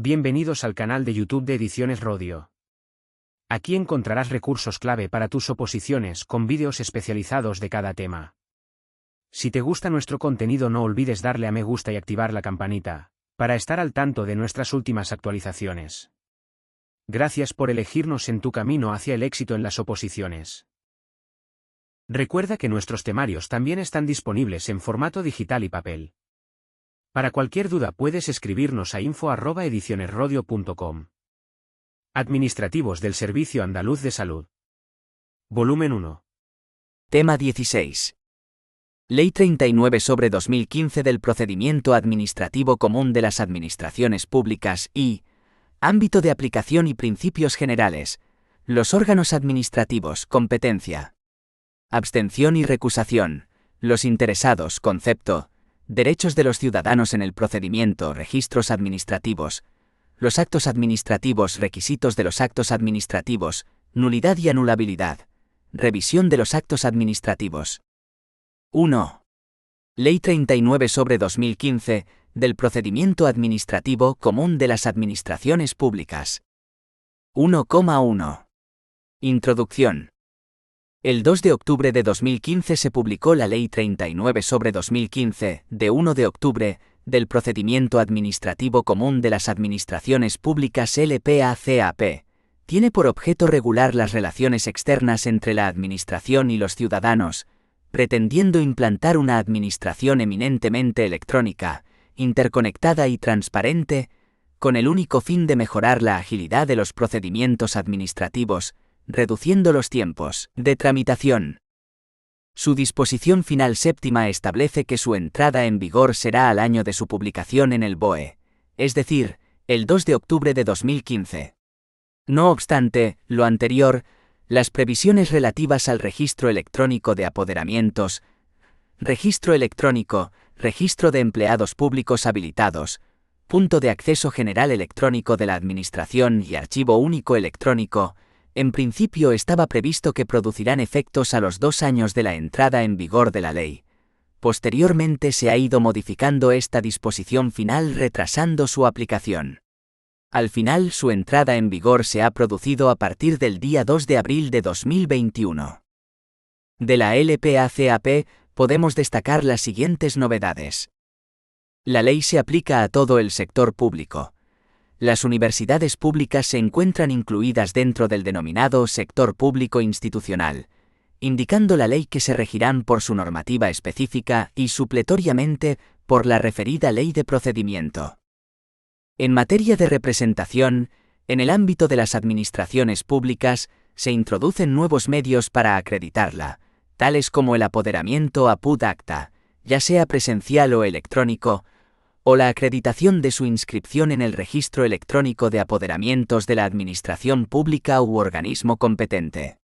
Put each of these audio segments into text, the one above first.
Bienvenidos al canal de YouTube de Ediciones Rodio. Aquí encontrarás recursos clave para tus oposiciones con vídeos especializados de cada tema. Si te gusta nuestro contenido, no olvides darle a me gusta y activar la campanita, para estar al tanto de nuestras últimas actualizaciones. Gracias por elegirnos en tu camino hacia el éxito en las oposiciones. Recuerda que nuestros temarios también están disponibles en formato digital y papel. Para cualquier duda puedes escribirnos a info@edicionesrodio.com. Administrativos del Servicio Andaluz de Salud. Volumen 1. Tema 16. Ley 39/2015 del Procedimiento Administrativo Común de las Administraciones Públicas y ámbito de aplicación y principios generales. Los órganos administrativos, competencia. Abstención y recusación. Los interesados, concepto. Derechos de los ciudadanos en el procedimiento, registros administrativos. Los actos administrativos, requisitos de los actos administrativos, nulidad y anulabilidad. Revisión de los actos administrativos. 1. Ley 39/2015, del Procedimiento Administrativo Común de las Administraciones Públicas. 1,1. Introducción. El 2 de octubre de 2015 se publicó la Ley 39/2015, de 1 de octubre, del Procedimiento Administrativo Común de las Administraciones Públicas LPACAP. Tiene por objeto regular las relaciones externas entre la Administración y los ciudadanos, pretendiendo implantar una administración eminentemente electrónica, interconectada y transparente, con el único fin de mejorar la agilidad de los procedimientos administrativos, reduciendo los tiempos de tramitación. Su disposición final séptima establece que su entrada en vigor será al año de su publicación en el BOE, es decir, el 2 de octubre de 2015. No obstante, lo anterior, las previsiones relativas al registro electrónico de apoderamientos, registro electrónico, registro de empleados públicos habilitados, punto de acceso general electrónico de la Administración y archivo único electrónico, en principio estaba previsto que producirán efectos a los 2 años de la entrada en vigor de la ley. Posteriormente se ha ido modificando esta disposición final, retrasando su aplicación. Al final, su entrada en vigor se ha producido a partir del día 2 de abril de 2021. De la LPACAP, podemos destacar las siguientes novedades. La ley se aplica a todo el sector público. Las universidades públicas se encuentran incluidas dentro del denominado sector público institucional, indicando la ley que se regirán por su normativa específica y supletoriamente por la referida ley de procedimiento. En materia de representación, en el ámbito de las administraciones públicas, se introducen nuevos medios para acreditarla, tales como el apoderamiento apud acta, ya sea presencial o electrónico, o la acreditación de su inscripción en el registro electrónico de apoderamientos de la administración pública u organismo competente.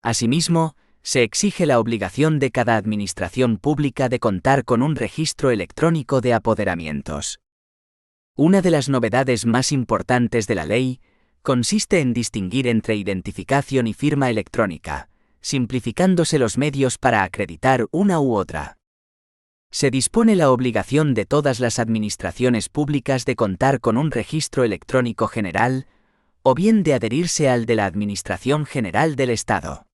Asimismo, se exige la obligación de cada administración pública de contar con un registro electrónico de apoderamientos. Una de las novedades más importantes de la ley consiste en distinguir entre identificación y firma electrónica, simplificándose los medios para acreditar una u otra. Se dispone la obligación de todas las administraciones públicas de contar con un registro electrónico general, o bien de adherirse al de la Administración General del Estado.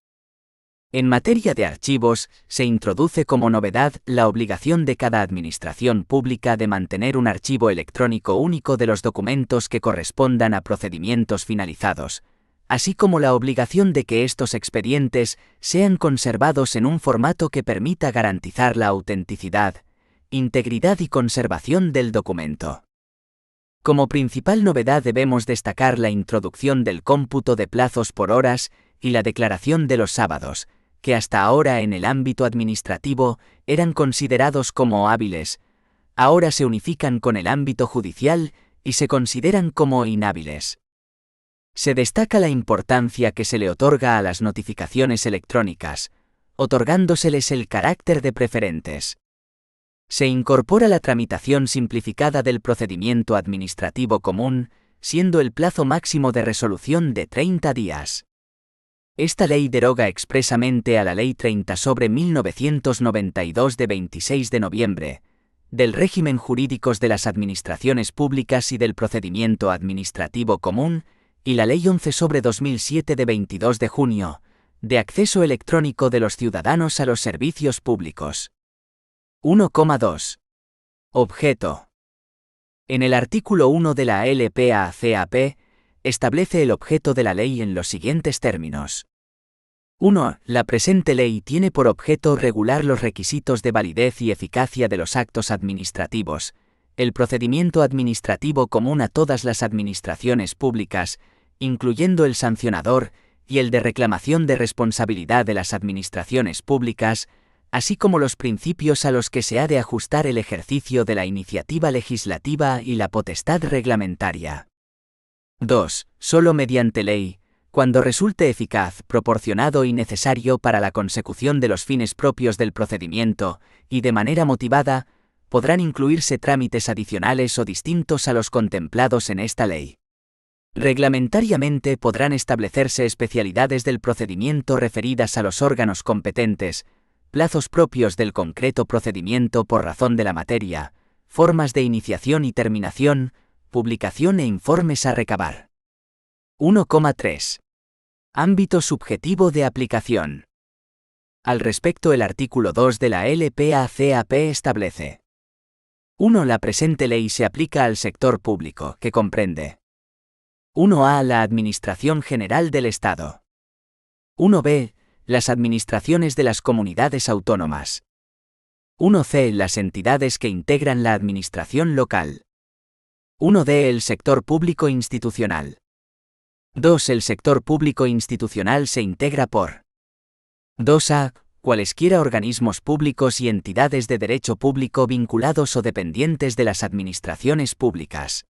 En materia de archivos, se introduce como novedad la obligación de cada administración pública de mantener un archivo electrónico único de los documentos que correspondan a procedimientos finalizados, así como la obligación de que estos expedientes sean conservados en un formato que permita garantizar la autenticidad, integridad y conservación del documento. Como principal novedad debemos destacar la introducción del cómputo de plazos por horas y la declaración de los sábados, que hasta ahora en el ámbito administrativo eran considerados como hábiles, ahora se unifican con el ámbito judicial y se consideran como inhábiles. Se destaca la importancia que se le otorga a las notificaciones electrónicas, otorgándoseles el carácter de preferentes. Se incorpora la tramitación simplificada del procedimiento administrativo común, siendo el plazo máximo de resolución de 30 días. Esta ley deroga expresamente a la Ley 30/1992 de 26 de noviembre, del régimen jurídicos de las administraciones públicas y del procedimiento administrativo común, y la Ley 11/2007 de 22 de junio, de acceso electrónico de los ciudadanos a los servicios públicos. 1,2. Objeto. En el artículo 1 de la LPACAP, establece el objeto de la ley en los siguientes términos. 1. La presente ley tiene por objeto regular los requisitos de validez y eficacia de los actos administrativos, el procedimiento administrativo común a todas las administraciones públicas, incluyendo el sancionador, y el de reclamación de responsabilidad de las administraciones públicas, así como los principios a los que se ha de ajustar el ejercicio de la iniciativa legislativa y la potestad reglamentaria. 2. Solo mediante ley, cuando resulte eficaz, proporcionado y necesario para la consecución de los fines propios del procedimiento, y de manera motivada, podrán incluirse trámites adicionales o distintos a los contemplados en esta ley. Reglamentariamente podrán establecerse especialidades del procedimiento referidas a los órganos competentes, plazos propios del concreto procedimiento por razón de la materia, formas de iniciación y terminación, publicación e informes a recabar. 1,3. Ámbito subjetivo de aplicación. Al respecto, el artículo 2 de la LPACAP establece: 1. La presente ley se aplica al sector público, que comprende 1a. La Administración General del Estado. 1b. Las administraciones de las comunidades autónomas. 1c. Las entidades que integran la administración local. 1d. El sector público institucional. 2. El sector público institucional se integra por 2a. Cualesquiera organismos públicos y entidades de derecho público vinculados o dependientes de las administraciones públicas.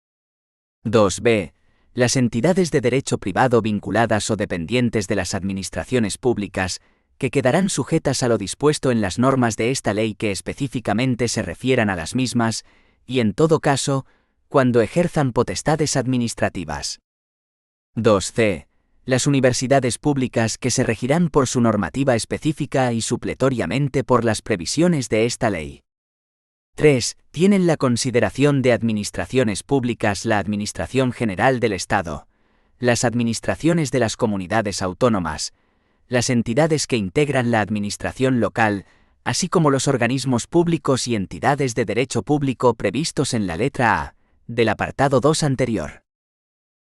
2b. Las entidades de derecho privado vinculadas o dependientes de las administraciones públicas, que quedarán sujetas a lo dispuesto en las normas de esta ley que específicamente se refieran a las mismas, y en todo caso, cuando ejerzan potestades administrativas. 2c. Las universidades públicas que se regirán por su normativa específica y supletoriamente por las previsiones de esta ley. 3. Tienen la consideración de administraciones públicas la Administración General del Estado, las administraciones de las comunidades autónomas, las entidades que integran la administración local, así como los organismos públicos y entidades de derecho público previstos en la letra A del apartado 2 anterior.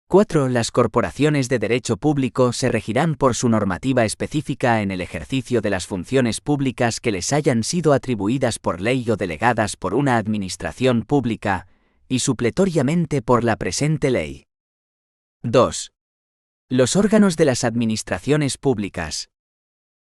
4. Las corporaciones de derecho público se regirán por su normativa específica en el ejercicio de las funciones públicas que les hayan sido atribuidas por ley o delegadas por una administración pública, y supletoriamente por la presente ley. 2. Los órganos de las administraciones públicas.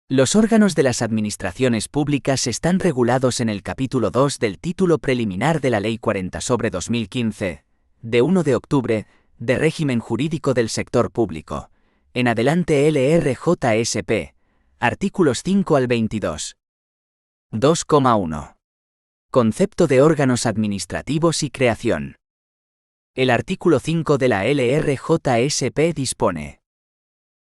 Los órganos de las administraciones públicas están regulados en el capítulo 2 del título preliminar de la Ley 40/2015, de 1 de octubre, de régimen jurídico del sector público, en adelante LRJSP, artículos 5 al 22. 2,1. Concepto de órganos administrativos y creación. El artículo 5 de la LRJSP dispone: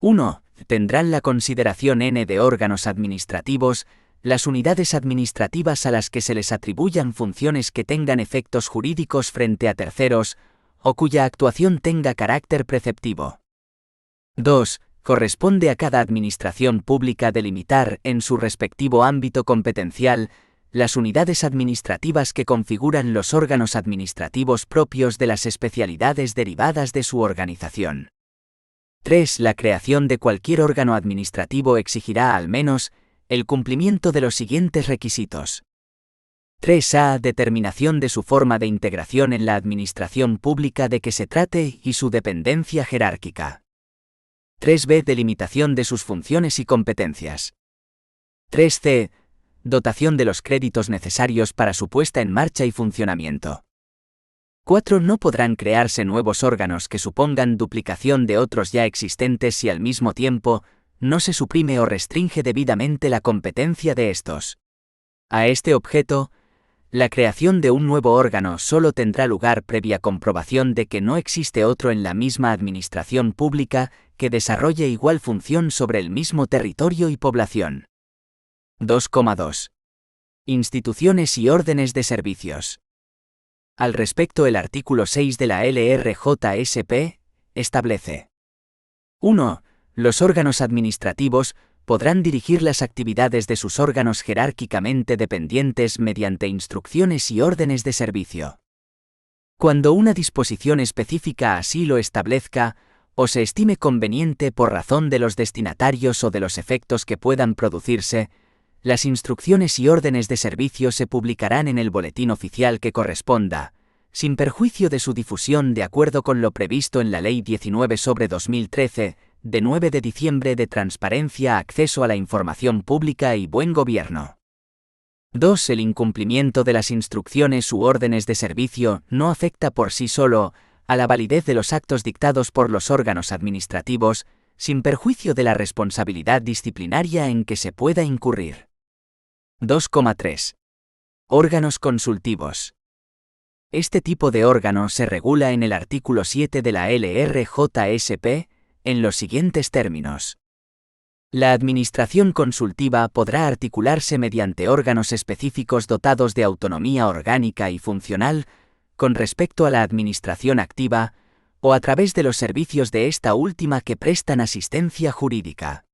1. Tendrán la consideración N de órganos administrativos las unidades administrativas a las que se les atribuyan funciones que tengan efectos jurídicos frente a terceros, o cuya actuación tenga carácter preceptivo. 2. Corresponde a cada administración pública delimitar, en su respectivo ámbito competencial, las unidades administrativas que configuran los órganos administrativos propios de las especialidades derivadas de su organización. 3. La creación de cualquier órgano administrativo exigirá al menos el cumplimiento de los siguientes requisitos. 3a. Determinación de su forma de integración en la administración pública de que se trate y su dependencia jerárquica. 3b. Delimitación de sus funciones y competencias. 3c. Dotación de los créditos necesarios para su puesta en marcha y funcionamiento. 4. No podrán crearse nuevos órganos que supongan duplicación de otros ya existentes si al mismo tiempo no se suprime o restringe debidamente la competencia de estos. A este objeto, la creación de un nuevo órgano solo tendrá lugar previa comprobación de que no existe otro en la misma administración pública que desarrolle igual función sobre el mismo territorio y población. 2,2. Instituciones y órdenes de servicios. Al respecto, el artículo 6 de la LRJSP establece: 1. Los órganos administrativos podrán dirigir las actividades de sus órganos jerárquicamente dependientes mediante instrucciones y órdenes de servicio. Cuando una disposición específica así lo establezca, o se estime conveniente por razón de los destinatarios o de los efectos que puedan producirse, las instrucciones y órdenes de servicio se publicarán en el boletín oficial que corresponda, sin perjuicio de su difusión de acuerdo con lo previsto en la Ley 19/2013, de 9 de diciembre de Transparencia, Acceso a la Información Pública y Buen Gobierno. 2. El incumplimiento de las instrucciones u órdenes de servicio no afecta por sí solo a la validez de los actos dictados por los órganos administrativos, sin perjuicio de la responsabilidad disciplinaria en que se pueda incurrir. 2,3. Órganos consultivos. Este tipo de órgano se regula en el artículo 7 de la LRJSP en los siguientes términos. La administración consultiva podrá articularse mediante órganos específicos dotados de autonomía orgánica y funcional con respecto a la administración activa, o a través de los servicios de esta última que prestan asistencia jurídica.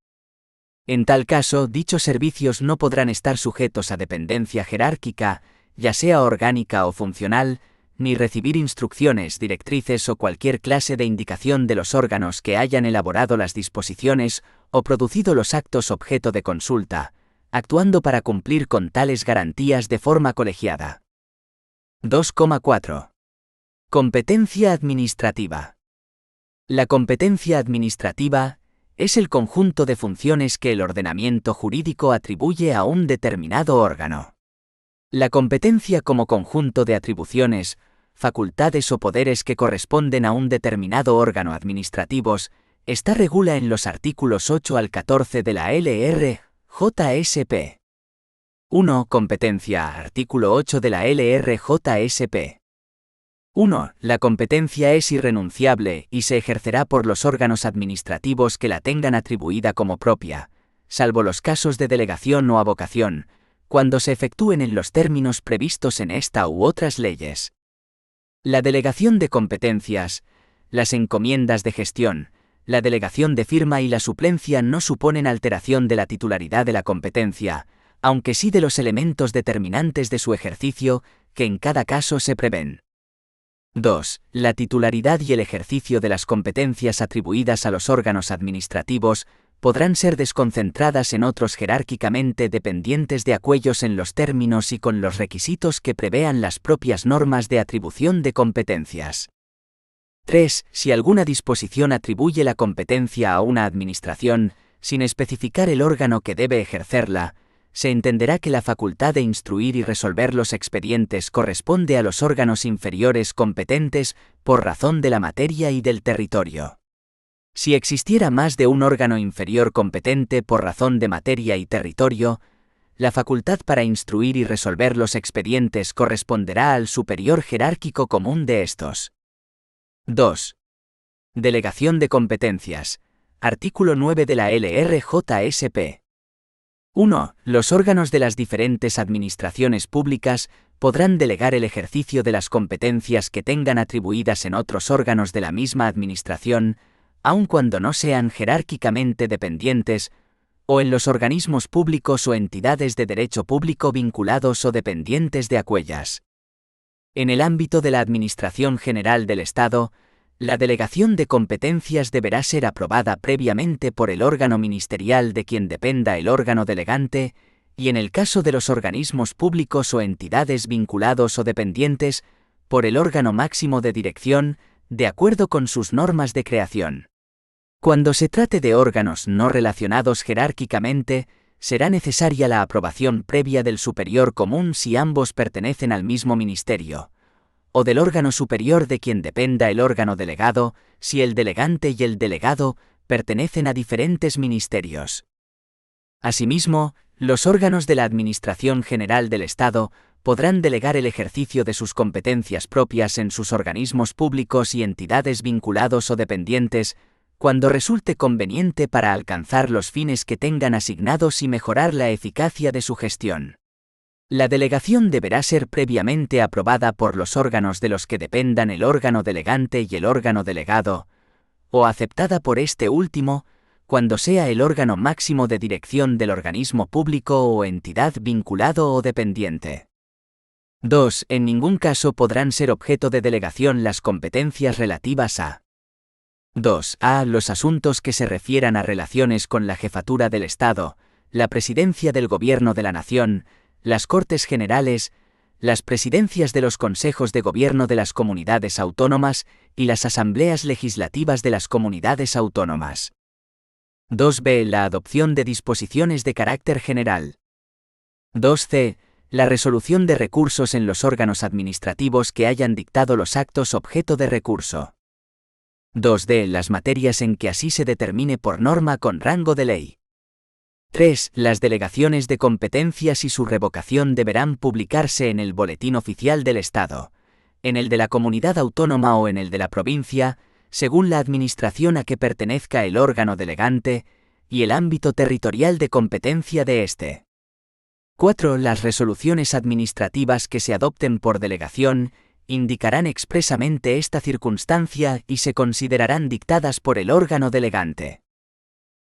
En tal caso, dichos servicios no podrán estar sujetos a dependencia jerárquica, ya sea orgánica o funcional, ni recibir instrucciones, directrices o cualquier clase de indicación de los órganos que hayan elaborado las disposiciones o producido los actos objeto de consulta, actuando para cumplir con tales garantías de forma colegiada. 2,4. Competencia administrativa. La competencia administrativa es el conjunto de funciones que el ordenamiento jurídico atribuye a un determinado órgano. La competencia como conjunto de atribuciones, facultades o poderes que corresponden a un determinado órgano administrativos está regula en los artículos 8 al 14 de la LRJSP. 1. Competencia. Artículo 8 de la LRJSP. 1. La competencia es irrenunciable y se ejercerá por los órganos administrativos que la tengan atribuida como propia, salvo los casos de delegación o avocación, cuando se efectúen en los términos previstos en esta u otras leyes. La delegación de competencias, las encomiendas de gestión, la delegación de firma y la suplencia no suponen alteración de la titularidad de la competencia, aunque sí de los elementos determinantes de su ejercicio, que en cada caso se prevén. 2. La titularidad y el ejercicio de las competencias atribuidas a los órganos administrativos podrán ser desconcentradas en otros jerárquicamente dependientes de aquellos en los términos y con los requisitos que prevean las propias normas de atribución de competencias. 3. Si alguna disposición atribuye la competencia a una administración, sin especificar el órgano que debe ejercerla, se entenderá que la facultad de instruir y resolver los expedientes corresponde a los órganos inferiores competentes por razón de la materia y del territorio. Si existiera más de un órgano inferior competente por razón de materia y territorio, la facultad para instruir y resolver los expedientes corresponderá al superior jerárquico común de estos. 2. Delegación de competencias. Artículo 9 de la LRJSP. 1. Los órganos de las diferentes administraciones públicas podrán delegar el ejercicio de las competencias que tengan atribuidas en otros órganos de la misma administración, aun cuando no sean jerárquicamente dependientes, o en los organismos públicos o entidades de derecho público vinculados o dependientes de aquellas. En el ámbito de la Administración General del Estado, la delegación de competencias deberá ser aprobada previamente por el órgano ministerial de quien dependa el órgano delegante, y en el caso de los organismos públicos o entidades vinculados o dependientes, por el órgano máximo de dirección, de acuerdo con sus normas de creación. Cuando se trate de órganos no relacionados jerárquicamente, será necesaria la aprobación previa del superior común si ambos pertenecen al mismo ministerio, o del órgano superior de quien dependa el órgano delegado, si el delegante y el delegado pertenecen a diferentes ministerios. Asimismo, los órganos de la Administración General del Estado podrán delegar el ejercicio de sus competencias propias en sus organismos públicos y entidades vinculados o dependientes, cuando resulte conveniente para alcanzar los fines que tengan asignados y mejorar la eficacia de su gestión. La delegación deberá ser previamente aprobada por los órganos de los que dependan el órgano delegante y el órgano delegado, o aceptada por este último, cuando sea el órgano máximo de dirección del organismo público o entidad vinculado o dependiente. 2. En ningún caso podrán ser objeto de delegación las competencias relativas a 2a. Los asuntos que se refieran a relaciones con la jefatura del Estado, la presidencia del Gobierno de la Nación, las Cortes Generales, las presidencias de los consejos de gobierno de las comunidades autónomas y las asambleas legislativas de las comunidades autónomas. 2b. La adopción de disposiciones de carácter general. 2c. La resolución de recursos en los órganos administrativos que hayan dictado los actos objeto de recurso. 2d. Las materias en que así se determine por norma con rango de ley. 3. Las delegaciones de competencias y su revocación deberán publicarse en el Boletín Oficial del Estado, en el de la comunidad autónoma o en el de la provincia, según la administración a que pertenezca el órgano delegante, y el ámbito territorial de competencia de éste. 4. Las resoluciones administrativas que se adopten por delegación indicarán expresamente esta circunstancia y se considerarán dictadas por el órgano delegante.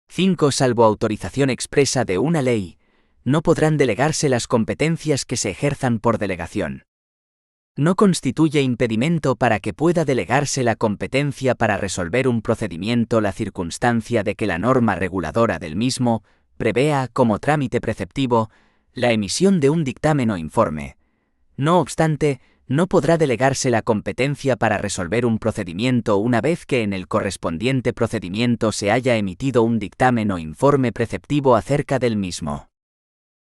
5. Salvo autorización expresa de una ley, no podrán delegarse las competencias que se ejerzan por delegación. No constituye impedimento para que pueda delegarse la competencia para resolver un procedimiento la circunstancia de que la norma reguladora del mismo prevea, como trámite preceptivo, la emisión de un dictamen o informe. No obstante, no podrá delegarse la competencia para resolver un procedimiento una vez que en el correspondiente procedimiento se haya emitido un dictamen o informe preceptivo acerca del mismo.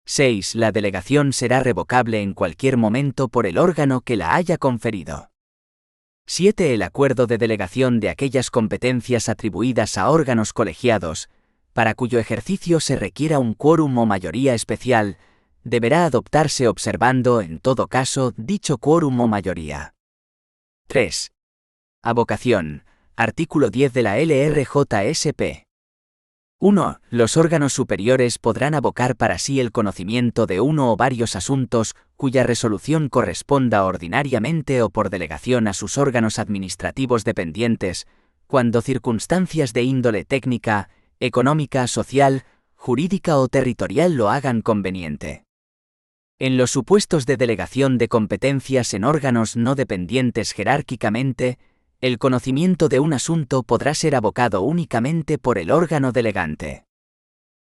6. La delegación será revocable en cualquier momento por el órgano que la haya conferido. 7. El acuerdo de delegación de aquellas competencias atribuidas a órganos colegiados, para cuyo ejercicio se requiera un quórum o mayoría especial, deberá adoptarse observando, en todo caso, dicho quórum o mayoría. 3. Avocación. Artículo 10 de la LRJSP. 1. Los órganos superiores podrán avocar para sí el conocimiento de uno o varios asuntos cuya resolución corresponda ordinariamente o por delegación a sus órganos administrativos dependientes, cuando circunstancias de índole técnica, económica, social, jurídica o territorial lo hagan conveniente. En los supuestos de delegación de competencias en órganos no dependientes jerárquicamente, el conocimiento de un asunto podrá ser avocado únicamente por el órgano delegante.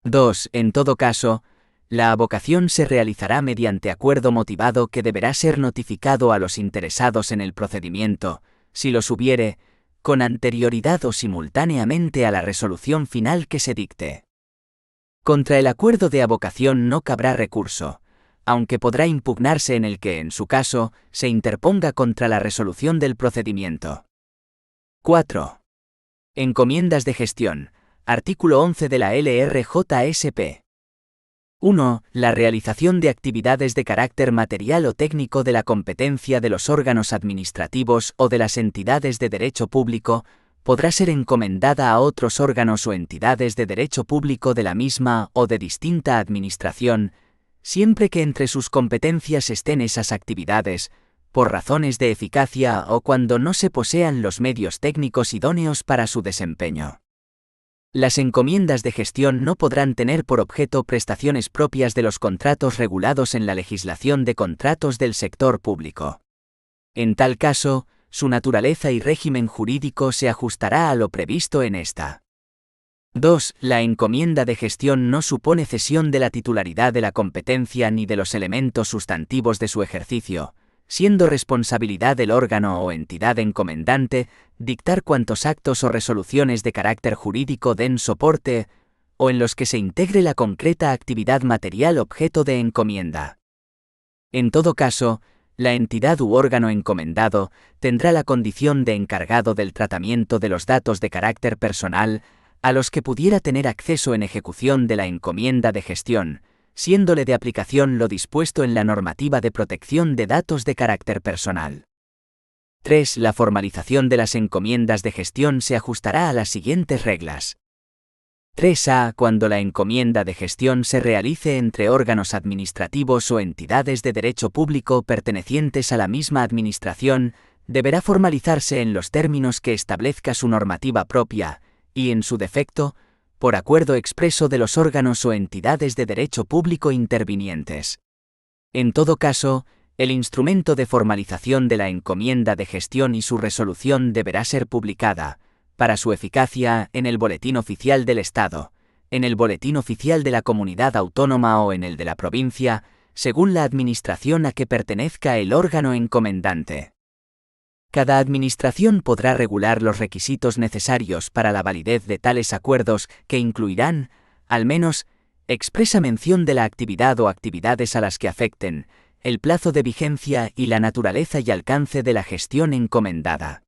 2. En todo caso, la avocación se realizará mediante acuerdo motivado que deberá ser notificado a los interesados en el procedimiento, si los hubiere, con anterioridad o simultáneamente a la resolución final que se dicte. Contra el acuerdo de avocación no cabrá recurso, aunque podrá impugnarse en el que, en su caso, se interponga contra la resolución del procedimiento. 4. Encomiendas de gestión. Artículo 11 de la LRJSP. 1. La realización de actividades de carácter material o técnico de la competencia de los órganos administrativos o de las entidades de derecho público podrá ser encomendada a otros órganos o entidades de derecho público de la misma o de distinta administración, siempre que entre sus competencias estén esas actividades, por razones de eficacia o cuando no se posean los medios técnicos idóneos para su desempeño. Las encomiendas de gestión no podrán tener por objeto prestaciones propias de los contratos regulados en la legislación de contratos del sector público. En tal caso, su naturaleza y régimen jurídico se ajustará a lo previsto en esta. 2. La encomienda de gestión no supone cesión de la titularidad de la competencia ni de los elementos sustantivos de su ejercicio, siendo responsabilidad del órgano o entidad encomendante dictar cuantos actos o resoluciones de carácter jurídico den soporte, o en los que se integre la concreta actividad material objeto de encomienda. En todo caso, la entidad u órgano encomendado tendrá la condición de encargado del tratamiento de los datos de carácter personal, a los que pudiera tener acceso en ejecución de la encomienda de gestión, siéndole de aplicación lo dispuesto en la normativa de protección de datos de carácter personal. 3. La formalización de las encomiendas de gestión se ajustará a las siguientes reglas. 3a. Cuando la encomienda de gestión se realice entre órganos administrativos o entidades de derecho público pertenecientes a la misma administración, deberá formalizarse en los términos que establezca su normativa propia, y, en su defecto, por acuerdo expreso de los órganos o entidades de derecho público intervinientes. En todo caso, el instrumento de formalización de la encomienda de gestión y su resolución deberá ser publicada, para su eficacia, en el Boletín Oficial del Estado, en el Boletín Oficial de la Comunidad Autónoma o en el de la provincia, según la administración a que pertenezca el órgano encomendante. Cada administración podrá regular los requisitos necesarios para la validez de tales acuerdos que incluirán, al menos, expresa mención de la actividad o actividades a las que afecten, el plazo de vigencia y la naturaleza y alcance de la gestión encomendada.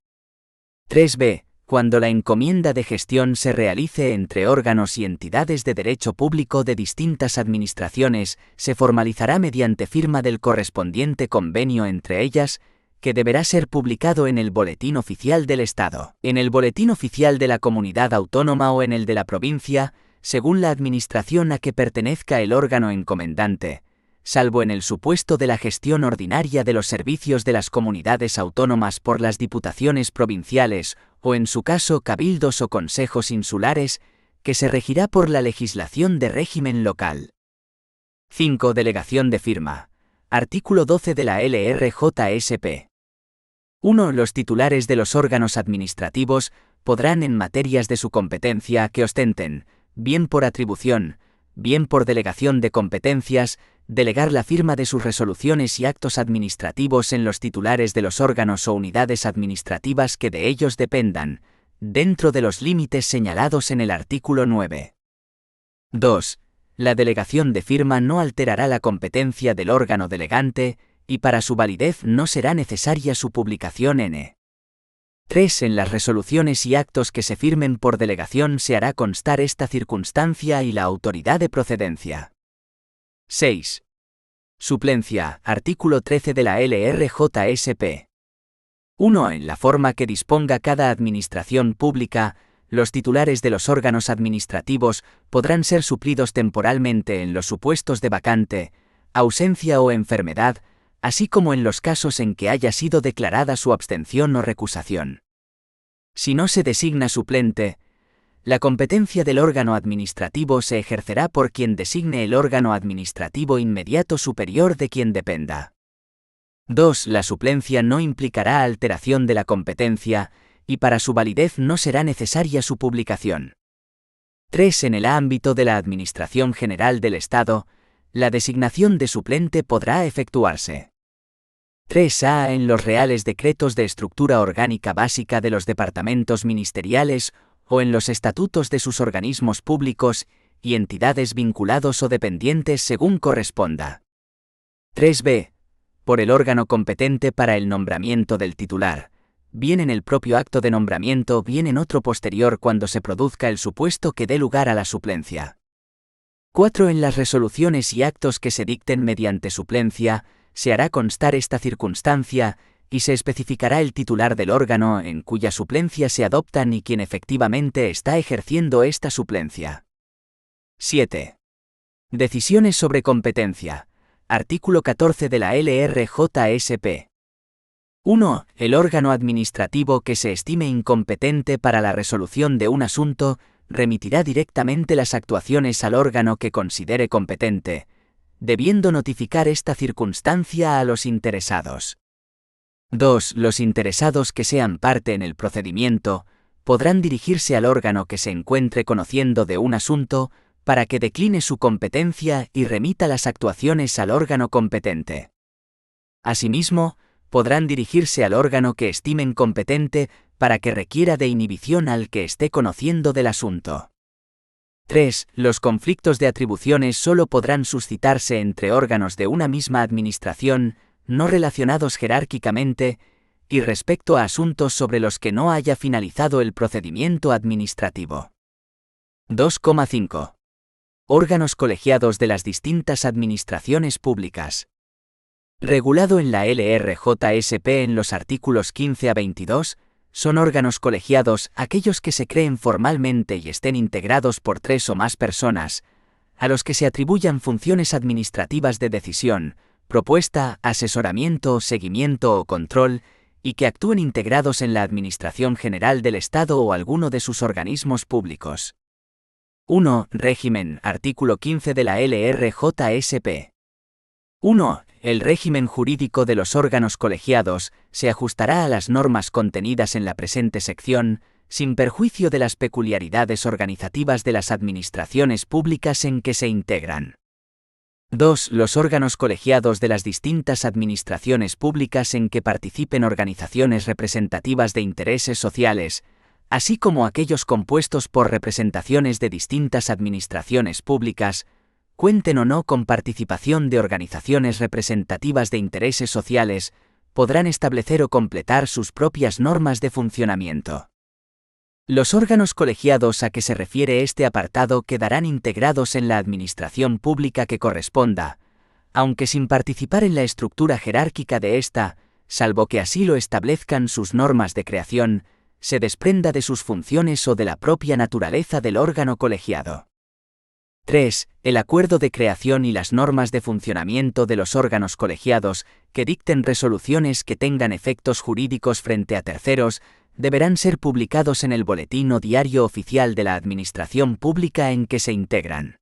3b. Cuando la encomienda de gestión se realice entre órganos y entidades de derecho público de distintas administraciones, se formalizará mediante firma del correspondiente convenio entre ellas, que deberá ser publicado en el Boletín Oficial del Estado, en el Boletín Oficial de la Comunidad Autónoma o en el de la provincia, según la administración a que pertenezca el órgano encomendante, salvo en el supuesto de la gestión ordinaria de los servicios de las comunidades autónomas por las diputaciones provinciales o en su caso cabildos o consejos insulares, que se regirá por la legislación de régimen local. 5. Delegación de firma. Artículo 12 de la LRJSP. 1. Los titulares de los órganos administrativos podrán, en materias de su competencia que ostenten, bien por atribución, bien por delegación de competencias, delegar la firma de sus resoluciones y actos administrativos en los titulares de los órganos o unidades administrativas que de ellos dependan, dentro de los límites señalados en el artículo 9. 2. La delegación de firma no alterará la competencia del órgano delegante, y para su validez no será necesaria su publicación n. 3. En las resoluciones y actos que se firmen por delegación se hará constar esta circunstancia y la autoridad de procedencia. 6. Suplencia. Artículo 13 de la LRJSP. 1. En la forma que disponga cada administración pública, los titulares de los órganos administrativos podrán ser suplidos temporalmente en los supuestos de vacante, ausencia o enfermedad, así como en los casos en que haya sido declarada su abstención o recusación. Si no se designa suplente, la competencia del órgano administrativo se ejercerá por quien designe el órgano administrativo inmediato superior de quien dependa. 2. La suplencia no implicará alteración de la competencia, y para su validez no será necesaria su publicación. 3. En el ámbito de la Administración General del Estado, la designación de suplente podrá efectuarse. 3a. En los reales decretos de estructura orgánica básica de los departamentos ministeriales o en los estatutos de sus organismos públicos y entidades vinculados o dependientes según corresponda. 3b. Por el órgano competente para el nombramiento del titular, bien en el propio acto de nombramiento, bien en otro posterior cuando se produzca el supuesto que dé lugar a la suplencia. 4. En las resoluciones y actos que se dicten mediante suplencia, se hará constar esta circunstancia, y se especificará el titular del órgano en cuya suplencia se adoptan y quien efectivamente está ejerciendo esta suplencia. 7. Decisiones sobre competencia. Artículo 14 de la LRJSP. 1. El órgano administrativo que se estime incompetente para la resolución de un asunto, remitirá directamente las actuaciones al órgano que considere competente, debiendo notificar esta circunstancia a los interesados. 2. Los interesados que sean parte en el procedimiento podrán dirigirse al órgano que se encuentre conociendo de un asunto para que decline su competencia y remita las actuaciones al órgano competente. Asimismo, podrán dirigirse al órgano que estimen competente para que requiera de inhibición al que esté conociendo del asunto. 3. Los conflictos de atribuciones solo podrán suscitarse entre órganos de una misma administración, no relacionados jerárquicamente, y respecto a asuntos sobre los que no haya finalizado el procedimiento administrativo. 2,5. Órganos colegiados de las distintas administraciones públicas. Regulado en la LRJSP en los artículos 15 a 22, Son órganos colegiados aquellos que se creen formalmente y estén integrados por 3 o más personas, a los que se atribuyan funciones administrativas de decisión, propuesta, asesoramiento, seguimiento o control, y que actúen integrados en la Administración General del Estado o alguno de sus organismos públicos. 1. Régimen. Artículo 15 de la LRJSP. 1. El régimen jurídico de los órganos colegiados se ajustará a las normas contenidas en la presente sección, sin perjuicio de las peculiaridades organizativas de las administraciones públicas en que se integran. 2. Los órganos colegiados de las distintas administraciones públicas en que participen organizaciones representativas de intereses sociales, así como aquellos compuestos por representaciones de distintas administraciones públicas, cuenten o no con participación de organizaciones representativas de intereses sociales, podrán establecer o completar sus propias normas de funcionamiento. Los órganos colegiados a que se refiere este apartado quedarán integrados en la administración pública que corresponda, aunque sin participar en la estructura jerárquica de ésta, salvo que así lo establezcan sus normas de creación, se desprenda de sus funciones o de la propia naturaleza del órgano colegiado. 3. El acuerdo de creación y las normas de funcionamiento de los órganos colegiados, que dicten resoluciones que tengan efectos jurídicos frente a terceros, deberán ser publicados en el Boletín o Diario Oficial de la Administración Pública en que se integran.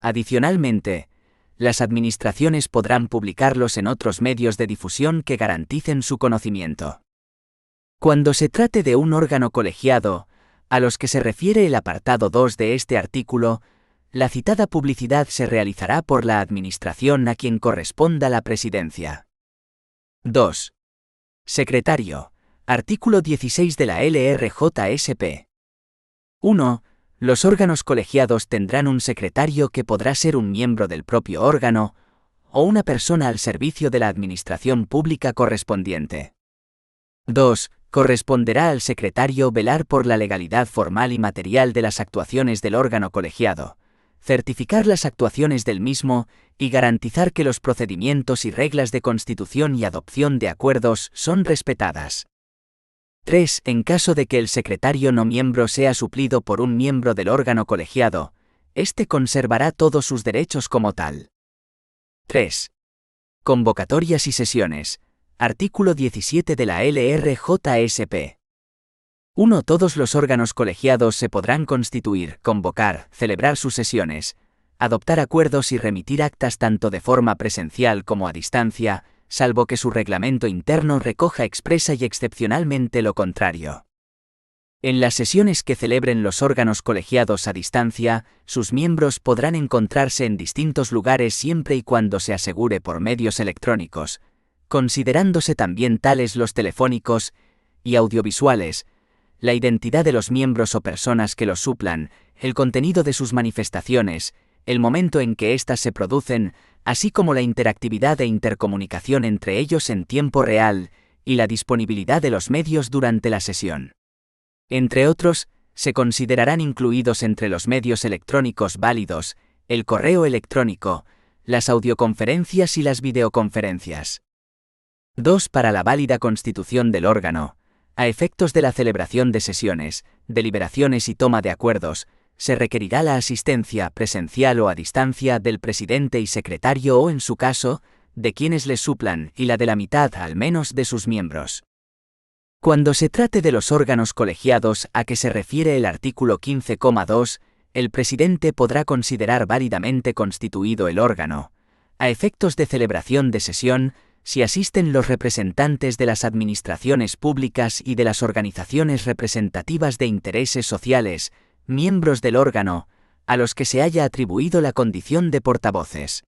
Adicionalmente, las administraciones podrán publicarlos en otros medios de difusión que garanticen su conocimiento. Cuando se trate de un órgano colegiado, a los que se refiere el apartado 2 de este artículo, la citada publicidad se realizará por la administración a quien corresponda la presidencia. 2. Secretario. Artículo 16 de la LRJSP. 1. Los órganos colegiados tendrán un secretario que podrá ser un miembro del propio órgano o una persona al servicio de la administración pública correspondiente. 2. Corresponderá al secretario velar por la legalidad formal y material de las actuaciones del órgano colegiado, certificar las actuaciones del mismo y garantizar que los procedimientos y reglas de constitución y adopción de acuerdos son respetadas. 3. En caso de que el secretario no miembro sea suplido por un miembro del órgano colegiado, éste conservará todos sus derechos como tal. 3. Convocatorias y sesiones. Artículo 17 de la LRJSP. 1. Todos los órganos colegiados se podrán constituir, convocar, celebrar sus sesiones, adoptar acuerdos y remitir actas tanto de forma presencial como a distancia, salvo que su reglamento interno recoja expresa y excepcionalmente lo contrario. En las sesiones que celebren los órganos colegiados a distancia, sus miembros podrán encontrarse en distintos lugares siempre y cuando se asegure por medios electrónicos, considerándose también tales los telefónicos y audiovisuales, la identidad de los miembros o personas que los suplan, el contenido de sus manifestaciones, el momento en que éstas se producen, así como la interactividad e intercomunicación entre ellos en tiempo real, y la disponibilidad de los medios durante la sesión. Entre otros, se considerarán incluidos entre los medios electrónicos válidos, el correo electrónico, las audioconferencias y las videoconferencias. 2. Para la válida constitución del órgano, a efectos de la celebración de sesiones, deliberaciones y toma de acuerdos, se requerirá la asistencia presencial o a distancia del presidente y secretario o, en su caso, de quienes les suplan y la de la mitad al menos de sus miembros. Cuando se trate de los órganos colegiados a que se refiere el artículo 15,2, el presidente podrá considerar válidamente constituido el órgano, a efectos de celebración de sesión, si asisten los representantes de las administraciones públicas y de las organizaciones representativas de intereses sociales, miembros del órgano, a los que se haya atribuido la condición de portavoces.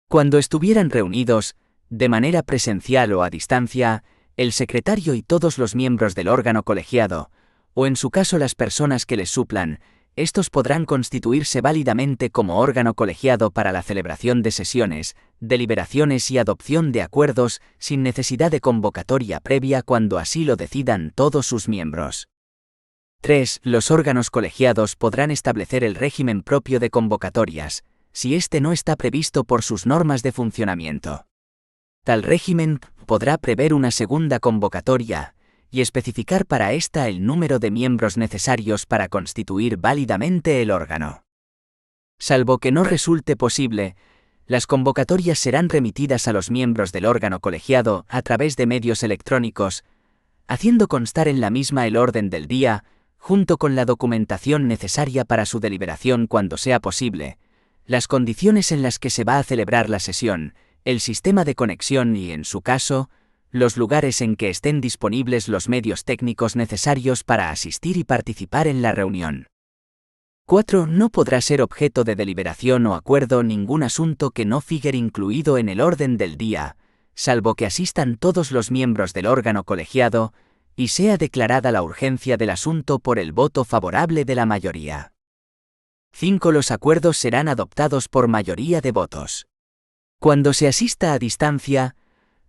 Cuando estuvieran reunidos, de manera presencial o a distancia, el secretario y todos los miembros del órgano colegiado, o en su caso las personas que les suplan, estos podrán constituirse válidamente como órgano colegiado para la celebración de sesiones, deliberaciones y adopción de acuerdos sin necesidad de convocatoria previa cuando así lo decidan todos sus miembros. 3. Los órganos colegiados podrán establecer el régimen propio de convocatorias, si éste no está previsto por sus normas de funcionamiento. Tal régimen podrá prever una segunda convocatoria, y especificar para ésta el número de miembros necesarios para constituir válidamente el órgano. Salvo que no resulte posible, las convocatorias serán remitidas a los miembros del órgano colegiado a través de medios electrónicos, haciendo constar en la misma el orden del día, junto con la documentación necesaria para su deliberación cuando sea posible, las condiciones en las que se va a celebrar la sesión, el sistema de conexión y, en su caso, los lugares en que estén disponibles los medios técnicos necesarios para asistir y participar en la reunión. 4. No podrá ser objeto de deliberación o acuerdo ningún asunto que no figure incluido en el orden del día, salvo que asistan todos los miembros del órgano colegiado y sea declarada la urgencia del asunto por el voto favorable de la mayoría. 5. Los acuerdos serán adoptados por mayoría de votos. Cuando se asista a distancia,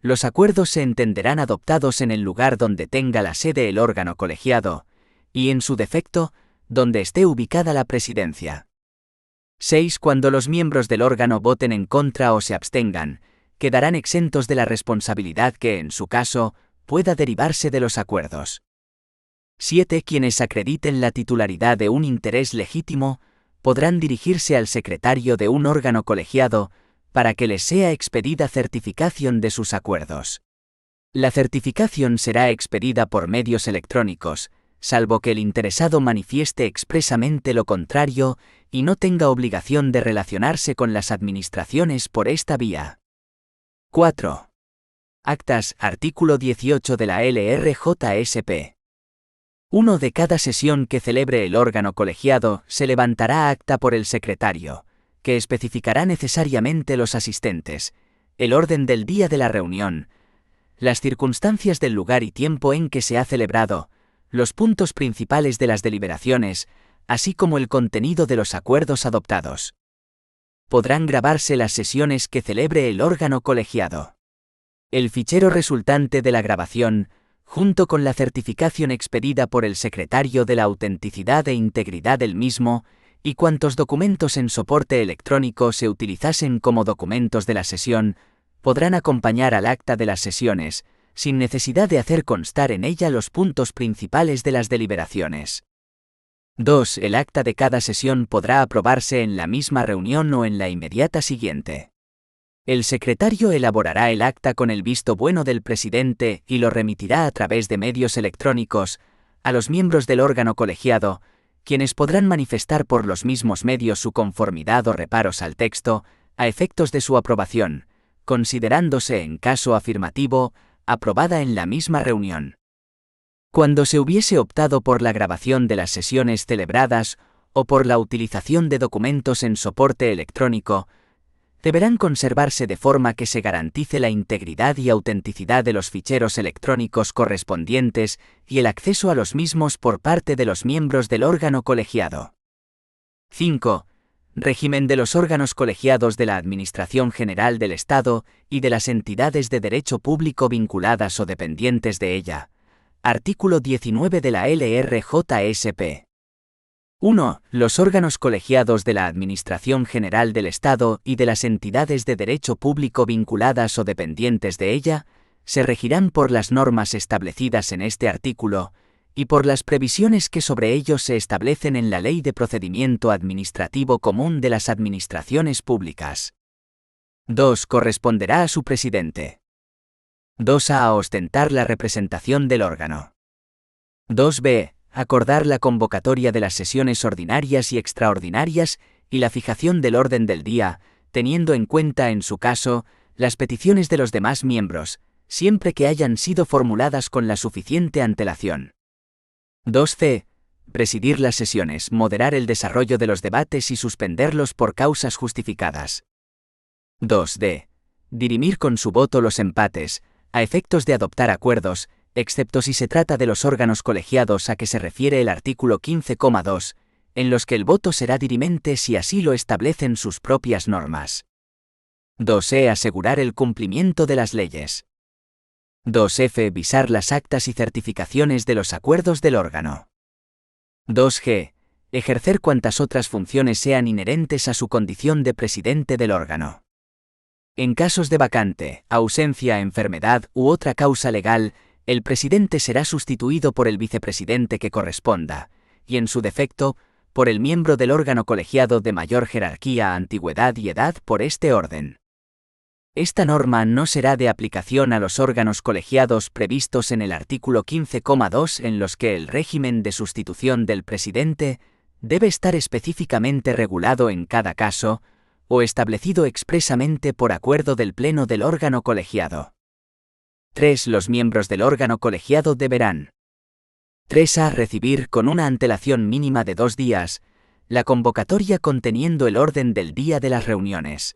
los acuerdos se entenderán adoptados en el lugar donde tenga la sede el órgano colegiado, y en su defecto, donde esté ubicada la presidencia. 6. Cuando los miembros del órgano voten en contra o se abstengan, quedarán exentos de la responsabilidad que, en su caso, pueda derivarse de los acuerdos. 7. Quienes acrediten la titularidad de un interés legítimo, podrán dirigirse al secretario de un órgano colegiado para que les sea expedida certificación de sus acuerdos. La certificación será expedida por medios electrónicos, salvo que el interesado manifieste expresamente lo contrario y no tenga obligación de relacionarse con las administraciones por esta vía. 4. Actas, artículo 18 de la LRJSP. 1. De cada sesión que celebre el órgano colegiado se levantará acta por el secretario, que especificará necesariamente los asistentes, el orden del día de la reunión, las circunstancias del lugar y tiempo en que se ha celebrado, los puntos principales de las deliberaciones, así como el contenido de los acuerdos adoptados. Podrán grabarse las sesiones que celebre el órgano colegiado. El fichero resultante de la grabación, junto con la certificación expedida por el secretario de la autenticidad e integridad del mismo, y cuantos documentos en soporte electrónico se utilizasen como documentos de la sesión, podrán acompañar al acta de las sesiones, sin necesidad de hacer constar en ella los puntos principales de las deliberaciones. 2. El acta de cada sesión podrá aprobarse en la misma reunión o en la inmediata siguiente. El secretario elaborará el acta con el visto bueno del presidente y lo remitirá a través de medios electrónicos a los miembros del órgano colegiado, quienes podrán manifestar por los mismos medios su conformidad o reparos al texto, a efectos de su aprobación, considerándose, en caso afirmativo, aprobada en la misma reunión. Cuando se hubiese optado por la grabación de las sesiones celebradas o por la utilización de documentos en soporte electrónico, deberán conservarse de forma que se garantice la integridad y autenticidad de los ficheros electrónicos correspondientes y el acceso a los mismos por parte de los miembros del órgano colegiado. 5. Régimen de los órganos colegiados de la Administración General del Estado y de las entidades de derecho público vinculadas o dependientes de ella. Artículo 19 de la LRJSP. 1. Los órganos colegiados de la Administración General del Estado y de las entidades de derecho público vinculadas o dependientes de ella, se regirán por las normas establecidas en este artículo, y por las previsiones que sobre ellos se establecen en la Ley de Procedimiento Administrativo Común de las Administraciones Públicas. 2. Corresponderá a su presidente. 2a. A ostentar la representación del órgano. 2b. Acordar la convocatoria de las sesiones ordinarias y extraordinarias y la fijación del orden del día, teniendo en cuenta, en su caso, las peticiones de los demás miembros, siempre que hayan sido formuladas con la suficiente antelación. 2c. Presidir las sesiones, moderar el desarrollo de los debates y suspenderlos por causas justificadas. 2d. Dirimir con su voto los empates, a efectos de adoptar acuerdos, excepto si se trata de los órganos colegiados a que se refiere el artículo 15,2, en los que el voto será dirimente si así lo establecen sus propias normas. 2e. Asegurar el cumplimiento de las leyes. 2f. Visar las actas y certificaciones de los acuerdos del órgano. 2g. Ejercer cuantas otras funciones sean inherentes a su condición de presidente del órgano. En casos de vacante, ausencia, enfermedad u otra causa legal, el presidente será sustituido por el vicepresidente que corresponda, y en su defecto, por el miembro del órgano colegiado de mayor jerarquía, antigüedad y edad por este orden. Esta norma no será de aplicación a los órganos colegiados previstos en el artículo 15,2, en los que el régimen de sustitución del presidente debe estar específicamente regulado en cada caso, o establecido expresamente por acuerdo del Pleno del órgano colegiado. 3. Los miembros del órgano colegiado deberán 3a. Recibir con una antelación mínima de 2 días la convocatoria conteniendo el orden del día de las reuniones.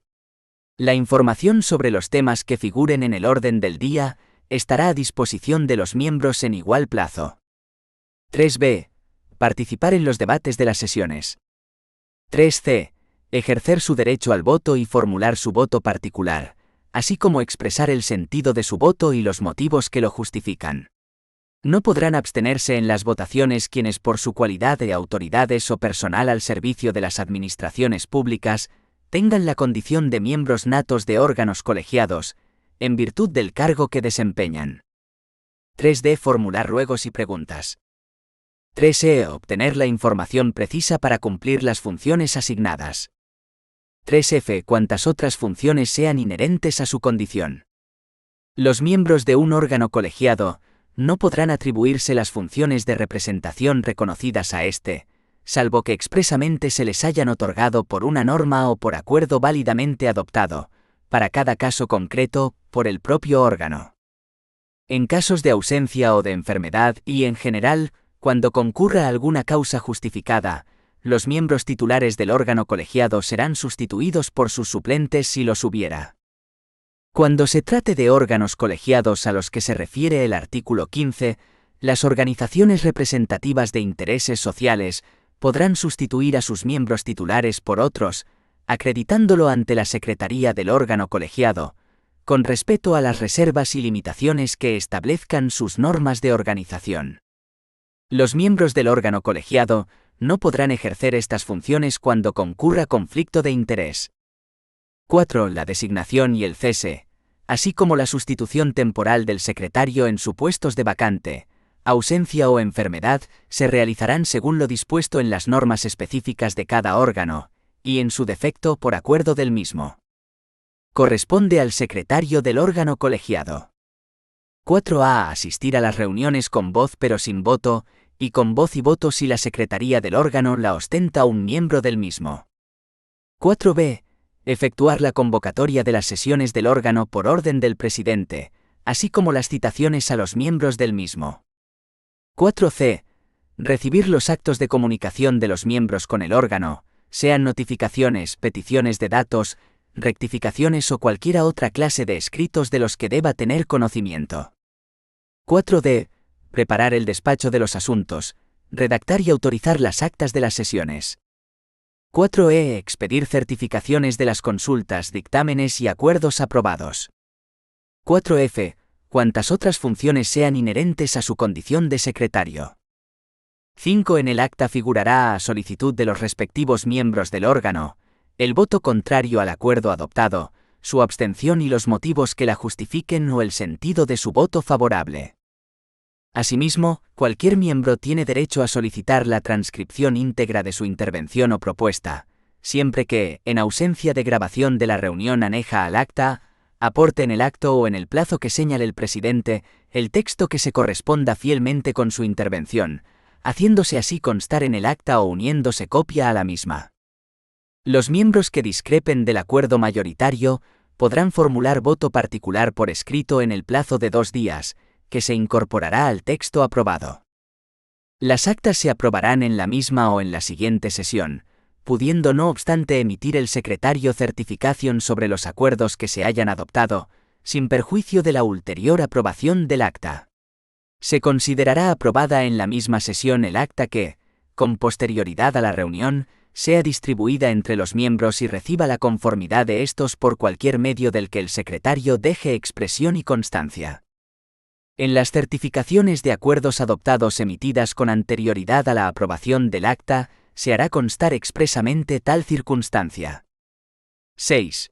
La información sobre los temas que figuren en el orden del día estará a disposición de los miembros en igual plazo. 3b. Participar en los debates de las sesiones. 3c. Ejercer su derecho al voto y formular su voto particular, así como expresar el sentido de su voto y los motivos que lo justifican. No podrán abstenerse en las votaciones quienes por su cualidad de autoridades o personal al servicio de las administraciones públicas tengan la condición de miembros natos de órganos colegiados, en virtud del cargo que desempeñan. 3d. Formular ruegos y preguntas. 3e. Obtener la información precisa para cumplir las funciones asignadas. 3f. Cuantas otras funciones sean inherentes a su condición. Los miembros de un órgano colegiado no podrán atribuirse las funciones de representación reconocidas a éste, salvo que expresamente se les hayan otorgado por una norma o por acuerdo válidamente adoptado, para cada caso concreto, por el propio órgano. En casos de ausencia o de enfermedad y, en general, cuando concurra alguna causa justificada, los miembros titulares del órgano colegiado serán sustituidos por sus suplentes si los hubiera. Cuando se trate de órganos colegiados a los que se refiere el artículo 15, las organizaciones representativas de intereses sociales podrán sustituir a sus miembros titulares por otros, acreditándolo ante la Secretaría del órgano colegiado, con respeto a las reservas y limitaciones que establezcan sus normas de organización. Los miembros del órgano colegiado no podrán ejercer estas funciones cuando concurra conflicto de interés. 4. La designación y el cese, así como la sustitución temporal del secretario en supuestos de vacante, ausencia o enfermedad, se realizarán según lo dispuesto en las normas específicas de cada órgano, y en su defecto por acuerdo del mismo. Corresponde al secretario del órgano colegiado. 4a. Asistir a las reuniones con voz pero sin voto, y con voz y voto si la secretaría del órgano la ostenta un miembro del mismo. 4b. Efectuar la convocatoria de las sesiones del órgano por orden del presidente, así como las citaciones a los miembros del mismo. 4c. Recibir los actos de comunicación de los miembros con el órgano, sean notificaciones, peticiones de datos, rectificaciones o cualquiera otra clase de escritos de los que deba tener conocimiento. 4d. Preparar el despacho de los asuntos, redactar y autorizar las actas de las sesiones. 4e. Expedir certificaciones de las consultas, dictámenes y acuerdos aprobados. 4f. Cuantas otras funciones sean inherentes a su condición de secretario. 5. En el acta figurará, a solicitud de los respectivos miembros del órgano, el voto contrario al acuerdo adoptado, su abstención y los motivos que la justifiquen o el sentido de su voto favorable. Asimismo, cualquier miembro tiene derecho a solicitar la transcripción íntegra de su intervención o propuesta, siempre que, en ausencia de grabación de la reunión aneja al acta, aporte en el acto o en el plazo que señale el presidente el texto que se corresponda fielmente con su intervención, haciéndose así constar en el acta o uniéndose copia a la misma. Los miembros que discrepen del acuerdo mayoritario podrán formular voto particular por escrito en el plazo de 2 días, que se incorporará al texto aprobado. Las actas se aprobarán en la misma o en la siguiente sesión, pudiendo no obstante emitir el secretario certificación sobre los acuerdos que se hayan adoptado, sin perjuicio de la ulterior aprobación del acta. Se considerará aprobada en la misma sesión el acta que, con posterioridad a la reunión, sea distribuida entre los miembros y reciba la conformidad de estos por cualquier medio del que el secretario deje expresión y constancia. En las certificaciones de acuerdos adoptados emitidas con anterioridad a la aprobación del acta, se hará constar expresamente tal circunstancia. 6.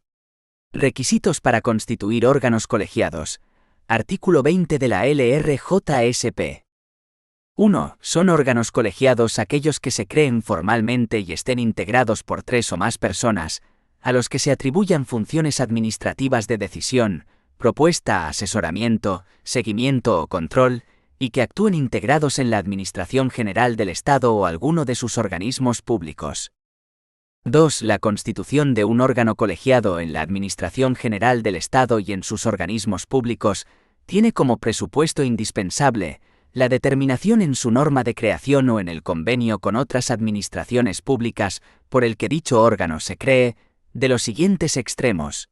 Requisitos para constituir órganos colegiados. Artículo 20 de la LRJSP. 1. Son órganos colegiados aquellos que se creen formalmente y estén integrados por 3 o más personas, a los que se atribuyan funciones administrativas de decisión, propuesta, asesoramiento, seguimiento o control, y que actúen integrados en la Administración General del Estado o alguno de sus organismos públicos. 2. La constitución de un órgano colegiado en la Administración General del Estado y en sus organismos públicos tiene como presupuesto indispensable la determinación en su norma de creación o en el convenio con otras administraciones públicas por el que dicho órgano se cree, de los siguientes extremos.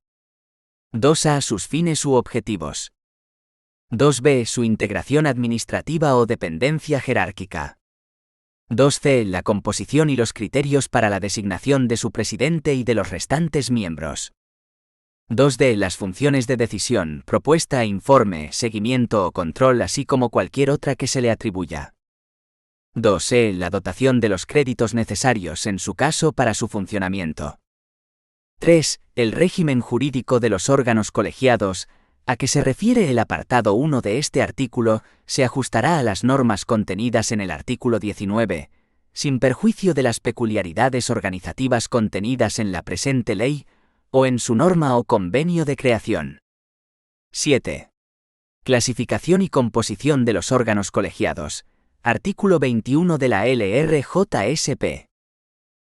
2a. Sus fines u objetivos. 2b. Su integración administrativa o dependencia jerárquica. 2c. La composición y los criterios para la designación de su presidente y de los restantes miembros. 2d. Las funciones de decisión, propuesta, informe, seguimiento o control, así como cualquier otra que se le atribuya. 2e. La dotación de los créditos necesarios en su caso para su funcionamiento. 3. El régimen jurídico de los órganos colegiados, a que se refiere el apartado 1 de este artículo, se ajustará a las normas contenidas en el artículo 19, sin perjuicio de las peculiaridades organizativas contenidas en la presente ley, o en su norma o convenio de creación. 7. Clasificación y composición de los órganos colegiados. Artículo 21 de la LRJSP.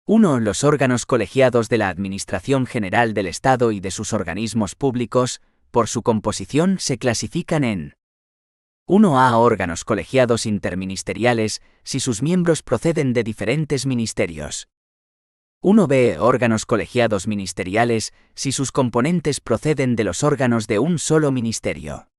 1. Los órganos colegiados de la Administración General del Estado y de sus organismos públicos, por su composición se clasifican en 1a. Órganos colegiados interministeriales, si sus miembros proceden de diferentes ministerios. 1b. Órganos colegiados ministeriales, si sus componentes proceden de los órganos de un solo ministerio.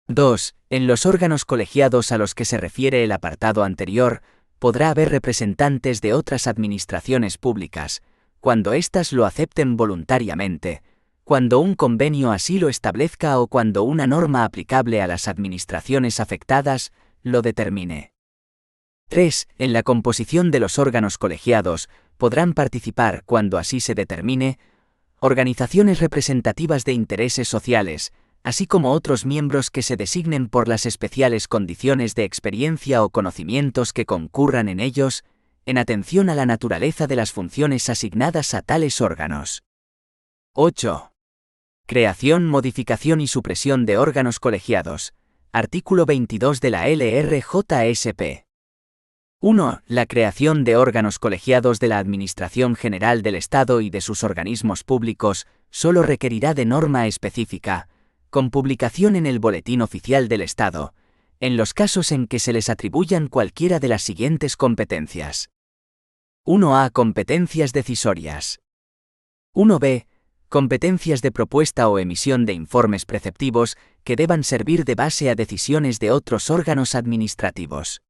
2. En los órganos colegiados a los que se refiere el apartado anterior, podrá haber representantes de otras administraciones públicas, cuando éstas lo acepten voluntariamente, cuando un convenio así lo establezca o cuando una norma aplicable a las administraciones afectadas lo determine. 3. En la composición de los órganos colegiados podrán participar, cuando así se determine, organizaciones representativas de intereses sociales, así como otros miembros que se designen por las especiales condiciones de experiencia o conocimientos que concurran en ellos, en atención a la naturaleza de las funciones asignadas a tales órganos. 8. Creación, modificación y supresión de órganos colegiados. Artículo 22 de la LRJSP. 1. La creación de órganos colegiados de la Administración General del Estado y de sus organismos públicos solo requerirá de norma específica, con publicación en el Boletín Oficial del Estado, en los casos en que se les atribuyan cualquiera de las siguientes competencias. 1a. Competencias decisorias. 1b. Competencias de propuesta o emisión de informes preceptivos que deban servir de base a decisiones de otros órganos administrativos.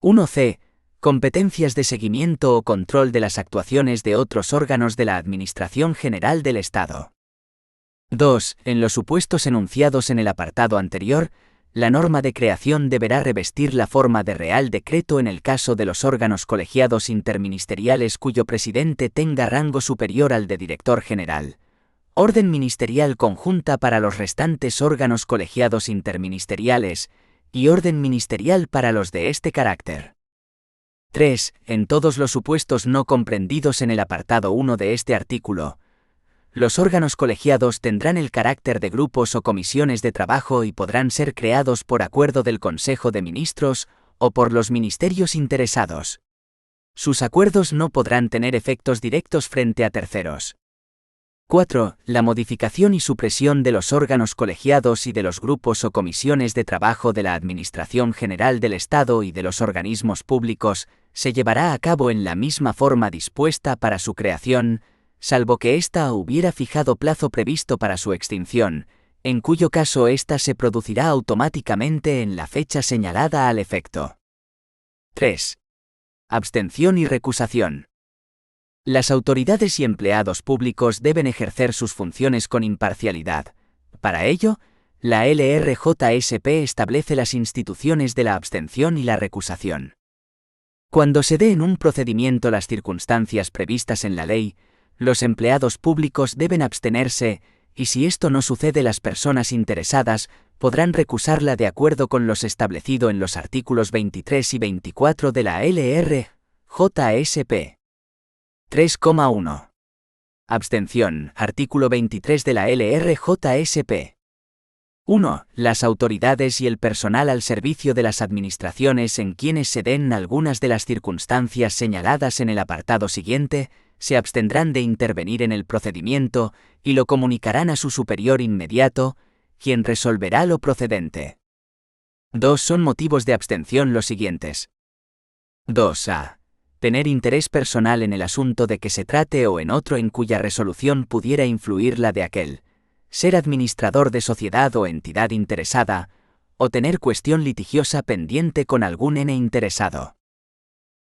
1c. Competencias de seguimiento o control de las actuaciones de otros órganos de la Administración General del Estado. 2. En los supuestos enunciados en el apartado anterior, la norma de creación deberá revestir la forma de Real Decreto en el caso de los órganos colegiados interministeriales cuyo presidente tenga rango superior al de director general. Orden ministerial conjunta para los restantes órganos colegiados interministeriales, y orden ministerial para los de este carácter. 3. En todos los supuestos no comprendidos en el apartado 1 de este artículo, los órganos colegiados tendrán el carácter de grupos o comisiones de trabajo y podrán ser creados por acuerdo del Consejo de Ministros o por los ministerios interesados. Sus acuerdos no podrán tener efectos directos frente a terceros. 4. La modificación y supresión de los órganos colegiados y de los grupos o comisiones de trabajo de la Administración General del Estado y de los organismos públicos se llevará a cabo en la misma forma dispuesta para su creación, salvo que ésta hubiera fijado plazo previsto para su extinción, en cuyo caso ésta se producirá automáticamente en la fecha señalada al efecto. 3. Abstención y recusación. Las autoridades y empleados públicos deben ejercer sus funciones con imparcialidad. Para ello, la LRJSP establece las instituciones de la abstención y la recusación. Cuando se dé en un procedimiento las circunstancias previstas en la ley, los empleados públicos deben abstenerse, y si esto no sucede, las personas interesadas podrán recusarla de acuerdo con lo establecido en los artículos 23 y 24 de la LR-JSP. 3,1. Abstención. Artículo 23 de la LR-JSP. 1. Las autoridades y el personal al servicio de las administraciones en quienes se den algunas de las circunstancias señaladas en el apartado siguiente, se abstendrán de intervenir en el procedimiento y lo comunicarán a su superior inmediato, quien resolverá lo procedente. 2. Son motivos de abstención los siguientes. 2a. Tener interés personal en el asunto de que se trate o en otro en cuya resolución pudiera influir la de aquel. Ser administrador de sociedad o entidad interesada, o tener cuestión litigiosa pendiente con algún ente interesado.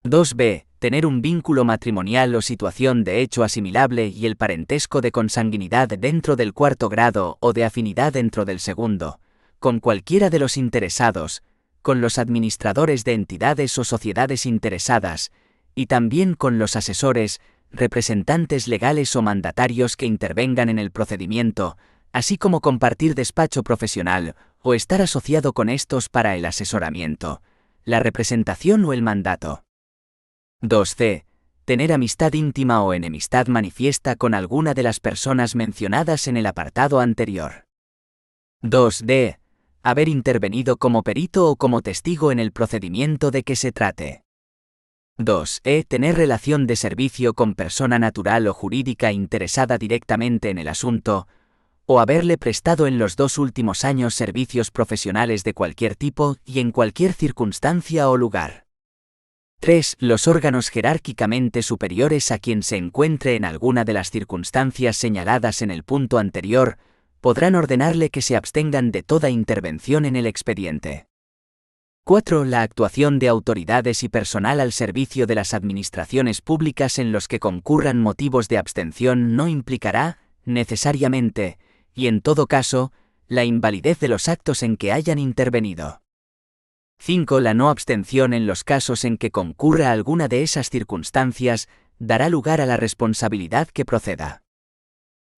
2b. Tener un vínculo matrimonial o situación de hecho asimilable y el parentesco de consanguinidad dentro del cuarto grado o de afinidad dentro del segundo, con cualquiera de los interesados, con los administradores de entidades o sociedades interesadas, y también con los asesores, representantes legales o mandatarios que intervengan en el procedimiento, así como compartir despacho profesional o estar asociado con estos para el asesoramiento, la representación o el mandato. 2c. Tener amistad íntima o enemistad manifiesta con alguna de las personas mencionadas en el apartado anterior. 2d. Haber intervenido como perito o como testigo en el procedimiento de que se trate. 2e. Tener relación de servicio con persona natural o jurídica interesada directamente en el asunto, o haberle prestado en los 2 últimos años servicios profesionales de cualquier tipo y en cualquier circunstancia o lugar. 3. Los órganos jerárquicamente superiores a quien se encuentre en alguna de las circunstancias señaladas en el punto anterior, podrán ordenarle que se abstengan de toda intervención en el expediente. 4. La actuación de autoridades y personal al servicio de las administraciones públicas en los que concurran motivos de abstención no implicará, necesariamente, y en todo caso, la invalidez de los actos en que hayan intervenido. 5. La no abstención en los casos en que concurra alguna de esas circunstancias dará lugar a la responsabilidad que proceda.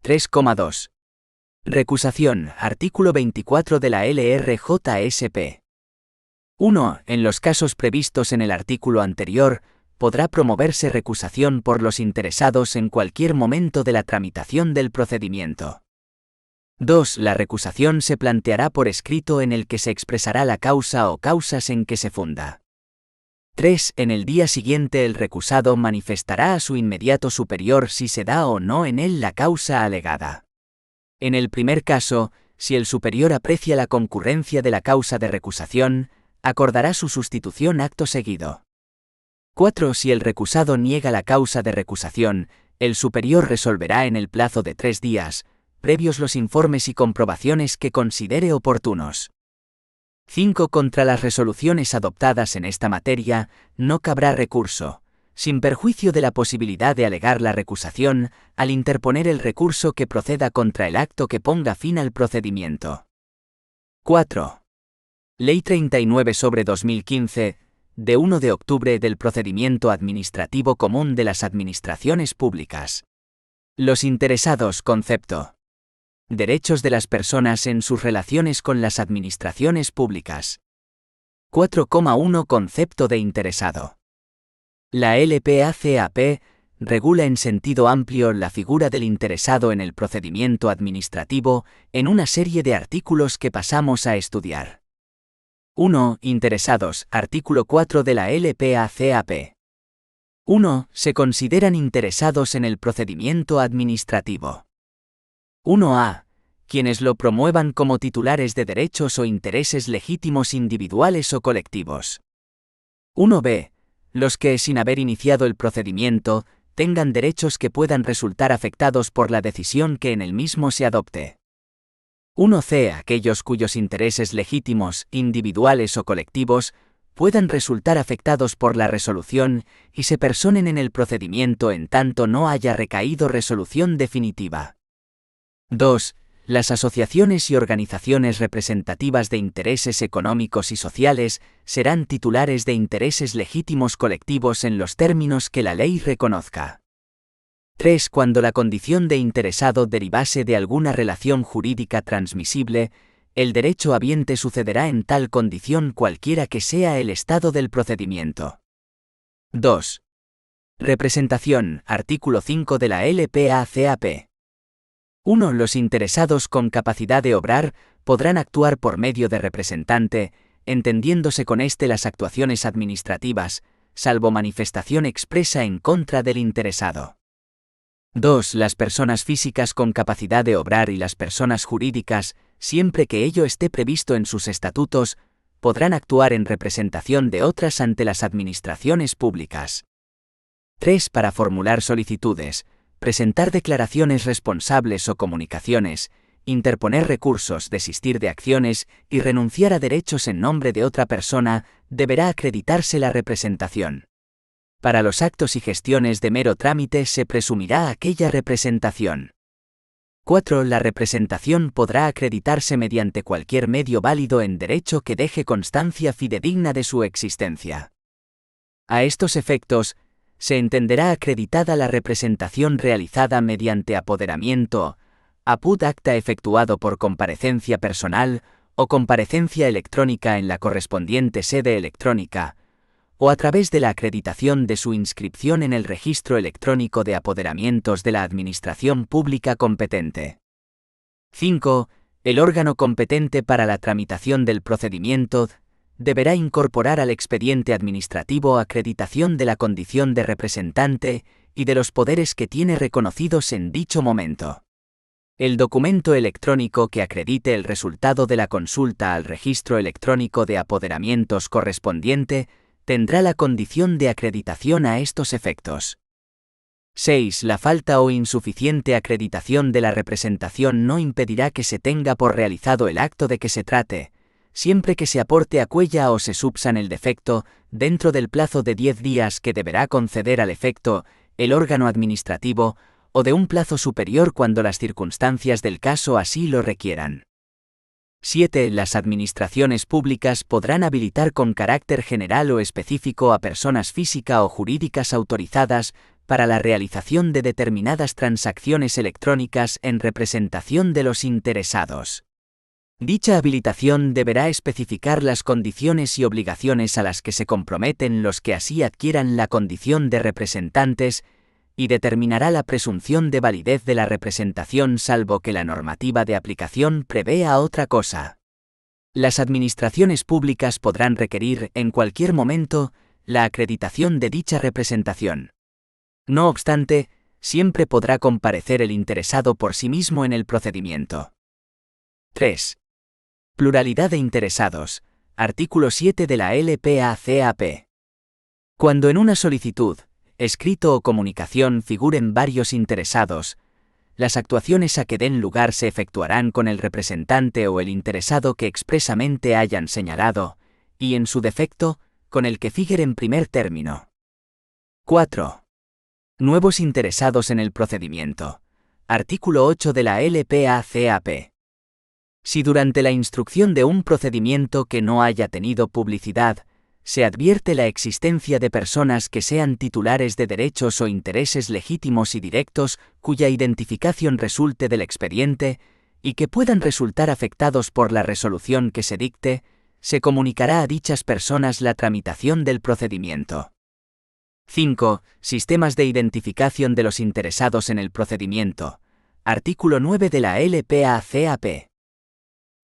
3,2. Recusación. Artículo 24 de la LR-JSP. 1. En los casos previstos en el artículo anterior, podrá promoverse recusación por los interesados en cualquier momento de la tramitación del procedimiento. 2. La recusación se planteará por escrito en el que se expresará la causa o causas en que se funda. 3. En el día siguiente el recusado manifestará a su inmediato superior si se da o no en él la causa alegada. En el primer caso, si el superior aprecia la concurrencia de la causa de recusación, acordará su sustitución acto seguido. 4. Si el recusado niega la causa de recusación, el superior resolverá en el plazo de 3 días, previos los informes y comprobaciones que considere oportunos. 5. Contra las resoluciones adoptadas en esta materia, no cabrá recurso, sin perjuicio de la posibilidad de alegar la recusación, al interponer el recurso que proceda contra el acto que ponga fin al procedimiento. 4. Ley 39/2015, de 1 de octubre del Procedimiento Administrativo Común de las Administraciones Públicas. Los interesados. Concepto. Derechos de las personas en sus relaciones con las administraciones públicas. 4,1 Concepto de interesado. La LPACAP regula en sentido amplio la figura del interesado en el procedimiento administrativo en una serie de artículos que pasamos a estudiar. 1. Interesados. Artículo 4 de la LPACAP. 1. Se consideran interesados en el procedimiento administrativo. 1a. Quienes lo promuevan como titulares de derechos o intereses legítimos individuales o colectivos. 1b. Los que, sin haber iniciado el procedimiento, tengan derechos que puedan resultar afectados por la decisión que en el mismo se adopte. 1c. Aquellos cuyos intereses legítimos, individuales o colectivos, puedan resultar afectados por la resolución y se personen en el procedimiento en tanto no haya recaído resolución definitiva. 2. Las asociaciones y organizaciones representativas de intereses económicos y sociales serán titulares de intereses legítimos colectivos en los términos que la ley reconozca. 3. Cuando la condición de interesado derivase de alguna relación jurídica transmisible, el derecho habiente sucederá en tal condición cualquiera que sea el estado del procedimiento. 2. Representación, artículo 5 de la LPACAP. 1. Los interesados con capacidad de obrar podrán actuar por medio de representante, entendiéndose con éste las actuaciones administrativas, salvo manifestación expresa en contra del interesado. 2. Las personas físicas con capacidad de obrar y las personas jurídicas, siempre que ello esté previsto en sus estatutos, podrán actuar en representación de otras ante las administraciones públicas. 3. Para formular solicitudes, presentar declaraciones responsables o comunicaciones, interponer recursos, desistir de acciones y renunciar a derechos en nombre de otra persona, deberá acreditarse la representación. Para los actos y gestiones de mero trámite se presumirá aquella representación. 4. La representación podrá acreditarse mediante cualquier medio válido en derecho que deje constancia fidedigna de su existencia. A estos efectos, se entenderá acreditada la representación realizada mediante apoderamiento, apud acta efectuado por comparecencia personal o comparecencia electrónica en la correspondiente sede electrónica, o a través de la acreditación de su inscripción en el registro electrónico de apoderamientos de la Administración Pública competente. 5. El órgano competente para la tramitación del procedimiento deberá incorporar al expediente administrativo acreditación de la condición de representante y de los poderes que tiene reconocidos en dicho momento. El documento electrónico que acredite el resultado de la consulta al registro electrónico de apoderamientos correspondiente tendrá la condición de acreditación a estos efectos. 6. La falta o insuficiente acreditación de la representación no impedirá que se tenga por realizado el acto de que se trate, siempre que se aporte a cuella o se subsan el defecto, dentro del plazo de 10 días que deberá conceder al efecto el órgano administrativo, o de un plazo superior cuando las circunstancias del caso así lo requieran. 7. Las administraciones públicas podrán habilitar con carácter general o específico a personas físicas o jurídicas autorizadas para la realización de determinadas transacciones electrónicas en representación de los interesados. Dicha habilitación deberá especificar las condiciones y obligaciones a las que se comprometen los que así adquieran la condición de representantes y determinará la presunción de validez de la representación salvo que la normativa de aplicación prevea otra cosa. Las administraciones públicas podrán requerir, en cualquier momento, la acreditación de dicha representación. No obstante, siempre podrá comparecer el interesado por sí mismo en el procedimiento. 3. Pluralidad de interesados. Artículo 7 de la LPACAP. Cuando en una solicitud, escrito o comunicación figuren varios interesados, las actuaciones a que den lugar se efectuarán con el representante o el interesado que expresamente hayan señalado, y en su defecto, con el que figure en primer término. 4. Nuevos interesados en el procedimiento. Artículo 8 de la LPACAP. Si durante la instrucción de un procedimiento que no haya tenido publicidad, se advierte la existencia de personas que sean titulares de derechos o intereses legítimos y directos cuya identificación resulte del expediente y que puedan resultar afectados por la resolución que se dicte, se comunicará a dichas personas la tramitación del procedimiento. 5. Sistemas de identificación de los interesados en el procedimiento. Artículo 9 de la LPACAP.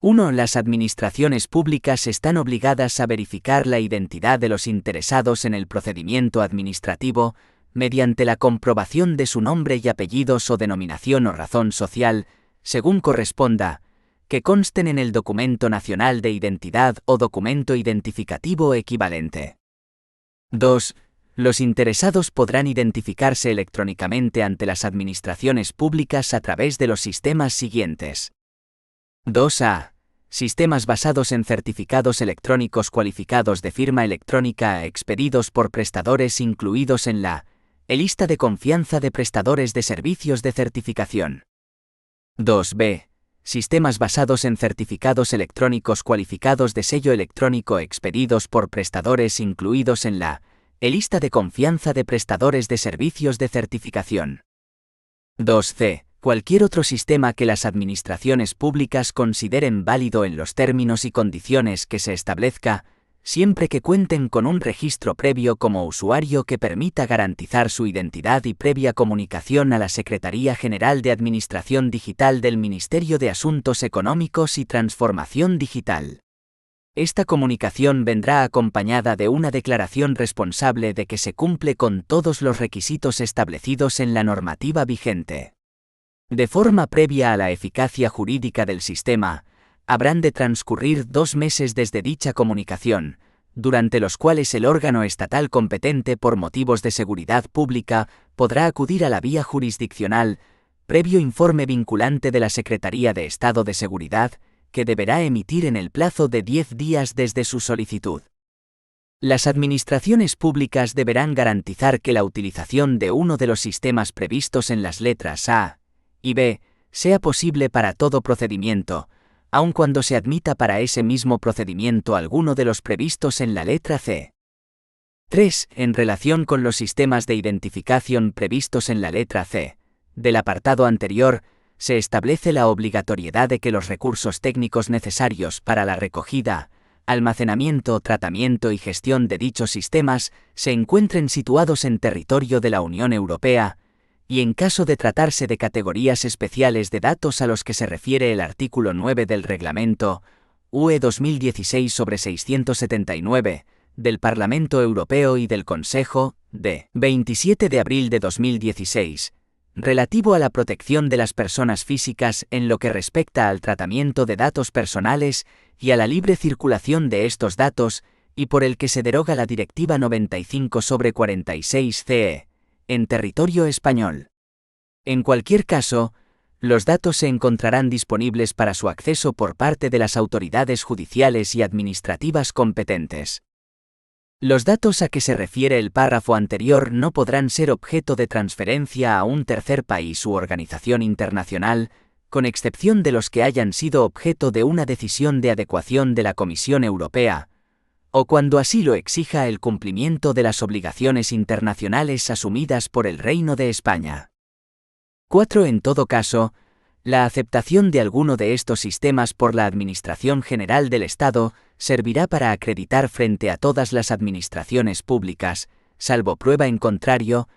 1. Las administraciones públicas están obligadas a verificar la identidad de los interesados en el procedimiento administrativo mediante la comprobación de su nombre y apellidos o denominación o razón social, según corresponda, que consten en el documento nacional de identidad o documento identificativo equivalente. 2. Los interesados podrán identificarse electrónicamente ante las administraciones públicas a través de los sistemas siguientes. 2a. Sistemas basados en certificados electrónicos cualificados de firma electrónica expedidos por prestadores incluidos en la lista de confianza de prestadores de servicios de certificación. 2b. Sistemas basados en certificados electrónicos cualificados de sello electrónico expedidos por prestadores incluidos en la lista de confianza de prestadores de servicios de certificación. 2c. cualquier otro sistema que las administraciones públicas consideren válido en los términos y condiciones que se establezca, siempre que cuenten con un registro previo como usuario que permita garantizar su identidad y previa comunicación a la Secretaría General de Administración Digital del Ministerio de Asuntos Económicos y Transformación Digital. Esta comunicación vendrá acompañada de una declaración responsable de que se cumple con todos los requisitos establecidos en la normativa vigente. De forma previa a la eficacia jurídica del sistema, habrán de transcurrir 2 meses desde dicha comunicación, durante los cuales el órgano estatal competente por motivos de seguridad pública podrá acudir a la vía jurisdiccional, previo informe vinculante de la Secretaría de Estado de Seguridad, que deberá emitir en el plazo de 10 días desde su solicitud. Las administraciones públicas deberán garantizar que la utilización de uno de los sistemas previstos en las letras A y B sea posible para todo procedimiento, aun cuando se admita para ese mismo procedimiento alguno de los previstos en la letra C. 3. En relación con los sistemas de identificación previstos en la letra C del apartado anterior, se establece la obligatoriedad de que los recursos técnicos necesarios para la recogida, almacenamiento, tratamiento y gestión de dichos sistemas se encuentren situados en territorio de la Unión Europea, y en caso de tratarse de categorías especiales de datos a los que se refiere el artículo 9 del Reglamento UE 2016/679 del Parlamento Europeo y del Consejo, de 27 de abril de 2016, relativo a la protección de las personas físicas en lo que respecta al tratamiento de datos personales y a la libre circulación de estos datos, y por el que se deroga la Directiva 95/46/CE, en territorio español. En cualquier caso, los datos se encontrarán disponibles para su acceso por parte de las autoridades judiciales y administrativas competentes. Los datos a que se refiere el párrafo anterior no podrán ser objeto de transferencia a un tercer país u organización internacional, con excepción de los que hayan sido objeto de una decisión de adecuación de la Comisión Europea, o cuando así lo exija el cumplimiento de las obligaciones internacionales asumidas por el Reino de España. 4. En todo caso, la aceptación de alguno de estos sistemas por la Administración General del Estado servirá para acreditar frente a todas las administraciones públicas, salvo prueba en contrario,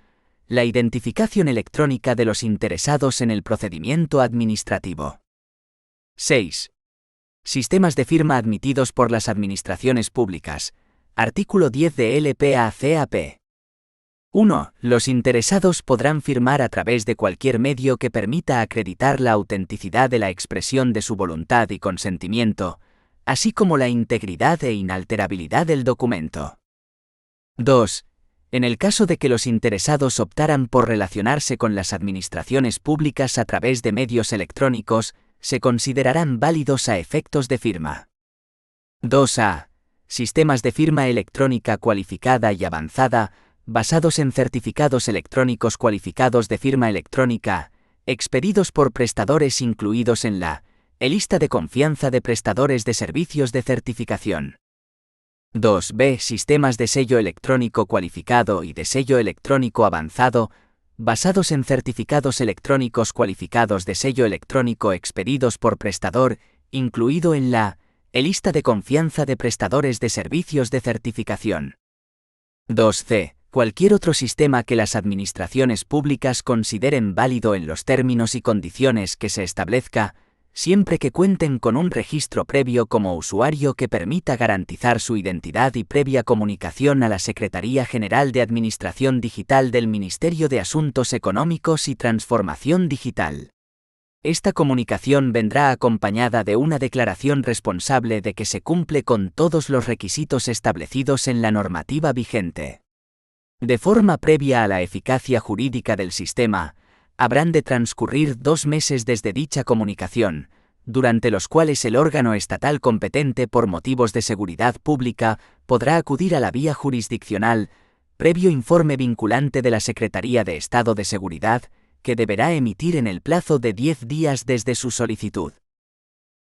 la identificación electrónica de los interesados en el procedimiento administrativo. 6. Sistemas de firma admitidos por las administraciones públicas. Artículo 10 de LPACAP. 1. Los interesados podrán firmar a través de cualquier medio que permita acreditar la autenticidad de la expresión de su voluntad y consentimiento, así como la integridad e inalterabilidad del documento. 2. En el caso de que los interesados optaran por relacionarse con las administraciones públicas a través de medios electrónicos, se considerarán válidos a efectos de firma. 2a. Sistemas de firma electrónica cualificada y avanzada, basados en certificados electrónicos cualificados de firma electrónica, expedidos por prestadores incluidos en la lista de confianza de prestadores de servicios de certificación. 2b. Sistemas de sello electrónico cualificado y de sello electrónico avanzado, basados en certificados electrónicos cualificados de sello electrónico expedidos por prestador, incluido en la lista de confianza de prestadores de servicios de certificación. 2c. Cualquier otro sistema que las administraciones públicas consideren válido en los términos y condiciones que se establezca, siempre que cuenten con un registro previo como usuario que permita garantizar su identidad y previa comunicación a la Secretaría General de Administración Digital del Ministerio de Asuntos Económicos y Transformación Digital. Esta comunicación vendrá acompañada de una declaración responsable de que se cumple con todos los requisitos establecidos en la normativa vigente. De forma previa a la eficacia jurídica del sistema, habrán de transcurrir 2 meses desde dicha comunicación, durante los cuales el órgano estatal competente por motivos de seguridad pública podrá acudir a la vía jurisdiccional, previo informe vinculante de la Secretaría de Estado de Seguridad, que deberá emitir en el plazo de 10 días desde su solicitud.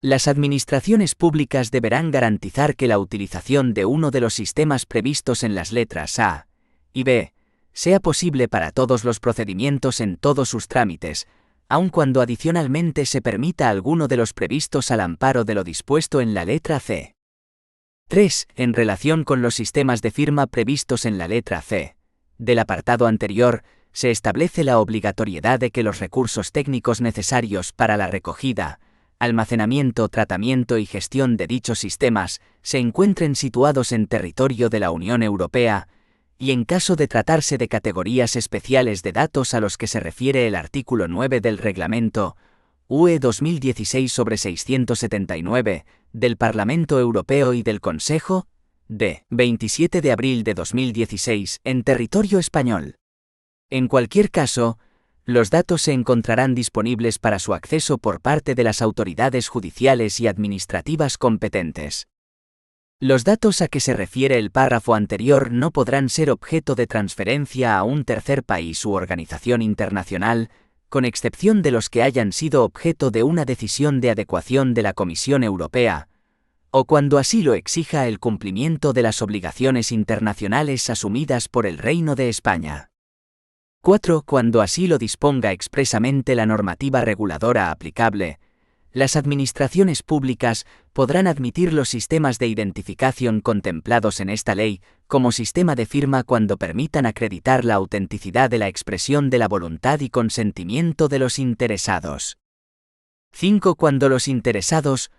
Las administraciones públicas deberán garantizar que la utilización de uno de los sistemas previstos en las letras A y B sea posible para todos los procedimientos en todos sus trámites, aun cuando adicionalmente se permita alguno de los previstos al amparo de lo dispuesto en la letra C. 3. En relación con los sistemas de firma previstos en la letra C del apartado anterior, se establece la obligatoriedad de que los recursos técnicos necesarios para la recogida, almacenamiento, tratamiento y gestión de dichos sistemas se encuentren situados en territorio de la Unión Europea, y en caso de tratarse de categorías especiales de datos a los que se refiere el artículo 9 del Reglamento UE 2016/679 del Parlamento Europeo y del Consejo, de 27 de abril de 2016, en territorio español. En cualquier caso, los datos se encontrarán disponibles para su acceso por parte de las autoridades judiciales y administrativas competentes. Los datos a que se refiere el párrafo anterior no podrán ser objeto de transferencia a un tercer país u organización internacional, con excepción de los que hayan sido objeto de una decisión de adecuación de la Comisión Europea, o cuando así lo exija el cumplimiento de las obligaciones internacionales asumidas por el Reino de España. 4. Cuando así lo disponga expresamente la normativa reguladora aplicable, las administraciones públicas podrán admitir los sistemas de identificación contemplados en esta ley como sistema de firma cuando permitan acreditar la autenticidad de la expresión de la voluntad y consentimiento de los interesados. 5. Cuando los interesados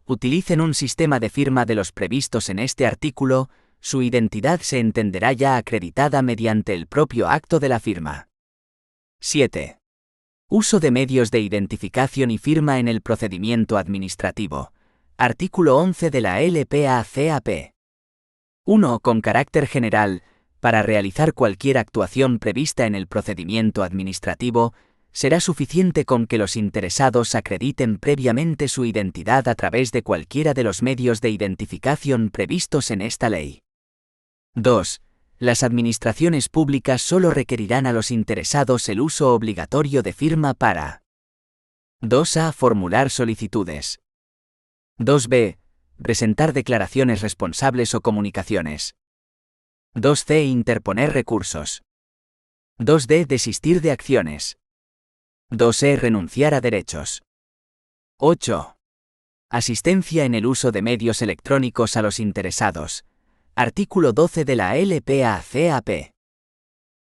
utilicen un sistema de firma de los previstos en este artículo, su identidad se entenderá ya acreditada mediante el propio acto de la firma. 7. Uso de medios de identificación y firma en el procedimiento administrativo. Artículo 11 de la LPACAP. 1. Con carácter general, para realizar cualquier actuación prevista en el procedimiento administrativo, será suficiente con que los interesados acrediten previamente su identidad a través de cualquiera de los medios de identificación previstos en esta ley. 2. Las administraciones públicas solo requerirán a los interesados el uso obligatorio de firma para 2a. Formular solicitudes. 2b. Presentar declaraciones responsables o comunicaciones. 2c. Interponer recursos. 2d. Desistir de acciones. 2e. Renunciar a derechos. 8. Asistencia en el uso de medios electrónicos a los interesados. Artículo 12 de la LPACAP.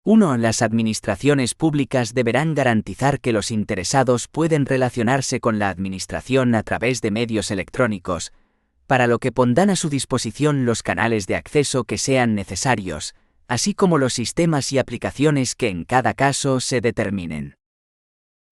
1. Las administraciones públicas deberán garantizar que los interesados pueden relacionarse con la administración a través de medios electrónicos, para lo que pondrán a su disposición los canales de acceso que sean necesarios, así como los sistemas y aplicaciones que en cada caso se determinen.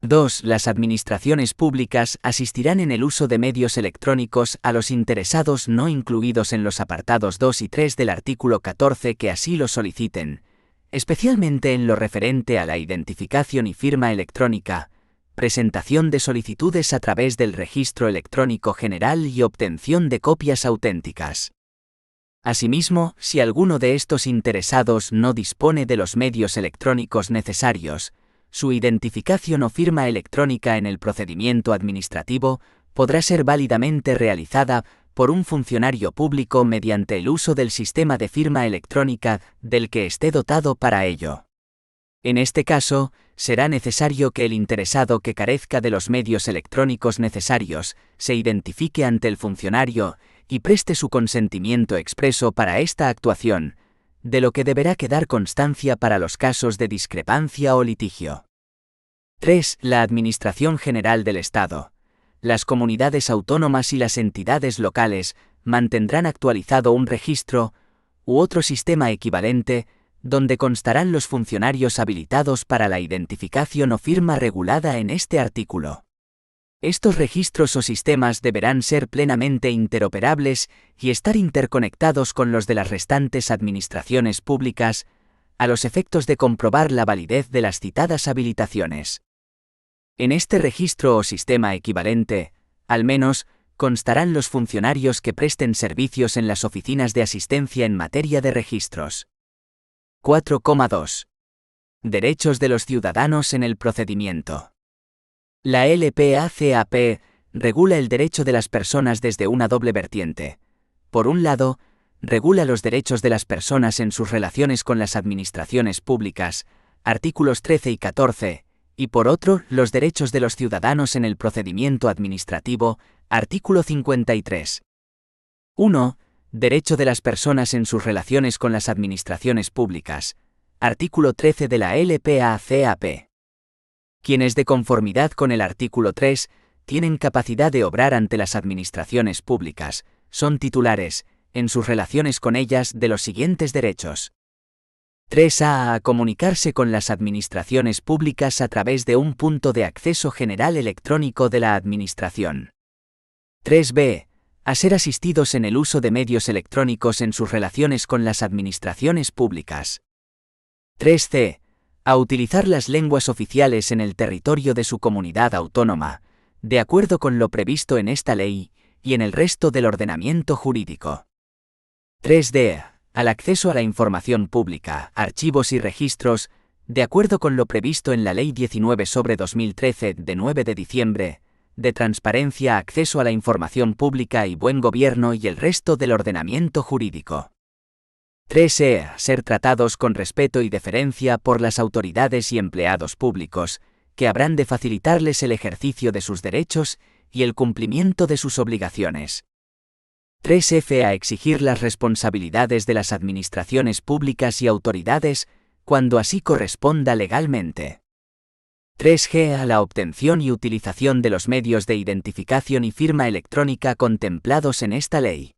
2. Las administraciones públicas asistirán en el uso de medios electrónicos a los interesados no incluidos en los apartados 2 y 3 del artículo 14 que así lo soliciten, especialmente en lo referente a la identificación y firma electrónica, presentación de solicitudes a través del Registro Electrónico General y obtención de copias auténticas. Asimismo, si alguno de estos interesados no dispone de los medios electrónicos necesarios, su identificación o firma electrónica en el procedimiento administrativo podrá ser válidamente realizada por un funcionario público mediante el uso del sistema de firma electrónica del que esté dotado para ello. En este caso, será necesario que el interesado que carezca de los medios electrónicos necesarios se identifique ante el funcionario y preste su consentimiento expreso para esta actuación, de lo que deberá quedar constancia para los casos de discrepancia o litigio. 3. La Administración General del Estado, las comunidades autónomas y las entidades locales mantendrán actualizado un registro u otro sistema equivalente donde constarán los funcionarios habilitados para la identificación o firma regulada en este artículo. Estos registros o sistemas deberán ser plenamente interoperables y estar interconectados con los de las restantes administraciones públicas, a los efectos de comprobar la validez de las citadas habilitaciones. En este registro o sistema equivalente, al menos, constarán los funcionarios que presten servicios en las oficinas de asistencia en materia de registros. 4,2. Derechos de los ciudadanos en el procedimiento. La LPACAP regula el derecho de las personas desde una doble vertiente. Por un lado, regula los derechos de las personas en sus relaciones con las administraciones públicas, artículos 13 y 14, y por otro, los derechos de los ciudadanos en el procedimiento administrativo, artículo 53. 1. Derecho de las personas en sus relaciones con las administraciones públicas, artículo 13 de la LPACAP. Quienes de conformidad con el artículo 3, tienen capacidad de obrar ante las administraciones públicas, son titulares, en sus relaciones con ellas, de los siguientes derechos. 3a. A comunicarse con las administraciones públicas a través de un punto de acceso general electrónico de la Administración. 3b. A ser asistidos en el uso de medios electrónicos en sus relaciones con las administraciones públicas. 3c. A utilizar las lenguas oficiales en el territorio de su comunidad autónoma, de acuerdo con lo previsto en esta ley y en el resto del ordenamiento jurídico. 3d. Al acceso a la información pública, archivos y registros, de acuerdo con lo previsto en la Ley 19/2013 de 9 de diciembre, de transparencia, acceso a la información pública y buen gobierno y el resto del ordenamiento jurídico. 3e. Ser tratados con respeto y deferencia por las autoridades y empleados públicos, que habrán de facilitarles el ejercicio de sus derechos y el cumplimiento de sus obligaciones. 3f. A exigir las responsabilidades de las administraciones públicas y autoridades, cuando así corresponda legalmente. 3g. A la obtención y utilización de los medios de identificación y firma electrónica contemplados en esta ley.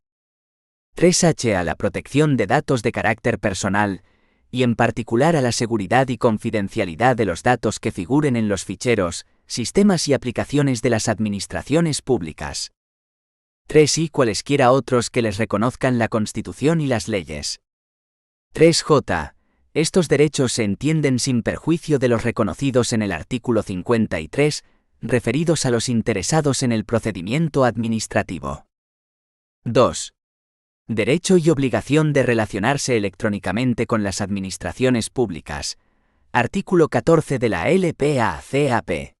3h. A la protección de datos de carácter personal, y en particular a la seguridad y confidencialidad de los datos que figuren en los ficheros, sistemas y aplicaciones de las administraciones públicas. 3 y cualesquiera otros que les reconozcan la Constitución y las leyes. 3j. Estos derechos se entienden sin perjuicio de los reconocidos en el artículo 53, referidos a los interesados en el procedimiento administrativo. 2. Derecho y obligación de relacionarse electrónicamente con las administraciones públicas. Artículo 14 de la LPACAP.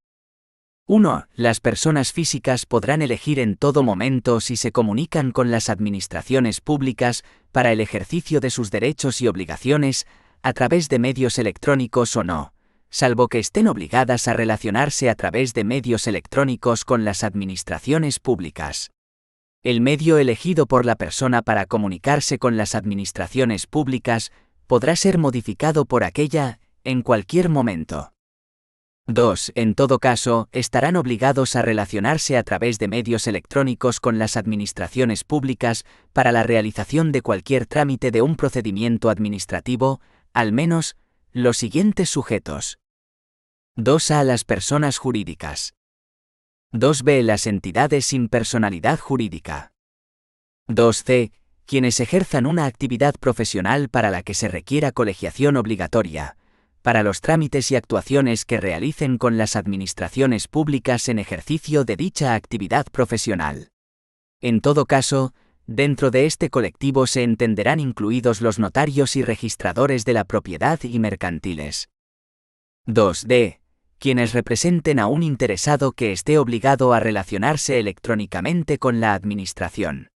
1. Las personas físicas podrán elegir en todo momento si se comunican con las administraciones públicas para el ejercicio de sus derechos y obligaciones a través de medios electrónicos o no, salvo que estén obligadas a relacionarse a través de medios electrónicos con las administraciones públicas. El medio elegido por la persona para comunicarse con las administraciones públicas podrá ser modificado por aquella en cualquier momento. 2. En todo caso, estarán obligados a relacionarse a través de medios electrónicos con las administraciones públicas para la realización de cualquier trámite de un procedimiento administrativo, al menos, los siguientes sujetos. 2a. Las personas jurídicas. 2b. Las entidades sin personalidad jurídica. 2c. Quienes ejerzan una actividad profesional para la que se requiera colegiación obligatoria, para los trámites y actuaciones que realicen con las administraciones públicas en ejercicio de dicha actividad profesional. En todo caso, dentro de este colectivo se entenderán incluidos los notarios y registradores de la propiedad y mercantiles. 2d. Quienes representen a un interesado que esté obligado a relacionarse electrónicamente con la administración.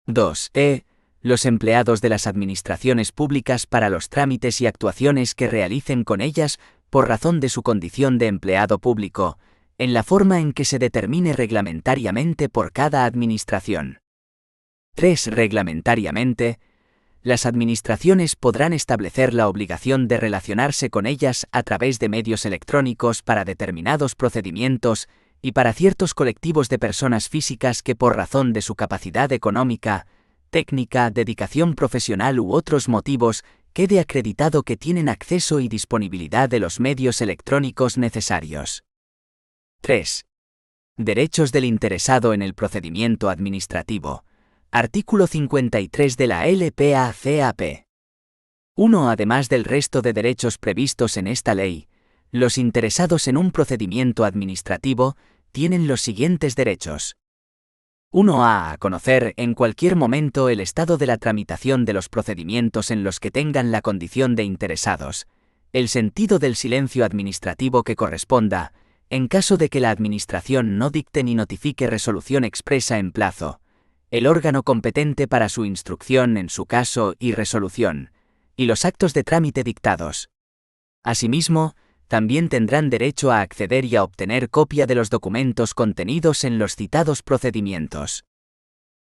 2e. Los empleados de las administraciones públicas para los trámites y actuaciones que realicen con ellas por razón de su condición de empleado público, en la forma en que se determine reglamentariamente por cada administración. 3. Reglamentariamente, las administraciones podrán establecer la obligación de relacionarse con ellas a través de medios electrónicos para determinados procedimientos y para ciertos colectivos de personas físicas que por razón de su capacidad económica, técnica, dedicación profesional u otros motivos, quede acreditado que tienen acceso y disponibilidad de los medios electrónicos necesarios. 3. Derechos del interesado en el procedimiento administrativo. Artículo 53 de la LPACAP. 1. Además del resto de derechos previstos en esta ley, los interesados en un procedimiento administrativo tienen los siguientes derechos. 1a. A conocer en cualquier momento el estado de la tramitación de los procedimientos en los que tengan la condición de interesados, el sentido del silencio administrativo que corresponda, en caso de que la Administración no dicte ni notifique resolución expresa en plazo, el órgano competente para su instrucción en su caso y resolución, y los actos de trámite dictados. Asimismo, también tendrán derecho a acceder y a obtener copia de los documentos contenidos en los citados procedimientos.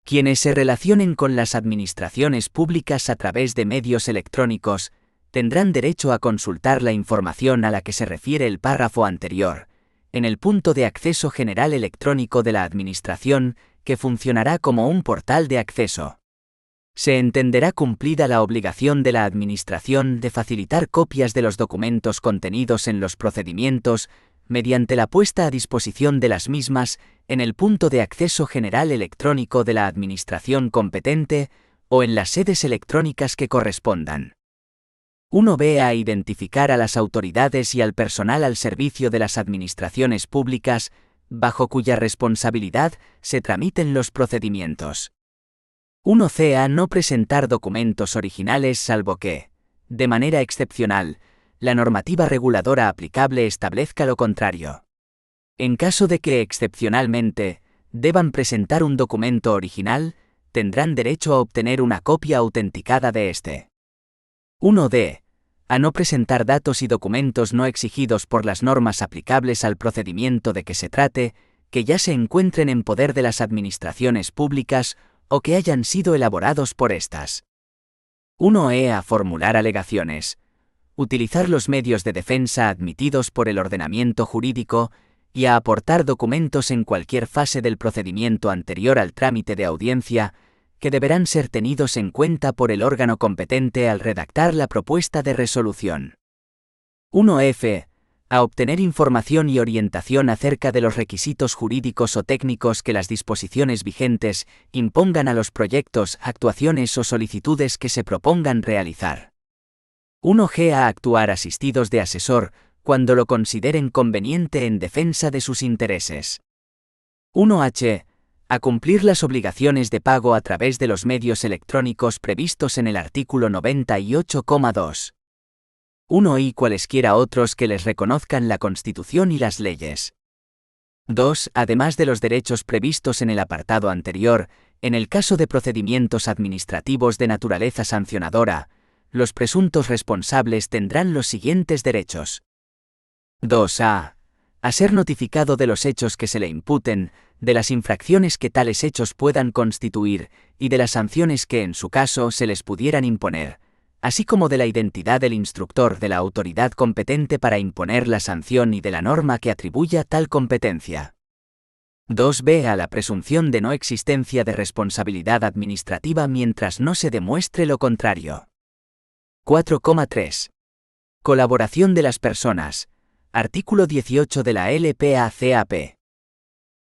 Quienes se relacionen con las administraciones públicas a través de medios electrónicos, tendrán derecho a consultar la información a la que se refiere el párrafo anterior, en el punto de acceso general electrónico de la Administración, que funcionará como un portal de acceso. Se entenderá cumplida la obligación de la Administración de facilitar copias de los documentos contenidos en los procedimientos mediante la puesta a disposición de las mismas en el punto de acceso general electrónico de la Administración competente o en las sedes electrónicas que correspondan. 1b. A identificar a las autoridades y al personal al servicio de las administraciones públicas, bajo cuya responsabilidad se tramiten los procedimientos. 1c. A no presentar documentos originales salvo que, de manera excepcional, la normativa reguladora aplicable establezca lo contrario. En caso de que excepcionalmente deban presentar un documento original, tendrán derecho a obtener una copia autenticada de este. 1d. A no presentar datos y documentos no exigidos por las normas aplicables al procedimiento de que se trate, que ya se encuentren en poder de las administraciones públicas o que hayan sido elaborados por estas. 1e. A formular alegaciones. Utilizar los medios de defensa admitidos por el ordenamiento jurídico y a aportar documentos en cualquier fase del procedimiento anterior al trámite de audiencia, que deberán ser tenidos en cuenta por el órgano competente al redactar la propuesta de resolución. 1f. A obtener información y orientación acerca de los requisitos jurídicos o técnicos que las disposiciones vigentes impongan a los proyectos, actuaciones o solicitudes que se propongan realizar. 1g. A actuar asistidos de asesor, cuando lo consideren conveniente en defensa de sus intereses. 1h. A cumplir las obligaciones de pago a través de los medios electrónicos previstos en el artículo 98,2. 1 y cualesquiera otros que les reconozcan la Constitución y las leyes. 2. Además de los derechos previstos en el apartado anterior, en el caso de procedimientos administrativos de naturaleza sancionadora, los presuntos responsables tendrán los siguientes derechos. 2a. A ser notificado de los hechos que se le imputen, de las infracciones que tales hechos puedan constituir y de las sanciones que en su caso se les pudieran imponer, así como de la identidad del instructor de la autoridad competente para imponer la sanción y de la norma que atribuya tal competencia. 2b. A la presunción de no existencia de responsabilidad administrativa mientras no se demuestre lo contrario. 4,3. Colaboración de las personas. Artículo 18 de la LPACAP.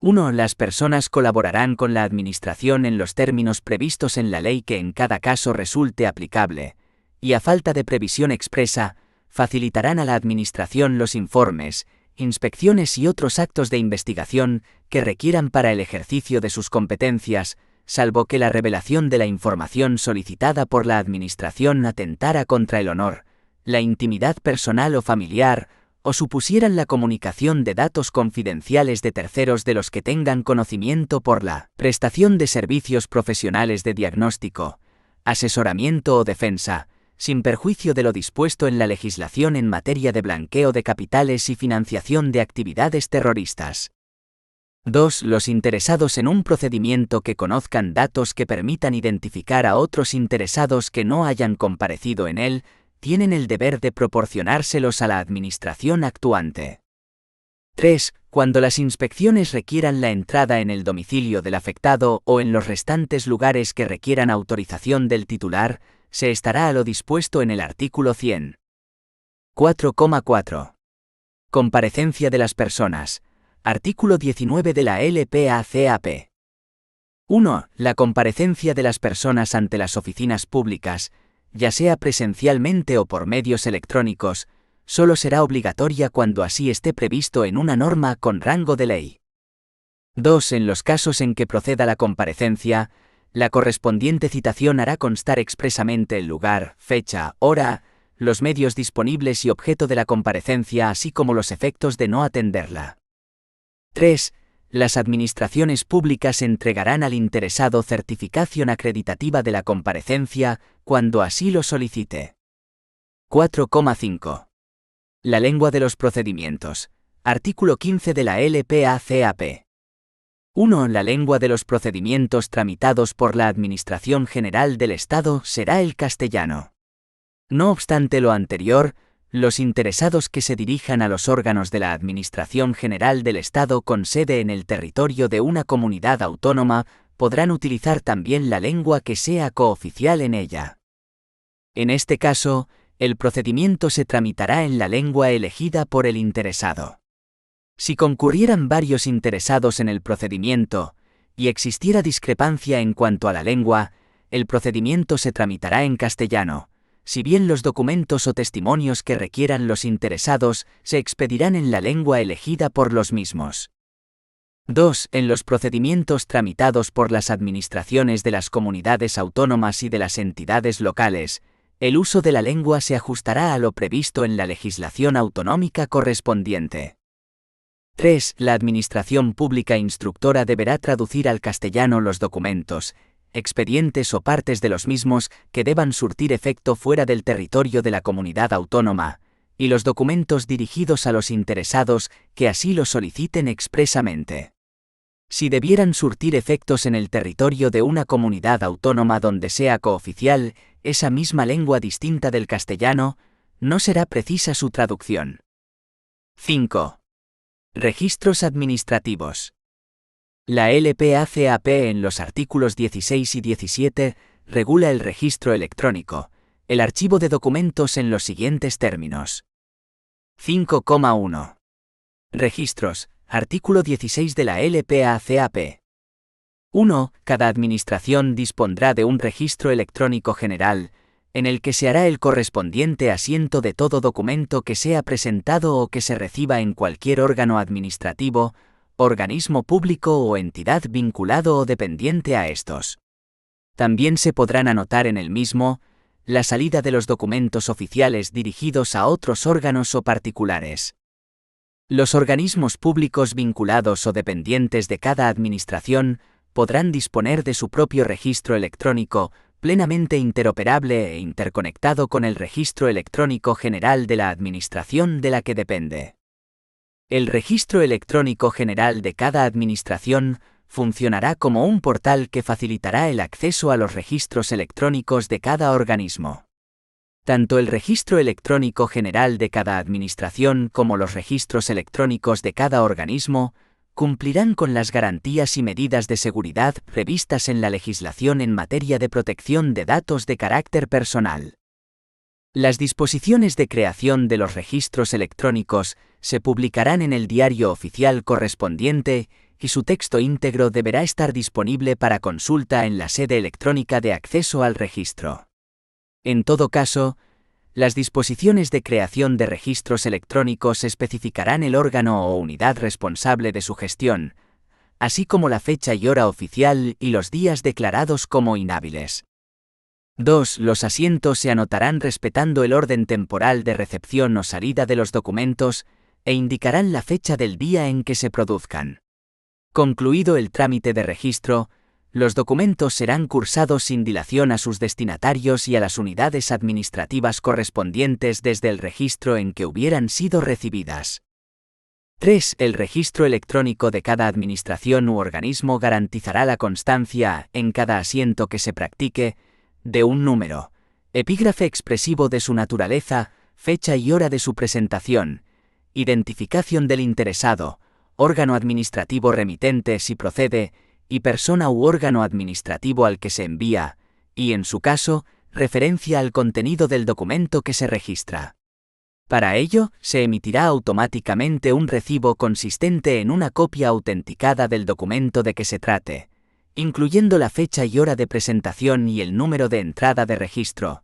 1. Las personas colaborarán con la Administración en los términos previstos en la ley que en cada caso resulte aplicable, y a falta de previsión expresa, facilitarán a la Administración los informes, inspecciones y otros actos de investigación que requieran para el ejercicio de sus competencias, salvo que la revelación de la información solicitada por la Administración atentara contra el honor, la intimidad personal o familiar, o supusieran la comunicación de datos confidenciales de terceros de los que tengan conocimiento por la prestación de servicios profesionales de diagnóstico, asesoramiento o defensa, sin perjuicio de lo dispuesto en la legislación en materia de blanqueo de capitales y financiación de actividades terroristas. 2. Los interesados en un procedimiento que conozcan datos que permitan identificar a otros interesados que no hayan comparecido en él, tienen el deber de proporcionárselos a la Administración actuante. 3. Cuando las inspecciones requieran la entrada en el domicilio del afectado o en los restantes lugares que requieran autorización del titular, se estará a lo dispuesto en el artículo 100. 4,4. Comparecencia de las personas. Artículo 19 de la LPACAP. 1. La comparecencia de las personas ante las oficinas públicas, ya sea presencialmente o por medios electrónicos, solo será obligatoria cuando así esté previsto en una norma con rango de ley. 2. En los casos en que proceda la comparecencia, la correspondiente citación hará constar expresamente el lugar, fecha, hora, los medios disponibles y objeto de la comparecencia, así como los efectos de no atenderla. 3. Las administraciones públicas entregarán al interesado certificación acreditativa de la comparecencia cuando así lo solicite. 4,5. La lengua de los procedimientos. Artículo 15 de la LPACAP. 1. La lengua de los procedimientos tramitados por la Administración General del Estado será el castellano. No obstante lo anterior, los interesados que se dirijan a los órganos de la Administración General del Estado con sede en el territorio de una comunidad autónoma podrán utilizar también la lengua que sea cooficial en ella. En este caso, el procedimiento se tramitará en la lengua elegida por el interesado. Si concurrieran varios interesados en el procedimiento, y existiera discrepancia en cuanto a la lengua, el procedimiento se tramitará en castellano, si bien los documentos o testimonios que requieran los interesados se expedirán en la lengua elegida por los mismos. 2. En los procedimientos tramitados por las administraciones de las comunidades autónomas y de las entidades locales, el uso de la lengua se ajustará a lo previsto en la legislación autonómica correspondiente. 3. La Administración Pública Instructora deberá traducir al castellano los documentos, expedientes o partes de los mismos que deban surtir efecto fuera del territorio de la comunidad autónoma, y los documentos dirigidos a los interesados que así lo soliciten expresamente. Si debieran surtir efectos en el territorio de una comunidad autónoma donde sea cooficial esa misma lengua distinta del castellano, no será precisa su traducción. 5. Registros administrativos. La LPACAP en los artículos 16 y 17 regula el registro electrónico, el archivo de documentos en los siguientes términos. 5,1. Registros. Artículo 16 de la LPACAP. 1. Cada administración dispondrá de un registro electrónico general, en el que se hará el correspondiente asiento de todo documento que sea presentado o que se reciba en cualquier órgano administrativo, organismo público o entidad vinculado o dependiente a estos. También se podrán anotar en el mismo la salida de los documentos oficiales dirigidos a otros órganos o particulares. Los organismos públicos vinculados o dependientes de cada administración podrán disponer de su propio registro electrónico, plenamente interoperable e interconectado con el registro electrónico general de la administración de la que depende. El registro electrónico general de cada administración funcionará como un portal que facilitará el acceso a los registros electrónicos de cada organismo. Tanto el registro electrónico general de cada administración como los registros electrónicos de cada organismo cumplirán con las garantías y medidas de seguridad previstas en la legislación en materia de protección de datos de carácter personal. Las disposiciones de creación de los registros electrónicos se publicarán en el diario oficial correspondiente y su texto íntegro deberá estar disponible para consulta en la sede electrónica de acceso al registro. En todo caso, las disposiciones de creación de registros electrónicos especificarán el órgano o unidad responsable de su gestión, así como la fecha y hora oficial y los días declarados como inhábiles. 2. Los asientos se anotarán respetando el orden temporal de recepción o salida de los documentos e indicarán la fecha del día en que se produzcan. Concluido el trámite de registro, los documentos serán cursados sin dilación a sus destinatarios y a las unidades administrativas correspondientes desde el registro en que hubieran sido recibidas. 3. El registro electrónico de cada administración u organismo garantizará la constancia, en cada asiento que se practique, de un número, epígrafe expresivo de su naturaleza, fecha y hora de su presentación, identificación del interesado, órgano administrativo remitente si procede, y persona u órgano administrativo al que se envía, y en su caso, referencia al contenido del documento que se registra. Para ello, se emitirá automáticamente un recibo consistente en una copia autenticada del documento de que se trate, incluyendo la fecha y hora de presentación y el número de entrada de registro,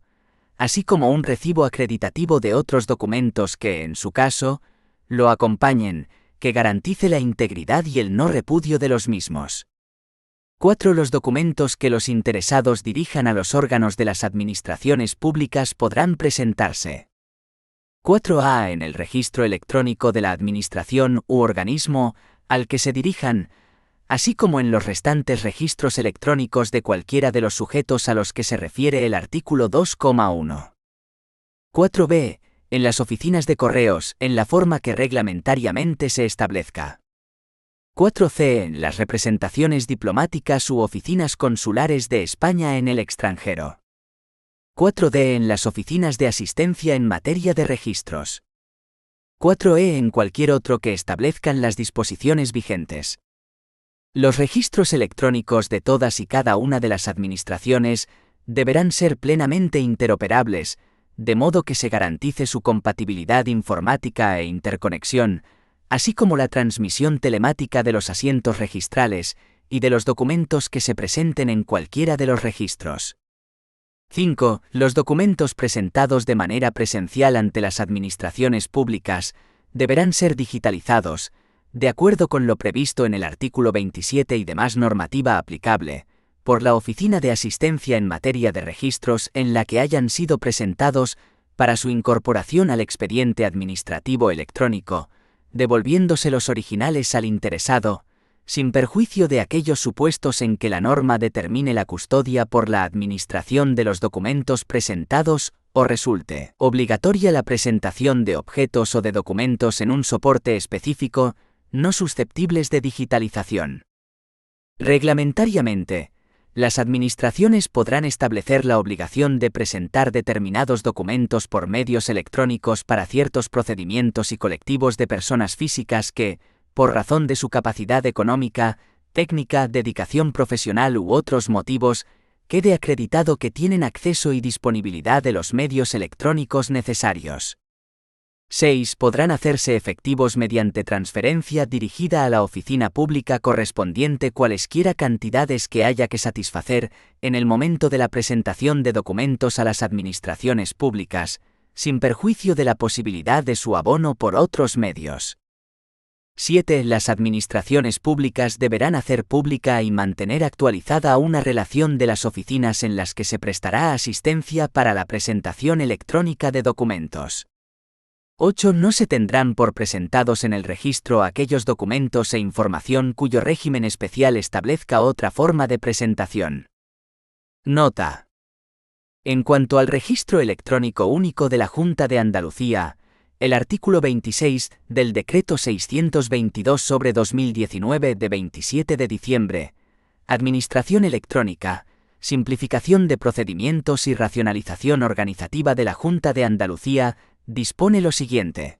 así como un recibo acreditativo de otros documentos que, en su caso, lo acompañen, que garantice la integridad y el no repudio de los mismos. 4. Los documentos que los interesados dirijan a los órganos de las administraciones públicas podrán presentarse. 4a. En el registro electrónico de la administración u organismo al que se dirijan, así como en los restantes registros electrónicos de cualquiera de los sujetos a los que se refiere el artículo 2,1. 4b. en las oficinas de correos, en la forma que reglamentariamente se establezca. 4c. En las representaciones diplomáticas u oficinas consulares de España en el extranjero. 4d. En las oficinas de asistencia en materia de registros. 4e. En cualquier otro que establezcan las disposiciones vigentes. Los registros electrónicos de todas y cada una de las administraciones deberán ser plenamente interoperables, de modo que se garantice su compatibilidad informática e interconexión, así como la transmisión telemática de los asientos registrales y de los documentos que se presenten en cualquiera de los registros. 5. Los documentos presentados de manera presencial ante las administraciones públicas deberán ser digitalizados, de acuerdo con lo previsto en el artículo 27 y demás normativa aplicable, por la Oficina de Asistencia en materia de registros en la que hayan sido presentados para su incorporación al expediente administrativo electrónico, devolviéndose los originales al interesado, sin perjuicio de aquellos supuestos en que la norma determine la custodia por la administración de los documentos presentados o resulte obligatoria la presentación de objetos o de documentos en un soporte específico no susceptibles de digitalización. Reglamentariamente, las administraciones podrán establecer la obligación de presentar determinados documentos por medios electrónicos para ciertos procedimientos y colectivos de personas físicas que, por razón de su capacidad económica, técnica, dedicación profesional u otros motivos, quede acreditado que tienen acceso y disponibilidad de los medios electrónicos necesarios. 6. Podrán hacerse efectivos mediante transferencia dirigida a la oficina pública correspondiente cualesquiera cantidades que haya que satisfacer en el momento de la presentación de documentos a las administraciones públicas, sin perjuicio de la posibilidad de su abono por otros medios. 7. Las administraciones públicas deberán hacer pública y mantener actualizada una relación de las oficinas en las que se prestará asistencia para la presentación electrónica de documentos. 8. No se tendrán por presentados en el registro aquellos documentos e información cuyo régimen especial establezca otra forma de presentación. Nota. En cuanto al registro electrónico único de la Junta de Andalucía, el artículo 26 del Decreto 622/2019 de 27 de diciembre, Administración electrónica, simplificación de procedimientos y racionalización organizativa de la Junta de Andalucía, dispone lo siguiente.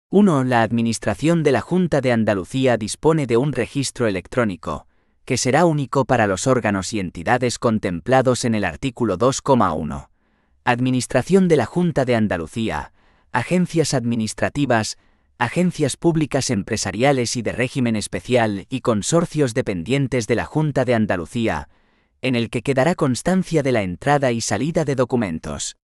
1. La Administración de la Junta de Andalucía dispone de un registro electrónico, que será único para los órganos y entidades contemplados en el artículo 2,1. Administración de la Junta de Andalucía, agencias administrativas, agencias públicas empresariales y de régimen especial y consorcios dependientes de la Junta de Andalucía, en el que quedará constancia de la entrada y salida de documentos.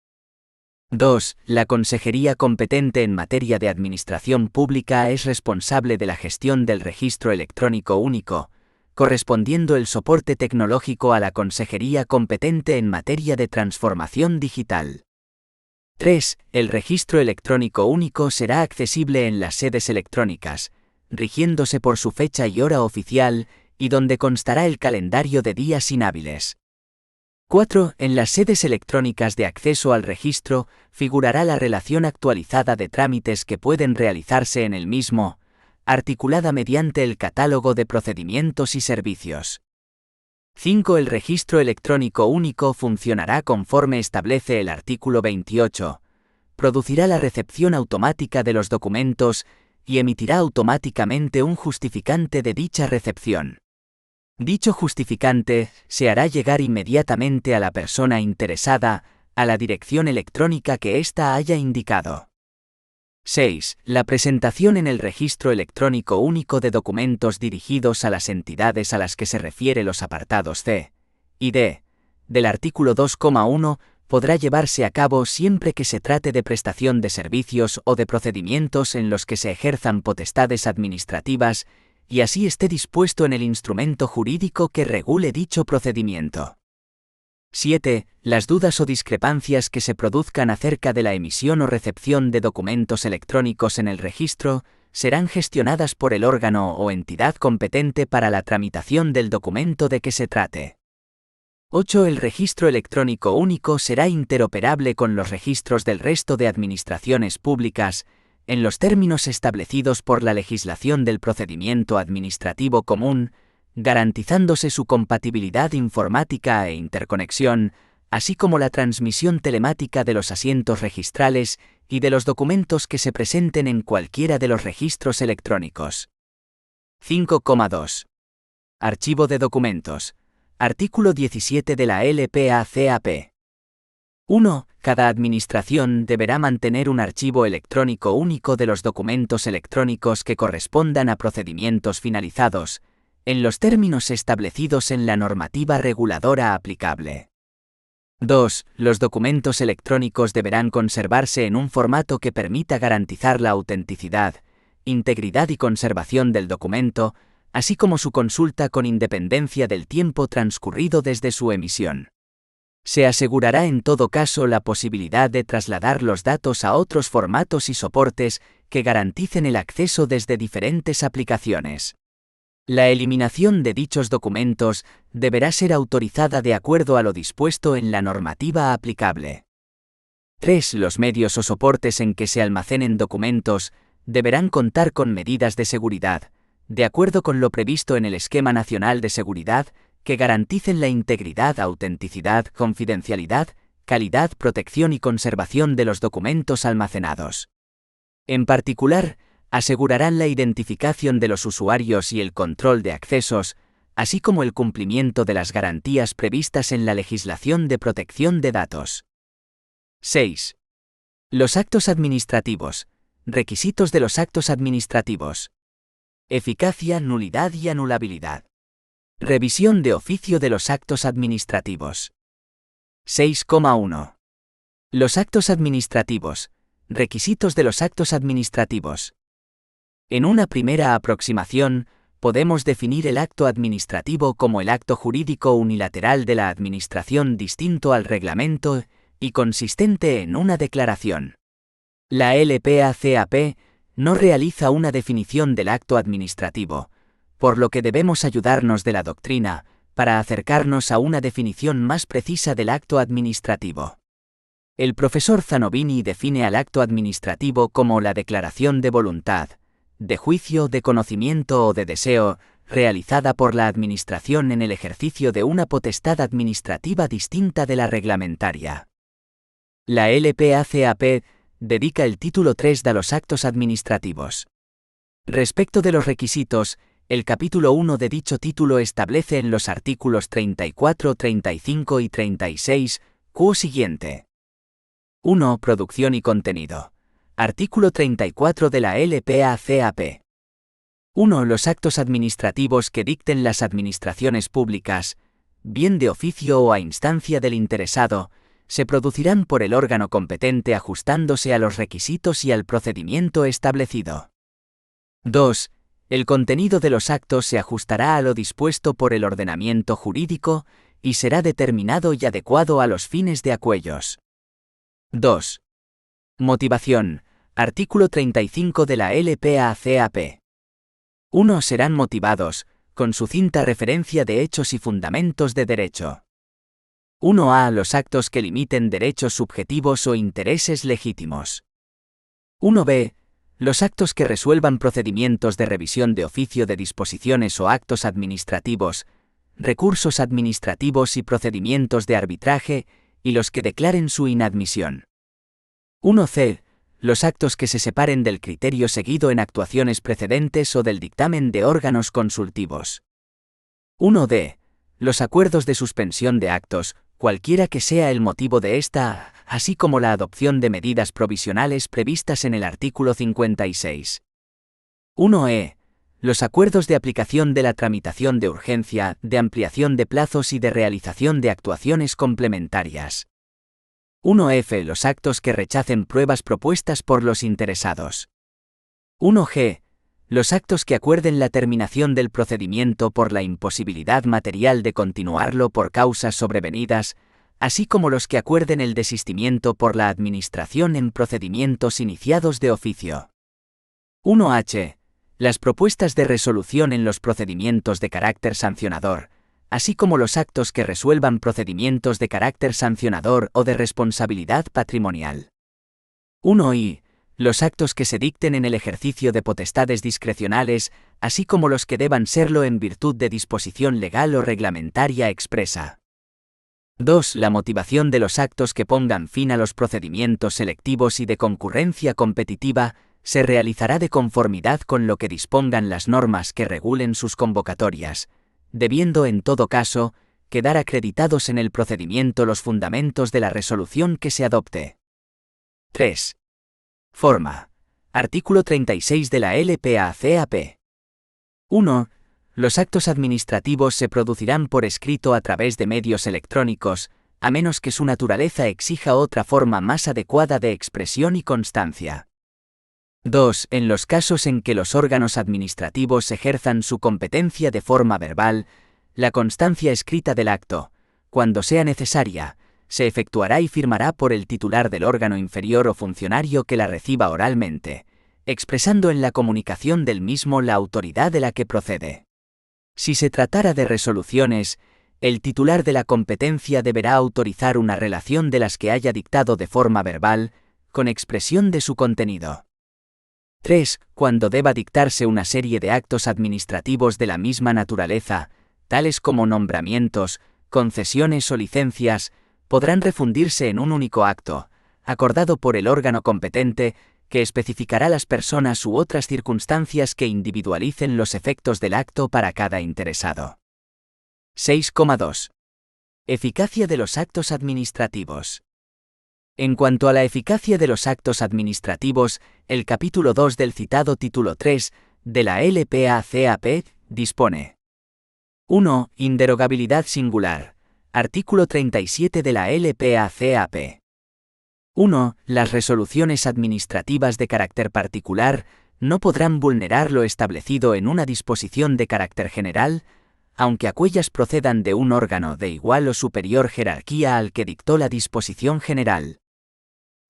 2. La Consejería competente en materia de administración pública es responsable de la gestión del registro electrónico único, correspondiendo el soporte tecnológico a la Consejería competente en materia de transformación digital. 3. El registro electrónico único será accesible en las sedes electrónicas, rigiéndose por su fecha y hora oficial, y donde constará el calendario de días inhábiles. 4. En las sedes electrónicas de acceso al registro figurará la relación actualizada de trámites que pueden realizarse en el mismo, articulada mediante el catálogo de procedimientos y servicios. 5. El registro electrónico único funcionará conforme establece el artículo 28, producirá la recepción automática de los documentos y emitirá automáticamente un justificante de dicha recepción. Dicho justificante se hará llegar inmediatamente a la persona interesada, a la dirección electrónica que ésta haya indicado. 6. La presentación en el registro electrónico único de documentos dirigidos a las entidades a las que se refiere los apartados C y D del artículo 2,1 podrá llevarse a cabo siempre que se trate de prestación de servicios o de procedimientos en los que se ejerzan potestades administrativas y así esté dispuesto en el instrumento jurídico que regule dicho procedimiento. 7. Las dudas o discrepancias que se produzcan acerca de la emisión o recepción de documentos electrónicos en el registro serán gestionadas por el órgano o entidad competente para la tramitación del documento de que se trate. 8. El registro electrónico único será interoperable con los registros del resto de administraciones públicas, en los términos establecidos por la legislación del procedimiento administrativo común, garantizándose su compatibilidad informática e interconexión, así como la transmisión telemática de los asientos registrales y de los documentos que se presenten en cualquiera de los registros electrónicos. 5,2. Archivo de documentos. Artículo 17 de la LPACAP. 1. Cada administración deberá mantener un archivo electrónico único de los documentos electrónicos que correspondan a procedimientos finalizados, en los términos establecidos en la normativa reguladora aplicable. 2. Los documentos electrónicos deberán conservarse en un formato que permita garantizar la autenticidad, integridad y conservación del documento, así como su consulta con independencia del tiempo transcurrido desde su emisión. Se asegurará en todo caso la posibilidad de trasladar los datos a otros formatos y soportes que garanticen el acceso desde diferentes aplicaciones. La eliminación de dichos documentos deberá ser autorizada de acuerdo a lo dispuesto en la normativa aplicable. 3. Los medios o soportes en que se almacenen documentos deberán contar con medidas de seguridad, de acuerdo con lo previsto en el Esquema Nacional de Seguridad, que garanticen la integridad, autenticidad, confidencialidad, calidad, protección y conservación de los documentos almacenados. En particular, asegurarán la identificación de los usuarios y el control de accesos, así como el cumplimiento de las garantías previstas en la legislación de protección de datos. 6. Los actos administrativos. Requisitos de los actos administrativos. Eficacia, nulidad y anulabilidad. Revisión de oficio de los actos administrativos. 6,1. Los actos administrativos. Requisitos de los actos administrativos. En una primera aproximación, podemos definir el acto administrativo como el acto jurídico unilateral de la Administración distinto al reglamento y consistente en una declaración. La LPACAP no realiza una definición del acto administrativo, por lo que debemos ayudarnos de la doctrina para acercarnos a una definición más precisa del acto administrativo. El profesor Zanovini define al acto administrativo como la declaración de voluntad, de juicio, de conocimiento o de deseo, realizada por la Administración en el ejercicio de una potestad administrativa distinta de la reglamentaria. La LPACAP dedica el título 3 a los actos administrativos. Respecto de los requisitos, el capítulo 1 de dicho título establece en los artículos 34, 35 y 36, quo siguiente. 1. Producción y contenido. Artículo 34 de la LPACAP. 1. Los actos administrativos que dicten las administraciones públicas, bien de oficio o a instancia del interesado, se producirán por el órgano competente ajustándose a los requisitos y al procedimiento establecido. 2. El contenido de los actos se ajustará a lo dispuesto por el ordenamiento jurídico y será determinado y adecuado a los fines de aquellos. 2. Motivación. Artículo 35 de la LPACAP. 1. Serán motivados, con sucinta referencia de hechos y fundamentos de derecho. 1a. Los actos que limiten derechos subjetivos o intereses legítimos. 1b. Los actos que resuelvan procedimientos de revisión de oficio de disposiciones o actos administrativos, recursos administrativos y procedimientos de arbitraje, y los que declaren su inadmisión. 1c. Los actos que se separen del criterio seguido en actuaciones precedentes o del dictamen de órganos consultivos. 1d. Los acuerdos de suspensión de actos, cualquiera que sea el motivo de esta, así como la adopción de medidas provisionales previstas en el artículo 56. 1e. Los acuerdos de aplicación de la tramitación de urgencia, de ampliación de plazos y de realización de actuaciones complementarias. 1f. Los actos que rechacen pruebas propuestas por los interesados. 1g. Los actos que acuerden la terminación del procedimiento por la imposibilidad material de continuarlo por causas sobrevenidas, así como los que acuerden el desistimiento por la Administración en procedimientos iniciados de oficio. 1h. Las propuestas de resolución en los procedimientos de carácter sancionador, así como los actos que resuelvan procedimientos de carácter sancionador o de responsabilidad patrimonial. 1. Y los actos que se dicten en el ejercicio de potestades discrecionales, así como los que deban serlo en virtud de disposición legal o reglamentaria expresa. 2. La motivación de los actos que pongan fin a los procedimientos selectivos y de concurrencia competitiva se realizará de conformidad con lo que dispongan las normas que regulen sus convocatorias, debiendo en todo caso quedar acreditados en el procedimiento los fundamentos de la resolución que se adopte. 3. Forma. Artículo 36 de la LPA-CAP. 1. Los actos administrativos se producirán por escrito a través de medios electrónicos, a menos que su naturaleza exija otra forma más adecuada de expresión y constancia. 2. En los casos en que los órganos administrativos ejerzan su competencia de forma verbal, la constancia escrita del acto, cuando sea necesaria, se efectuará y firmará por el titular del órgano inferior o funcionario que la reciba oralmente, expresando en la comunicación del mismo la autoridad de la que procede. Si se tratara de resoluciones, el titular de la competencia deberá autorizar una relación de las que haya dictado de forma verbal, con expresión de su contenido. 3. Cuando deba dictarse una serie de actos administrativos de la misma naturaleza, tales como nombramientos, concesiones o licencias, podrán refundirse en un único acto, acordado por el órgano competente, que especificará las personas u otras circunstancias que individualicen los efectos del acto para cada interesado. 6,2. Eficacia de los actos administrativos. En cuanto a la eficacia de los actos administrativos, el capítulo 2 del citado título 3 de la LPA-CAP dispone: 1. Inderogabilidad singular. Artículo 37 de la LPA-CAP. 1. Las resoluciones administrativas de carácter particular no podrán vulnerar lo establecido en una disposición de carácter general, aunque aquellas procedan de un órgano de igual o superior jerarquía al que dictó la disposición general.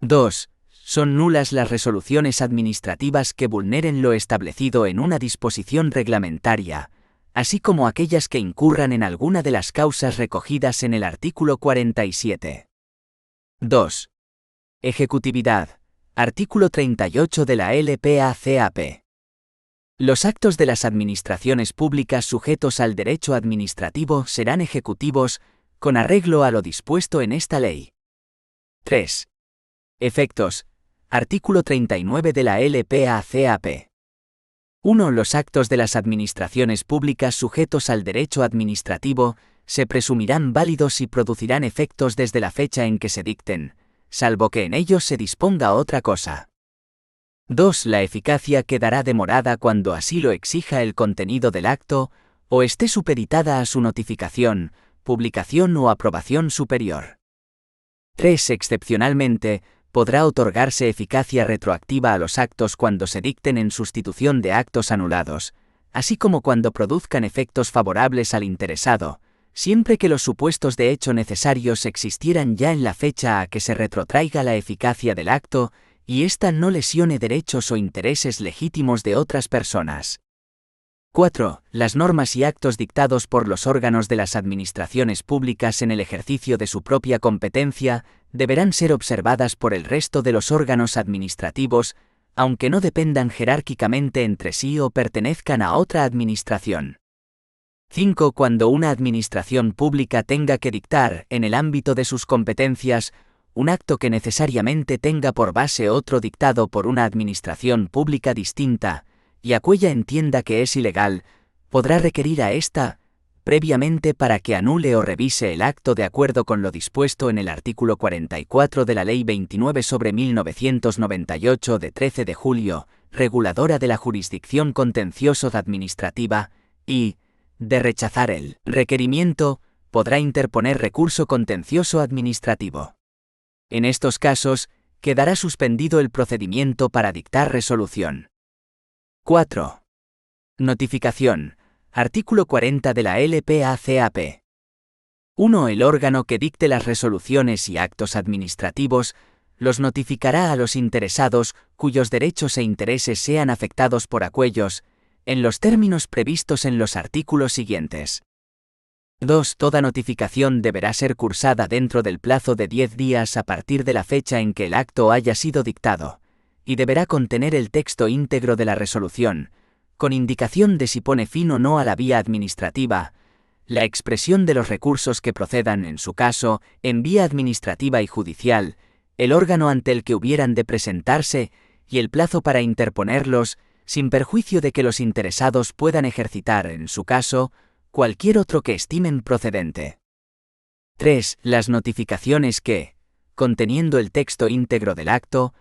2. Son nulas las resoluciones administrativas que vulneren lo establecido en una disposición reglamentaria, así como aquellas que incurran en alguna de las causas recogidas en el artículo 47. 2. Ejecutividad. Artículo 38 de la LPA-CAP. Los actos de las administraciones públicas sujetos al derecho administrativo serán ejecutivos, con arreglo a lo dispuesto en esta ley. 3. Efectos. Artículo 39 de la LPA-CAP. 1. Los actos de las administraciones públicas sujetos al derecho administrativo se presumirán válidos y producirán efectos desde la fecha en que se dicten, salvo que en ellos se disponga otra cosa. 2. La eficacia quedará demorada cuando así lo exija el contenido del acto, o esté supeditada a su notificación, publicación o aprobación superior. 3. Excepcionalmente, podrá otorgarse eficacia retroactiva a los actos cuando se dicten en sustitución de actos anulados, así como cuando produzcan efectos favorables al interesado, siempre que los supuestos de hecho necesarios existieran ya en la fecha a que se retrotraiga la eficacia del acto, y ésta no lesione derechos o intereses legítimos de otras personas. 4. Las normas y actos dictados por los órganos de las administraciones públicas en el ejercicio de su propia competencia deberán ser observadas por el resto de los órganos administrativos, aunque no dependan jerárquicamente entre sí o pertenezcan a otra administración. 5. Cuando una administración pública tenga que dictar, en el ámbito de sus competencias, un acto que necesariamente tenga por base otro dictado por una administración pública distinta, y aquella entienda que es ilegal, podrá requerir a ésta, previamente para que anule o revise el acto de acuerdo con lo dispuesto en el artículo 44 de la Ley 29/1998 de 13 de julio, reguladora de la jurisdicción contencioso-administrativa, y, de rechazar el requerimiento, podrá interponer recurso contencioso administrativo. En estos casos, quedará suspendido el procedimiento para dictar resolución. 4. Notificación. Artículo 40 de la LPA-CAP. 1. El órgano que dicte las resoluciones y actos administrativos los notificará a los interesados cuyos derechos e intereses sean afectados por aquellos, en los términos previstos en los artículos siguientes. 2. Toda notificación deberá ser cursada dentro del plazo de 10 días a partir de la fecha en que el acto haya sido dictado, y deberá contener el texto íntegro de la resolución, con indicación de si pone fin o no a la vía administrativa, la expresión de los recursos que procedan, en su caso, en vía administrativa y judicial, el órgano ante el que hubieran de presentarse y el plazo para interponerlos, sin perjuicio de que los interesados puedan ejercitar, en su caso, cualquier otro que estimen procedente. 3. Las notificaciones que, conteniendo el texto íntegro del acto,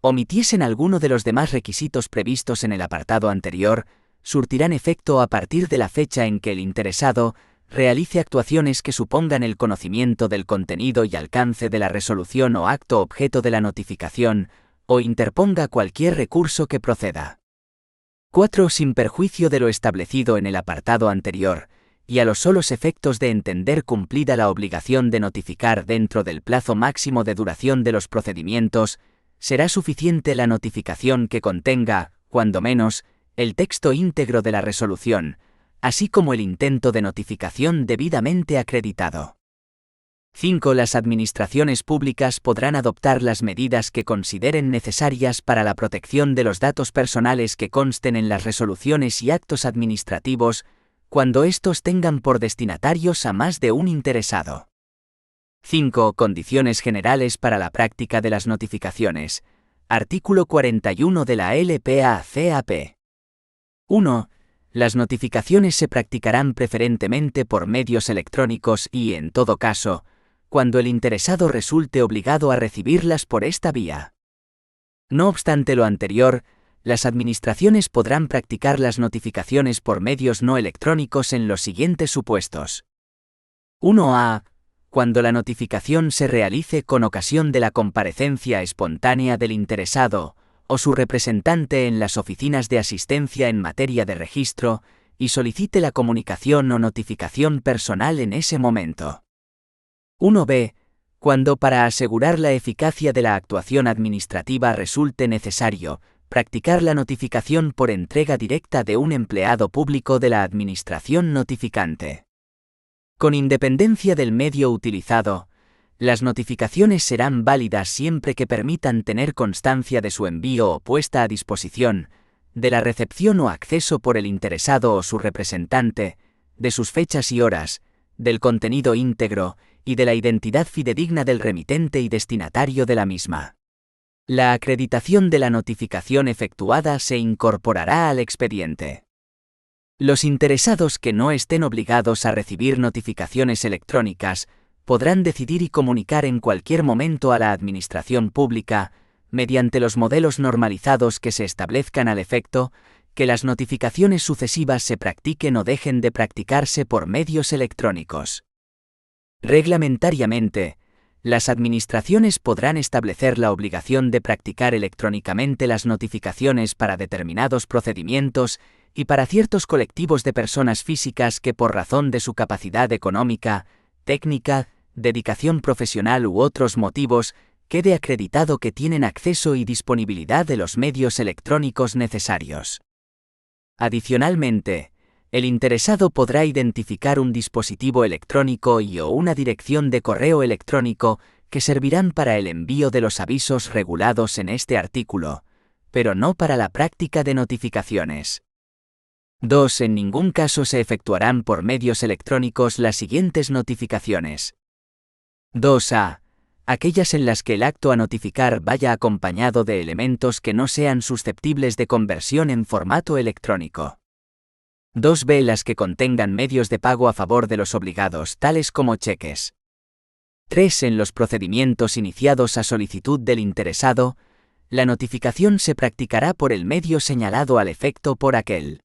omitiesen alguno de los demás requisitos previstos en el apartado anterior, surtirán efecto a partir de la fecha en que el interesado realice actuaciones que supongan el conocimiento del contenido y alcance de la resolución o acto objeto de la notificación, o interponga cualquier recurso que proceda. 4. Sin perjuicio de lo establecido en el apartado anterior, y a los solos efectos de entender cumplida la obligación de notificar dentro del plazo máximo de duración de los procedimientos, será suficiente la notificación que contenga, cuando menos, el texto íntegro de la resolución, así como el intento de notificación debidamente acreditado. 5. Las administraciones públicas podrán adoptar las medidas que consideren necesarias para la protección de los datos personales que consten en las resoluciones y actos administrativos, cuando éstos tengan por destinatarios a más de un interesado. 5. Condiciones generales para la práctica de las notificaciones. Artículo 41 de la LPA-CAP. 1. Las notificaciones se practicarán preferentemente por medios electrónicos y, en todo caso, cuando el interesado resulte obligado a recibirlas por esta vía. No obstante lo anterior, las administraciones podrán practicar las notificaciones por medios no electrónicos en los siguientes supuestos. 1a. Cuando la notificación se realice con ocasión de la comparecencia espontánea del interesado o su representante en las oficinas de asistencia en materia de registro y solicite la comunicación o notificación personal en ese momento. 1b. Cuando para asegurar la eficacia de la actuación administrativa resulte necesario practicar la notificación por entrega directa de un empleado público de la administración notificante. Con independencia del medio utilizado, las notificaciones serán válidas siempre que permitan tener constancia de su envío o puesta a disposición, de la recepción o acceso por el interesado o su representante, de sus fechas y horas, del contenido íntegro y de la identidad fidedigna del remitente y destinatario de la misma. La acreditación de la notificación efectuada se incorporará al expediente. Los interesados que no estén obligados a recibir notificaciones electrónicas podrán decidir y comunicar en cualquier momento a la Administración Pública, mediante los modelos normalizados que se establezcan al efecto, que las notificaciones sucesivas se practiquen o dejen de practicarse por medios electrónicos. Reglamentariamente, las administraciones podrán establecer la obligación de practicar electrónicamente las notificaciones para determinados procedimientos y para ciertos colectivos de personas físicas que por razón de su capacidad económica, técnica, dedicación profesional u otros motivos, quede acreditado que tienen acceso y disponibilidad de los medios electrónicos necesarios. Adicionalmente, el interesado podrá identificar un dispositivo electrónico y o una dirección de correo electrónico que servirán para el envío de los avisos regulados en este artículo, pero no para la práctica de notificaciones. 2. En ningún caso se efectuarán por medios electrónicos las siguientes notificaciones. 2a. Aquellas en las que el acto a notificar vaya acompañado de elementos que no sean susceptibles de conversión en formato electrónico. 2b. Las que contengan medios de pago a favor de los obligados, tales como cheques. 3. En los procedimientos iniciados a solicitud del interesado, la notificación se practicará por el medio señalado al efecto por aquel.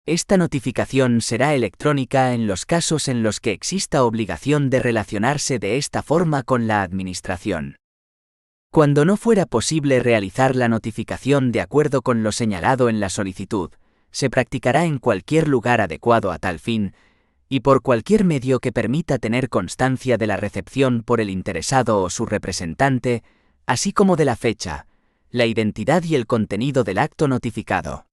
Esta notificación será electrónica en los casos en los que exista obligación de relacionarse de esta forma con la Administración. Cuando no fuera posible realizar la notificación de acuerdo con lo señalado en la solicitud, se practicará en cualquier lugar adecuado a tal fin, y por cualquier medio que permita tener constancia de la recepción por el interesado o su representante, así como de la fecha, la identidad y el contenido del acto notificado.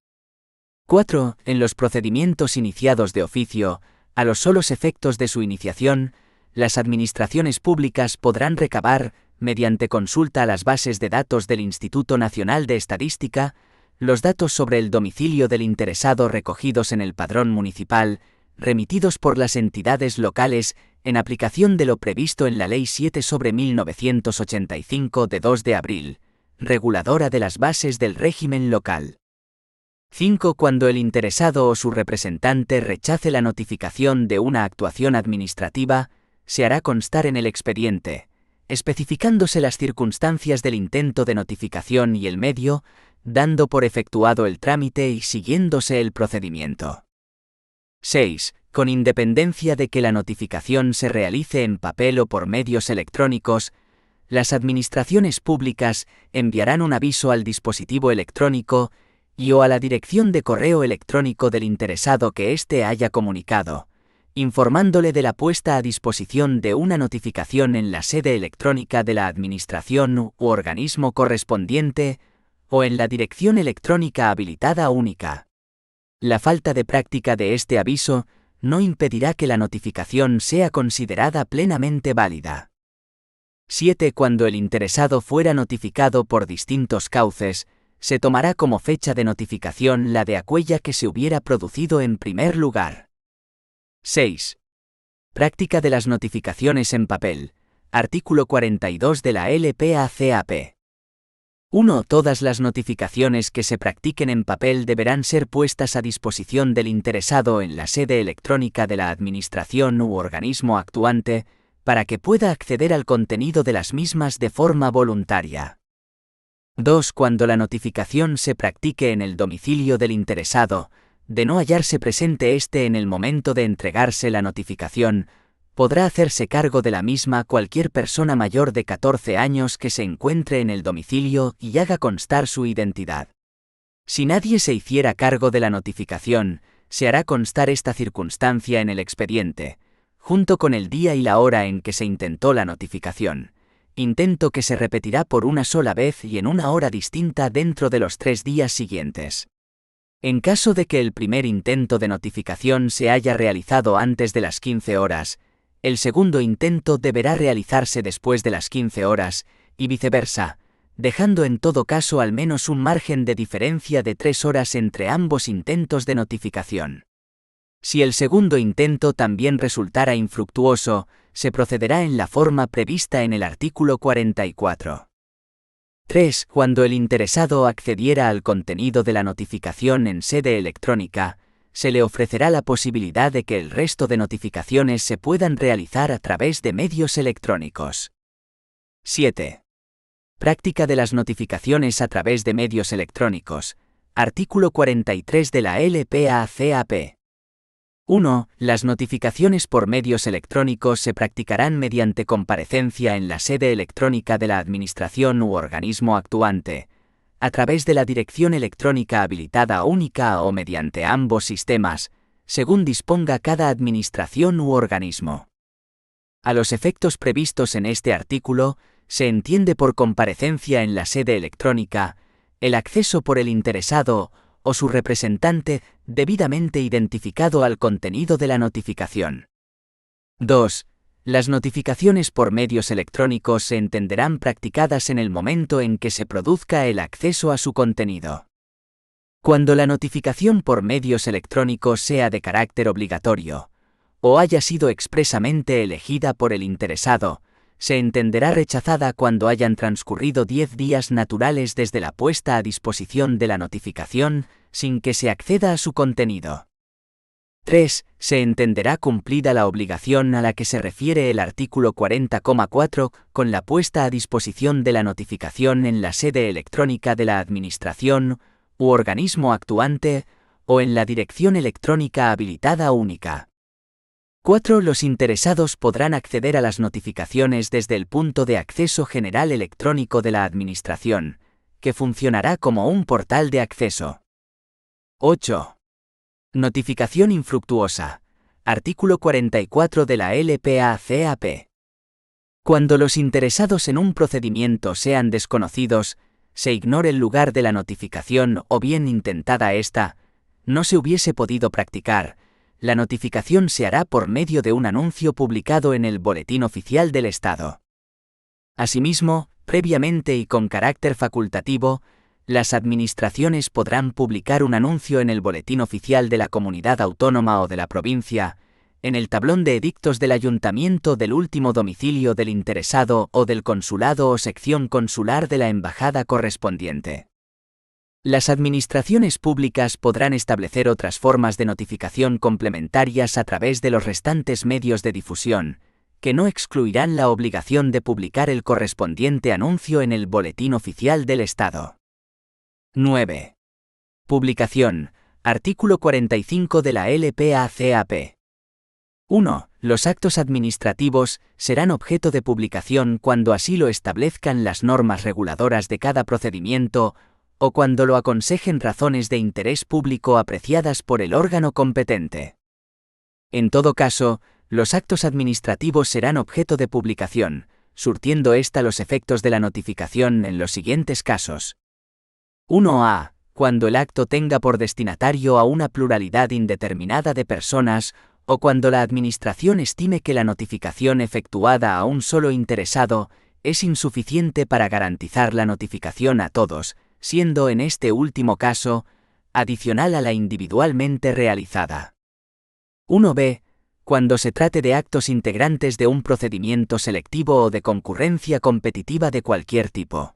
4. En los procedimientos iniciados de oficio, A los solos efectos de su iniciación, las administraciones públicas podrán recabar, mediante consulta a las bases de datos del Instituto Nacional de Estadística, los datos sobre el domicilio del interesado recogidos en el padrón municipal, remitidos por las entidades locales en aplicación de lo previsto en la Ley 7/1985 de 2 de abril, reguladora de las bases del régimen local. 5. Cuando el interesado o su representante rechace la notificación de una actuación administrativa, se hará constar en el expediente, especificándose las circunstancias del intento de notificación y el medio, dando por efectuado el trámite y siguiéndose el procedimiento. 6. Con independencia de que la notificación se realice en papel o por medios electrónicos, las administraciones públicas enviarán un aviso al dispositivo electrónico y o a la dirección de correo electrónico del interesado que éste haya comunicado, informándole de la puesta a disposición de una notificación en la sede electrónica de la administración u organismo correspondiente o en la dirección electrónica habilitada única. La falta de práctica de este aviso no impedirá que la notificación sea considerada plenamente válida. 7. Cuando el interesado fuera notificado por distintos cauces, se tomará como fecha de notificación la de aquella que se hubiera producido en primer lugar. 6. Práctica de las notificaciones en papel. Artículo 42 de la LPACAP. 1. Todas las notificaciones que se practiquen en papel deberán ser puestas a disposición del interesado en la sede electrónica de la administración u organismo actuante, para que pueda acceder al contenido de las mismas de forma voluntaria. 2. Cuando la notificación se practique en el domicilio del interesado, de no hallarse presente éste en el momento de entregarse la notificación, podrá hacerse cargo de la misma cualquier persona mayor de 14 años que se encuentre en el domicilio y haga constar su identidad. Si nadie se hiciera cargo de la notificación, se hará constar esta circunstancia en el expediente, junto con el día y la hora en que se intentó la notificación, intento que se repetirá por una sola vez y en una hora distinta dentro de los 3 días siguientes. En caso de que el primer intento de notificación se haya realizado antes de las 15 horas, el segundo intento deberá realizarse después de las 15 horas, y viceversa, dejando en todo caso al menos un margen de diferencia de 3 horas entre ambos intentos de notificación. Si el segundo intento también resultara infructuoso, se procederá en la forma prevista en el artículo 44. 3. Cuando el interesado accediera al contenido de la notificación en sede electrónica, se le ofrecerá la posibilidad de que el resto de notificaciones se puedan realizar a través de medios electrónicos. 7. Práctica de las notificaciones a través de medios electrónicos. Artículo 43 de la LPACAP. 1. Las notificaciones por medios electrónicos se practicarán mediante comparecencia en la sede electrónica de la administración u organismo actuante, a través de la dirección electrónica habilitada única o mediante ambos sistemas, según disponga cada administración u organismo. A los efectos previstos en este artículo, se entiende por comparecencia en la sede electrónica el acceso por el interesado o su representante debidamente identificado al contenido de la notificación. 2. Las notificaciones por medios electrónicos se entenderán practicadas en el momento en que se produzca el acceso a su contenido. Cuando la notificación por medios electrónicos sea de carácter obligatorio, o haya sido expresamente elegida por el interesado, se entenderá rechazada cuando hayan transcurrido 10 días naturales desde la puesta a disposición de la notificación, sin que se acceda a su contenido. 3. Se entenderá cumplida la obligación a la que se refiere el artículo 40,4 con la puesta a disposición de la notificación en la sede electrónica de la Administración u organismo actuante o en la dirección electrónica habilitada única. 4. Los interesados podrán acceder a las notificaciones desde el punto de acceso general electrónico de la Administración, que funcionará como un portal de acceso. 8. Notificación infructuosa. Artículo 44 de la LPACAP. Cuando los interesados en un procedimiento sean desconocidos, se ignore el lugar de la notificación o bien intentada ésta, no se hubiese podido practicar, la notificación se hará por medio de un anuncio publicado en el Boletín Oficial del Estado. Asimismo, previamente y con carácter facultativo, las administraciones podrán publicar un anuncio en el Boletín Oficial de la Comunidad Autónoma o de la provincia, en el tablón de edictos del ayuntamiento del último domicilio del interesado o del consulado o sección consular de la embajada correspondiente. Las administraciones públicas podrán establecer otras formas de notificación complementarias a través de los restantes medios de difusión, que no excluirán la obligación de publicar el correspondiente anuncio en el Boletín Oficial del Estado. 9. Publicación. Artículo 45 de la LPACAP. 1. Los actos administrativos serán objeto de publicación cuando así lo establezcan las normas reguladoras de cada procedimiento o cuando lo aconsejen razones de interés público apreciadas por el órgano competente. En todo caso, los actos administrativos serán objeto de publicación, surtiendo ésta los efectos de la notificación en los siguientes casos. 1a. Cuando el acto tenga por destinatario a una pluralidad indeterminada de personas o cuando la Administración estime que la notificación efectuada a un solo interesado es insuficiente para garantizar la notificación a todos, siendo en este último caso adicional a la individualmente realizada. 1b. Cuando se trate de actos integrantes de un procedimiento selectivo o de concurrencia competitiva de cualquier tipo.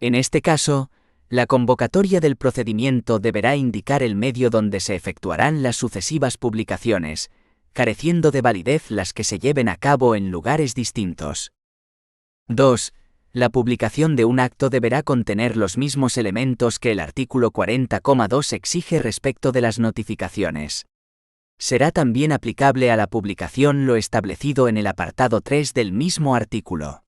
En este caso, la convocatoria del procedimiento deberá indicar el medio donde se efectuarán las sucesivas publicaciones, careciendo de validez las que se lleven a cabo en lugares distintos. 2. La publicación de un acto deberá contener los mismos elementos que el artículo 40,2 exige respecto de las notificaciones. Será también aplicable a la publicación lo establecido en el apartado 3 del mismo artículo.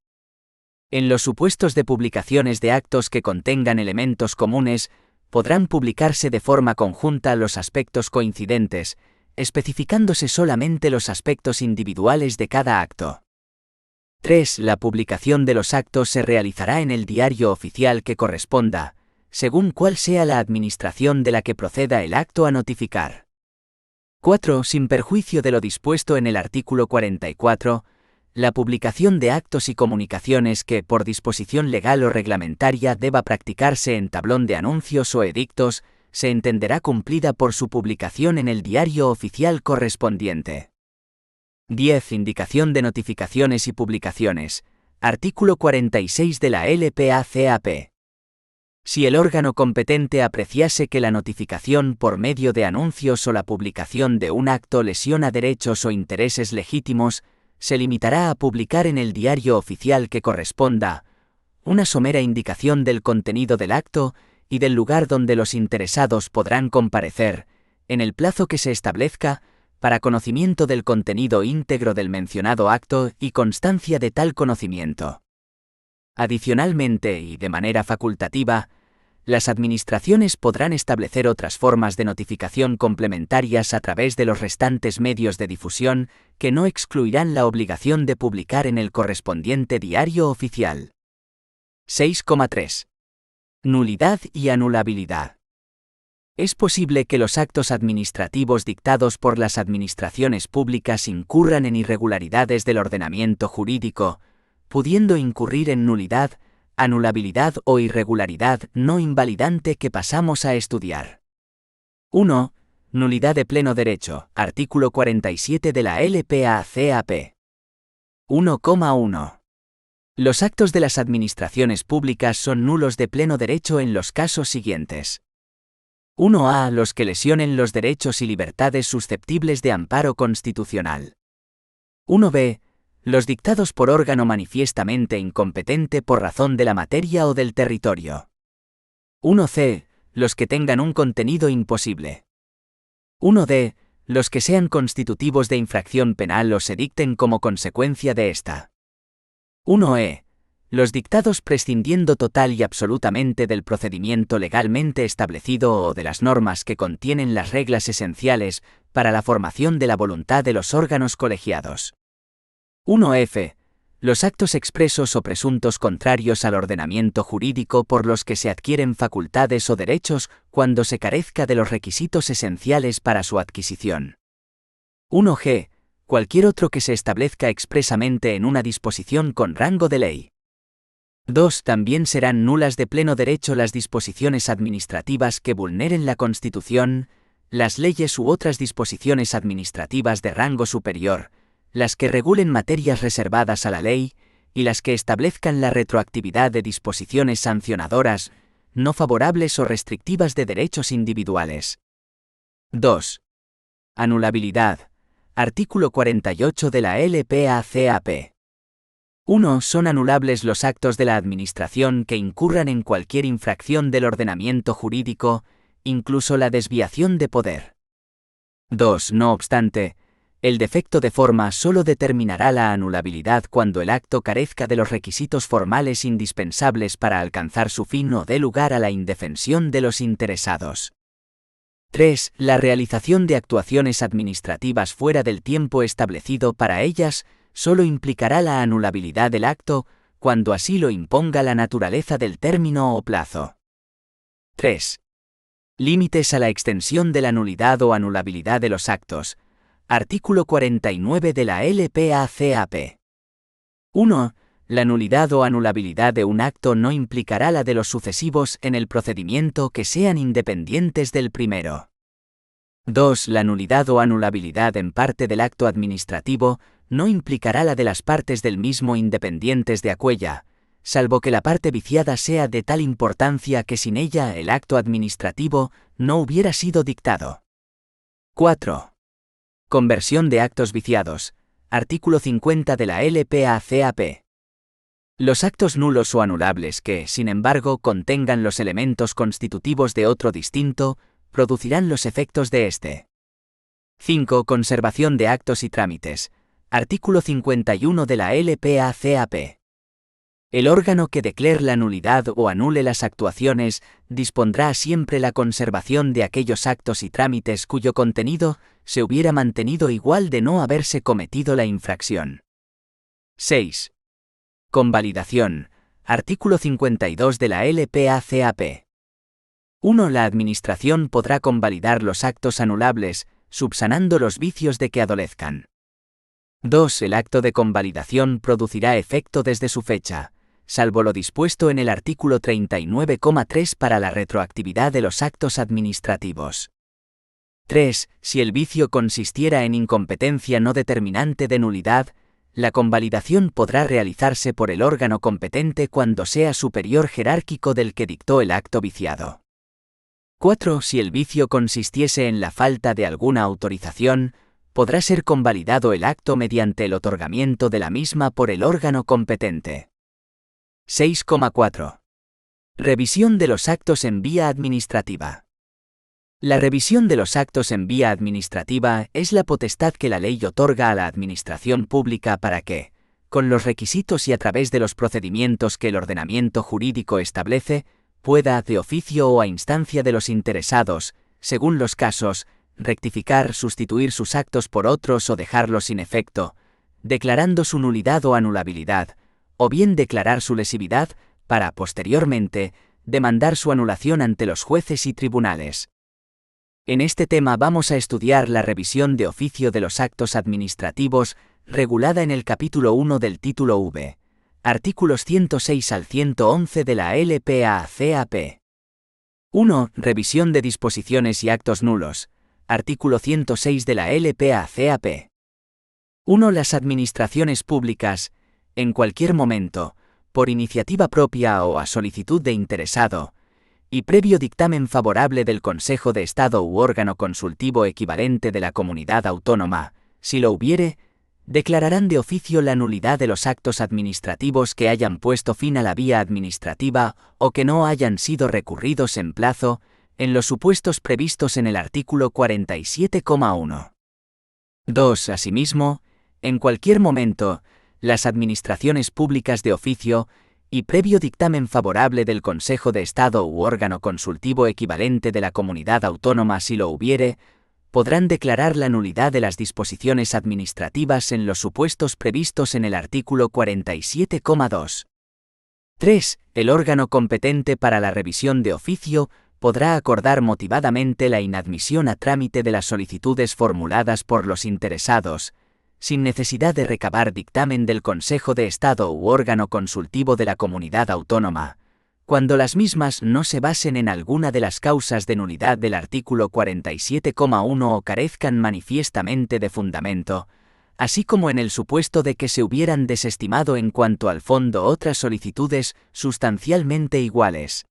En los supuestos de publicaciones de actos que contengan elementos comunes, podrán publicarse de forma conjunta los aspectos coincidentes, especificándose solamente los aspectos individuales de cada acto. 3. La publicación de los actos se realizará en el diario oficial que corresponda, según cuál sea la administración de la que proceda el acto a notificar. 4. Sin perjuicio de lo dispuesto en el artículo 44, la publicación de actos y comunicaciones que, por disposición legal o reglamentaria, deba practicarse en tablón de anuncios o edictos, se entenderá cumplida por su publicación en el diario oficial correspondiente. 10. Indicación de notificaciones y publicaciones. Artículo 46 de la LPACAP. Si el órgano competente apreciase que la notificación por medio de anuncios o la publicación de un acto lesiona derechos o intereses legítimos, se limitará a publicar en el diario oficial que corresponda una somera indicación del contenido del acto y del lugar donde los interesados podrán comparecer, en el plazo que se establezca, para conocimiento del contenido íntegro del mencionado acto y constancia de tal conocimiento. Adicionalmente y de manera facultativa, las administraciones podrán establecer otras formas de notificación complementarias a través de los restantes medios de difusión que no excluirán la obligación de publicar en el correspondiente diario oficial. 6,3. Nulidad y anulabilidad. Es posible que los actos administrativos dictados por las administraciones públicas incurran en irregularidades del ordenamiento jurídico, pudiendo incurrir en nulidad, anulabilidad o irregularidad no invalidante que pasamos a estudiar. 1. Nulidad de pleno derecho, artículo 47 de la LPACAP. 1,1. Los actos de las administraciones públicas son nulos de pleno derecho en los casos siguientes. 1a. Los que lesionen los derechos y libertades susceptibles de amparo constitucional. 1b. Los dictados por órgano manifiestamente incompetente por razón de la materia o del territorio. 1c. Los que tengan un contenido imposible. 1d. Los que sean constitutivos de infracción penal o se dicten como consecuencia de esta. 1e. Los dictados prescindiendo total y absolutamente del procedimiento legalmente establecido o de las normas que contienen las reglas esenciales para la formación de la voluntad de los órganos colegiados. 1f. Los actos expresos o presuntos contrarios al ordenamiento jurídico por los que se adquieren facultades o derechos cuando se carezca de los requisitos esenciales para su adquisición. 1g. Cualquier otro que se establezca expresamente en una disposición con rango de ley. 2. También serán nulas de pleno derecho las disposiciones administrativas que vulneren la Constitución, las leyes u otras disposiciones administrativas de rango superior, las que regulen materias reservadas a la ley, y las que establezcan la retroactividad de disposiciones sancionadoras, no favorables o restrictivas de derechos individuales. 2. Anulabilidad. Artículo 48 de la LPACAP. 1. Son anulables los actos de la Administración que incurran en cualquier infracción del ordenamiento jurídico, incluso la desviación de poder. 2. No obstante, el defecto de forma solo determinará la anulabilidad cuando el acto carezca de los requisitos formales indispensables para alcanzar su fin o dé lugar a la indefensión de los interesados. 3. La realización de actuaciones administrativas fuera del tiempo establecido para ellas solo implicará la anulabilidad del acto cuando así lo imponga la naturaleza del término o plazo. 3. Límites a la extensión de la nulidad o anulabilidad de los actos. Artículo 49 de la LPACAP. 1. La nulidad o anulabilidad de un acto no implicará la de los sucesivos en el procedimiento que sean independientes del primero. 2. La nulidad o anulabilidad en parte del acto administrativo no implicará la de las partes del mismo independientes de aquella, salvo que la parte viciada sea de tal importancia que sin ella el acto administrativo no hubiera sido dictado. 4. Conversión de actos viciados. Artículo 50 de la LPACAP. Los actos nulos o anulables que, sin embargo, contengan los elementos constitutivos de otro distinto, producirán los efectos de éste. 5. Conservación de actos y trámites. Artículo 51 de la LPACAP. El órgano que declare la nulidad o anule las actuaciones dispondrá siempre la conservación de aquellos actos y trámites cuyo contenido se hubiera mantenido igual de no haberse cometido la infracción. 6. Convalidación. Artículo 52 de la LPACAP. 1. La Administración podrá convalidar los actos anulables, subsanando los vicios de que adolezcan. 2. El acto de convalidación producirá efecto desde su fecha, salvo lo dispuesto en el artículo 39,3 para la retroactividad de los actos administrativos. 3. Si el vicio consistiera en incompetencia no determinante de nulidad, la convalidación podrá realizarse por el órgano competente cuando sea superior jerárquico del que dictó el acto viciado. 4. Si el vicio consistiese en la falta de alguna autorización, podrá ser convalidado el acto mediante el otorgamiento de la misma por el órgano competente. 6,4. Revisión de los actos en vía administrativa. La revisión de los actos en vía administrativa es la potestad que la ley otorga a la administración pública para que, con los requisitos y a través de los procedimientos que el ordenamiento jurídico establece, pueda, de oficio o a instancia de los interesados, según los casos, rectificar, sustituir sus actos por otros o dejarlos sin efecto, declarando su nulidad o anulabilidad, o bien declarar su lesividad, para, posteriormente, demandar su anulación ante los jueces y tribunales. En este tema vamos a estudiar la revisión de oficio de los actos administrativos, regulada en el capítulo 1 del título V, artículos 106 al 111 de la LPACAP. 1. Revisión de disposiciones y actos nulos. Artículo 106 de la LPACAP. 1. Las administraciones públicas, en cualquier momento, por iniciativa propia o a solicitud de interesado, y previo dictamen favorable del Consejo de Estado u órgano consultivo equivalente de la comunidad autónoma, si lo hubiere, declararán de oficio la nulidad de los actos administrativos que hayan puesto fin a la vía administrativa o que no hayan sido recurridos en plazo, en los supuestos previstos en el artículo 47,1. 2. Asimismo, en cualquier momento, las administraciones públicas de oficio, y previo dictamen favorable del Consejo de Estado u órgano consultivo equivalente de la comunidad autónoma si lo hubiere, podrán declarar la nulidad de las disposiciones administrativas en los supuestos previstos en el artículo 47,2. 3. El órgano competente para la revisión de oficio podrá acordar motivadamente la inadmisión a trámite de las solicitudes formuladas por los interesados, sin necesidad de recabar dictamen del Consejo de Estado u órgano consultivo de la comunidad autónoma, cuando las mismas no se basen en alguna de las causas de nulidad del artículo 47,1 o carezcan manifiestamente de fundamento, así como en el supuesto de que se hubieran desestimado en cuanto al fondo otras solicitudes sustancialmente iguales.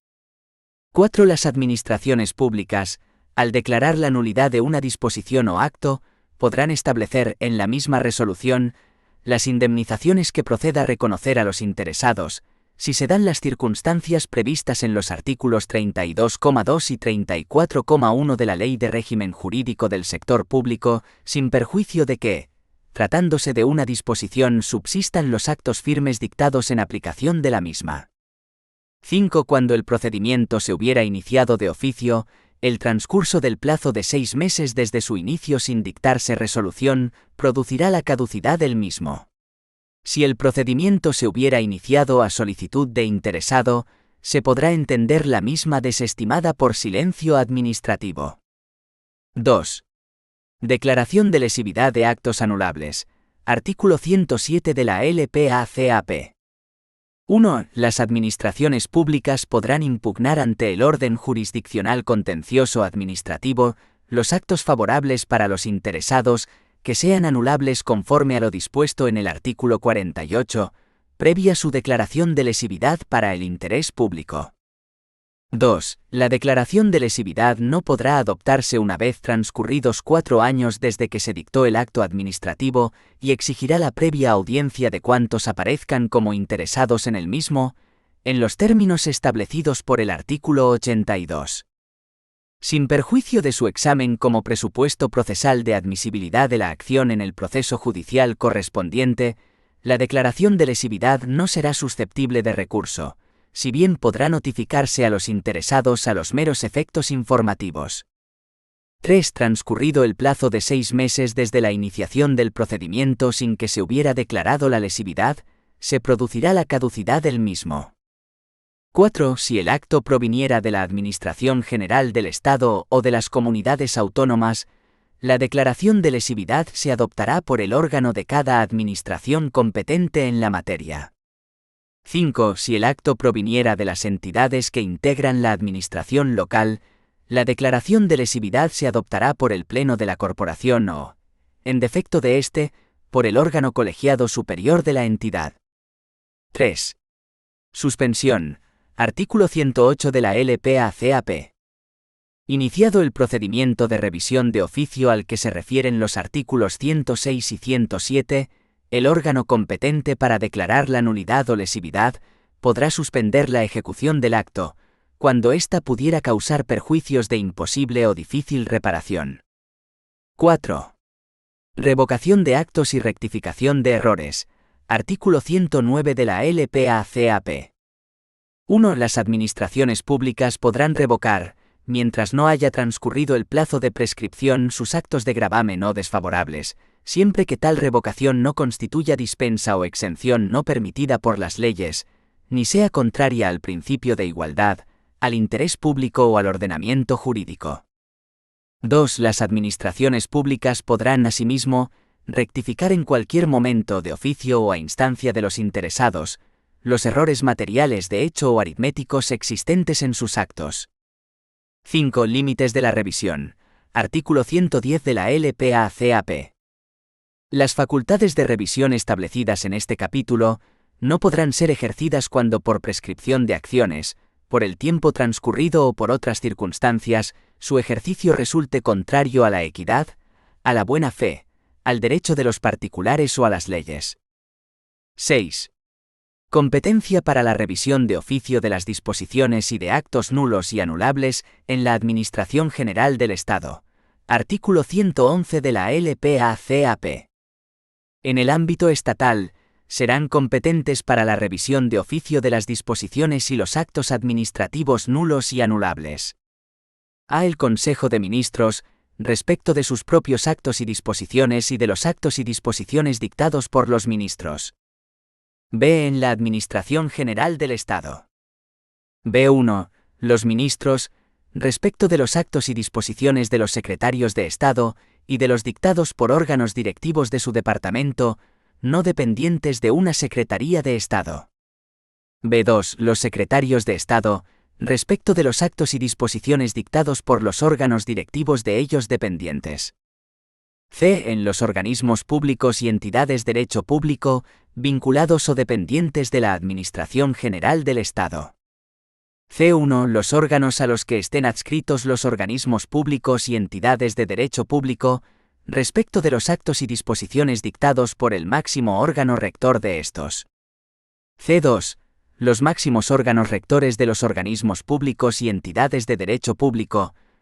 4. Las administraciones públicas, al declarar la nulidad de una disposición o acto, podrán establecer en la misma resolución las indemnizaciones que proceda reconocer a los interesados, si se dan las circunstancias previstas en los artículos 32,2 y 34,1 de la Ley de Régimen Jurídico del Sector Público, sin perjuicio de que, tratándose de una disposición, subsistan los actos firmes dictados en aplicación de la misma. 5. Cuando el procedimiento se hubiera iniciado de oficio, el transcurso del plazo de 6 meses desde su inicio sin dictarse resolución, producirá la caducidad del mismo. Si el procedimiento se hubiera iniciado a solicitud de interesado, se podrá entender la misma desestimada por silencio administrativo. 2. Declaración de lesividad de actos anulables. Artículo 107 de la LPACAP. 1. Las administraciones públicas podrán impugnar ante el orden jurisdiccional contencioso administrativo los actos favorables para los interesados que sean anulables conforme a lo dispuesto en el artículo 48, previa su declaración de lesividad para el interés público. 2. La declaración de lesividad no podrá adoptarse una vez transcurridos 4 años desde que se dictó el acto administrativo y exigirá la previa audiencia de cuantos aparezcan como interesados en el mismo, en los términos establecidos por el artículo 82. Sin perjuicio de su examen como presupuesto procesal de admisibilidad de la acción en el proceso judicial correspondiente, la declaración de lesividad no será susceptible de recurso, si bien podrá notificarse a los interesados a los meros efectos informativos. 3. Transcurrido el plazo de 6 meses desde la iniciación del procedimiento sin que se hubiera declarado la lesividad, se producirá la caducidad del mismo. 4. Si el acto proviniera de la Administración General del Estado o de las comunidades autónomas, la declaración de lesividad se adoptará por el órgano de cada administración competente en la materia. 5. Si el acto proviniera de las entidades que integran la administración local, la declaración de lesividad se adoptará por el Pleno de la Corporación o, en defecto de éste, por el órgano colegiado superior de la entidad. 3. Suspensión. Artículo 108 de la LPACAP. Iniciado el procedimiento de revisión de oficio al que se refieren los artículos 106 y 107, el órgano competente para declarar la nulidad o lesividad podrá suspender la ejecución del acto, cuando ésta pudiera causar perjuicios de imposible o difícil reparación. 4. Revocación de actos y rectificación de errores. Artículo 109 de la LPACAP. 1. Las administraciones públicas podrán revocar, mientras no haya transcurrido el plazo de prescripción, sus actos de gravamen o desfavorables, siempre que tal revocación no constituya dispensa o exención no permitida por las leyes, ni sea contraria al principio de igualdad, al interés público o al ordenamiento jurídico. 2. Las administraciones públicas podrán, asimismo, rectificar en cualquier momento de oficio o a instancia de los interesados, los errores materiales de hecho o aritméticos existentes en sus actos. 5. Límites de la revisión. Artículo 110 de la LPACAP. Las facultades de revisión establecidas en este capítulo no podrán ser ejercidas cuando por prescripción de acciones, por el tiempo transcurrido o por otras circunstancias, su ejercicio resulte contrario a la equidad, a la buena fe, al derecho de los particulares o a las leyes. 6. Competencia para la revisión de oficio de las disposiciones y de actos nulos y anulables en la Administración General del Estado. Artículo 111 de la LPACAP. En el ámbito estatal, serán competentes para la revisión de oficio de las disposiciones y los actos administrativos nulos y anulables. A. El Consejo de Ministros, respecto de sus propios actos y disposiciones y de los actos y disposiciones dictados por los ministros. B. En la Administración General del Estado. B1. Los ministros, respecto de los actos y disposiciones de los secretarios de Estado y de los dictados por órganos directivos de su departamento, no dependientes de una Secretaría de Estado. B2. Los secretarios de Estado, respecto de los actos y disposiciones dictados por los órganos directivos de ellos dependientes. C. En los organismos públicos y entidades de derecho público, vinculados o dependientes de la Administración General del Estado. C1. Los órganos a los que estén adscritos los organismos públicos y entidades de derecho público, respecto de los actos y disposiciones dictados por el máximo órgano rector de estos. C2. Los máximos órganos rectores de los organismos públicos y entidades de derecho público,